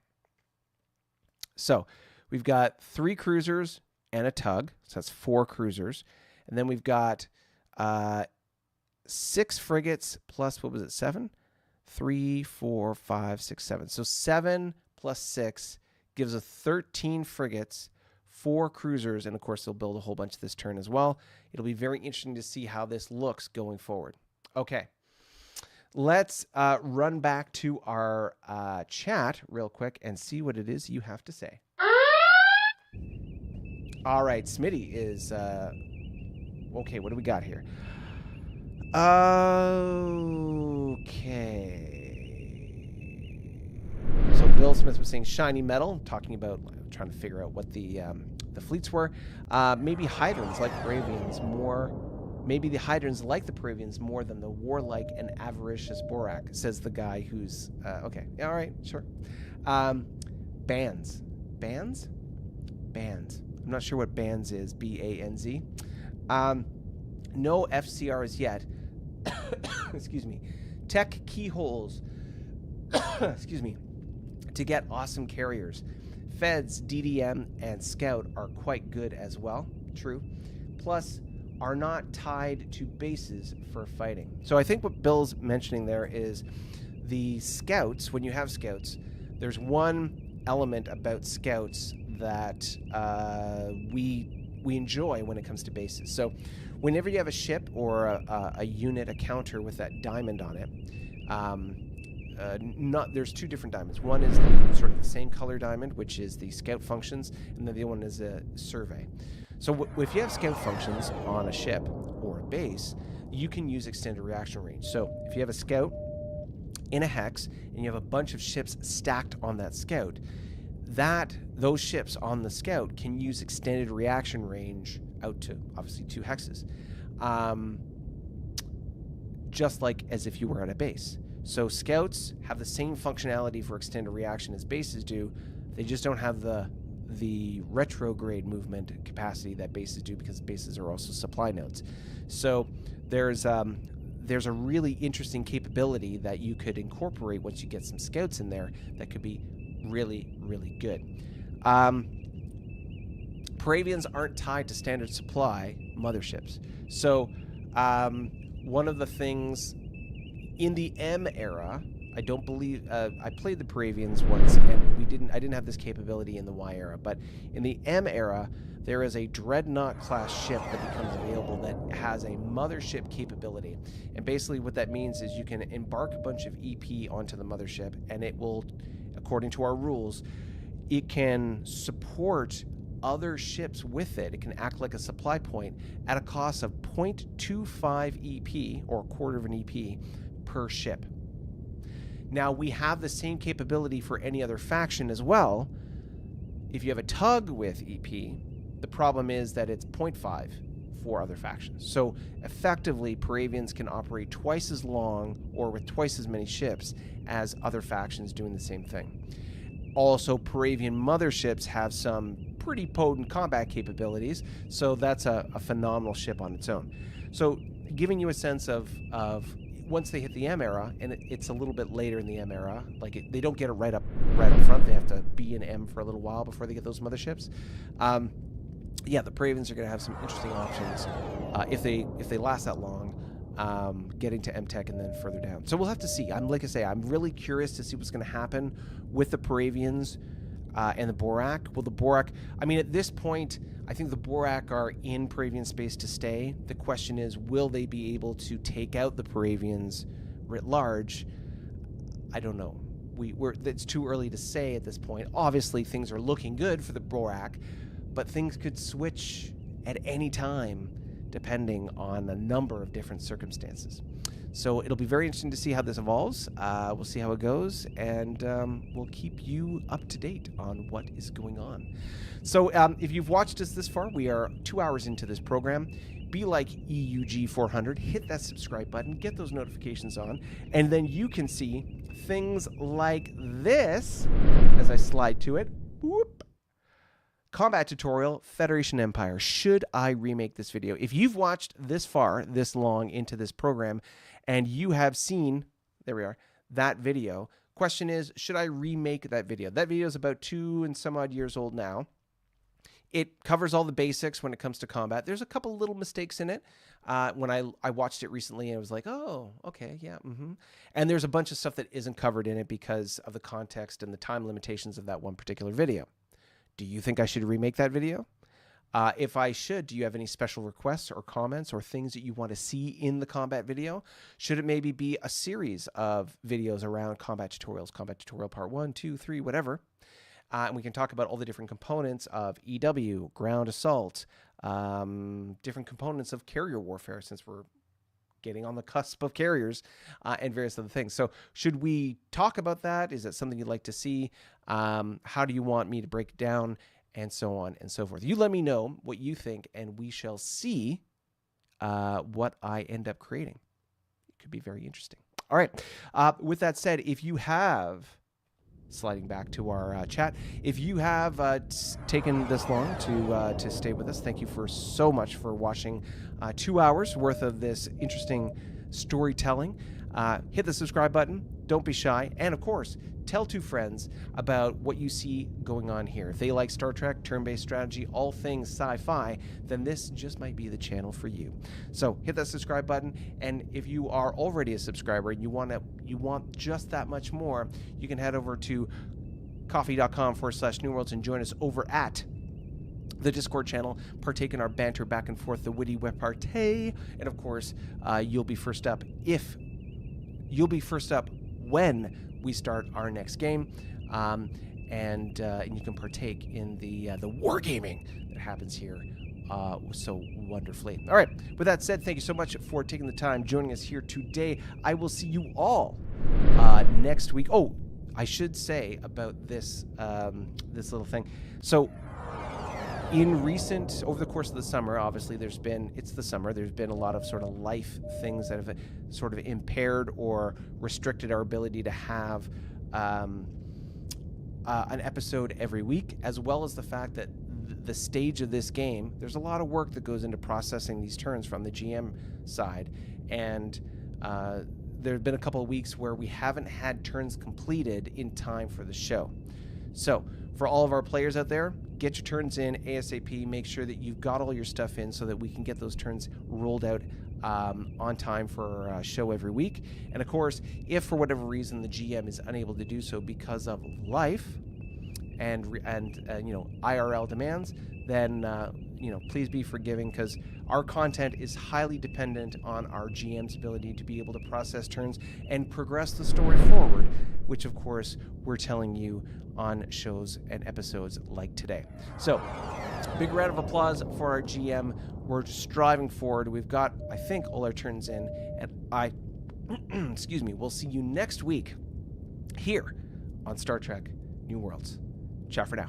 So we've got 3 cruisers and a tug. So that's 4 cruisers. And then we've got 6 frigates plus, what was it, 7? 3, 4, 5, 6, 7. So 7 plus 6 gives us 13 frigates, 4 cruisers, and of course they'll build a whole bunch this turn as well. It'll be very interesting to see how this looks going forward. Okay, let's run back to our chat real quick and see what it is you have to say. All right, Smitty is... okay, what do we got here? Okay. So Bill Smith was saying shiny metal, talking about trying to figure out what the fleets were. Maybe Hydrans like Paravians more. Maybe the Hydrans like the Paravians more than the warlike and avaricious Borak, says the guy who's okay. All right, sure. bands. Bands? Bands. I'm not sure what bands is. B-A-N-Z. No FCRs yet. Excuse me. Tech keyholes. Excuse me. To get awesome carriers. Feds, DDM, and Scout are quite good as well. True. Plus, are not tied to bases for fighting. So I think what Bill's mentioning there is the Scouts, when you have Scouts, there's one element about Scouts that we enjoy when it comes to bases. So whenever you have a ship or a unit, a counter with that diamond on it, there's two different diamonds. One is the sort of the same color diamond, which is the Scout functions, and then the other one is a survey. So if you have Scout functions on a ship or a base, you can use extended reaction range. So if you have a Scout in a hex and you have a bunch of ships stacked on that Scout, those ships on the Scout can use extended reaction range out to obviously 2 hexes, just like as if you were at a base. So Scouts have the same functionality for extended reaction as bases do. They just don't have the retrograde movement capacity that bases do, because bases are also supply nodes. So there's a really interesting capability that you could incorporate once you get some Scouts in there that could be really, really good. Paravians aren't tied to standard supply motherships. So one of the things in the M era, I don't believe I played the Paravians once, and I didn't have this capability in the Y era, but in the M era, there is a Dreadnought class ship that becomes available that has a mothership capability. And basically what that means is you can embark a bunch of EP onto the mothership, and it will, according to our rules, it can support other ships with it. It can act like a supply point at a cost of 0.25 EP, or a quarter of an EP, per ship. Now, we have the same capability for any other faction as well. If you have a tug with EP, the problem is that it's 0.5 for other factions. So effectively, Paravians can operate twice as long or with twice as many ships as other factions doing the same thing. Also, Paravian motherships have some pretty potent combat capabilities, so that's a phenomenal ship on its own. So giving you a sense of once they hit the M era, and it's a little bit later in the M era, like they don't get it right up front. They have to be in M for a little while before they get those motherships. Yeah, the Paravians are going to have some interesting options if they last that long, getting to M-Tech and then further down. So we'll have to see. Like I say, I'm really curious to see what's going to happen with the Paravians and the Borak. Well, the Borak, I mean, at this point, I think the Borak are in Paravian space to stay. The question is, will they be able to take out the Paravians writ large? I don't know. It's too early to say at this point. Obviously, things are looking good for the Borak, but things could switch at any time depending on a number of different circumstances. So it'll be very interesting to see how this evolves. We'll see how it goes, and we'll keep you up to date on what is going on. So if you've watched us this far, we are 2 hours into this program. Be like EUG400, hit that subscribe button, get those notifications on, and then you can see things like this as I slide to it. Whoop. Combat tutorial, Federation Empire. Should I remake this video? If you've watched this far, this long into this program, and you have seen, there we are, that video, question is, should I remake that video? That video is about 2 and some odd years old now. It covers all the basics when it comes to combat. There's a couple little mistakes in it. When I watched it recently, and I was like, oh, okay, yeah, And there's a bunch of stuff that isn't covered in it because of the context and the time limitations of that one particular video. Do you think I should remake that video? If I should, do you have any special requests or comments or things that you want to see in the combat video? Should it maybe be a series of videos around combat tutorials, combat tutorial part 1, 2, 3, whatever? And we can talk about all the different components of EW, ground assault, different components of carrier warfare, since we're getting on the cusp of carriers, and various other things. So should we talk about that? Is that something you'd like to see? How do you want me to break it down? And so on and so forth. You let me know what you think, and we shall see what I end up creating. It could be very interesting. All right. With that said, if you have sliding back to our chat. If you have taken this long to stay with us, thank you so much for watching 2 hours worth of this interesting storytelling. Hit the subscribe button. Don't be shy. And of course, tell 2 friends about what you see going on here. If they like Star Trek, turn-based strategy, all things sci-fi, then this just might be the channel for you. So hit that subscribe button. And if you are already a subscriber and you want just that much more, you can head over to coffee.com/newworlds and join us over at the Discord channel, partake in our banter back and forth, the witty repartee, and of course, you'll be first up when we start our next game, and you can partake in the wargaming that happens here so wonderfully. All right, with that said, thank you so much for taking the time joining us here today. I will see you all next week. Oh, I should say about this this little thing. So over the course of the summer, obviously it's the summer, there's been a lot of sort of life things that have sort of impaired or restricted our ability to have an episode every week, as well as the fact that the stage of this game, there's a lot of work that goes into processing these turns from the GM side, and there have been a couple of weeks where we haven't had turns completed in time for the show. So for all of our players out there, get your turns in ASAP. Make sure that you've got all your stuff in so that we can get those turns rolled out on time for our show every week. And of course, if for whatever reason the GM is unable to do so because of life and IRL demands, then please be forgiving, because our content is highly dependent on our GM's ability to be able to process turns and progress the story forward, which of course we're telling you on shows and episodes like today. So, big round of applause for our GM. We're striving forward. We've got, I think, all our turns in, and excuse me, we'll see you next week here on Star Trek New Worlds. Ciao for now.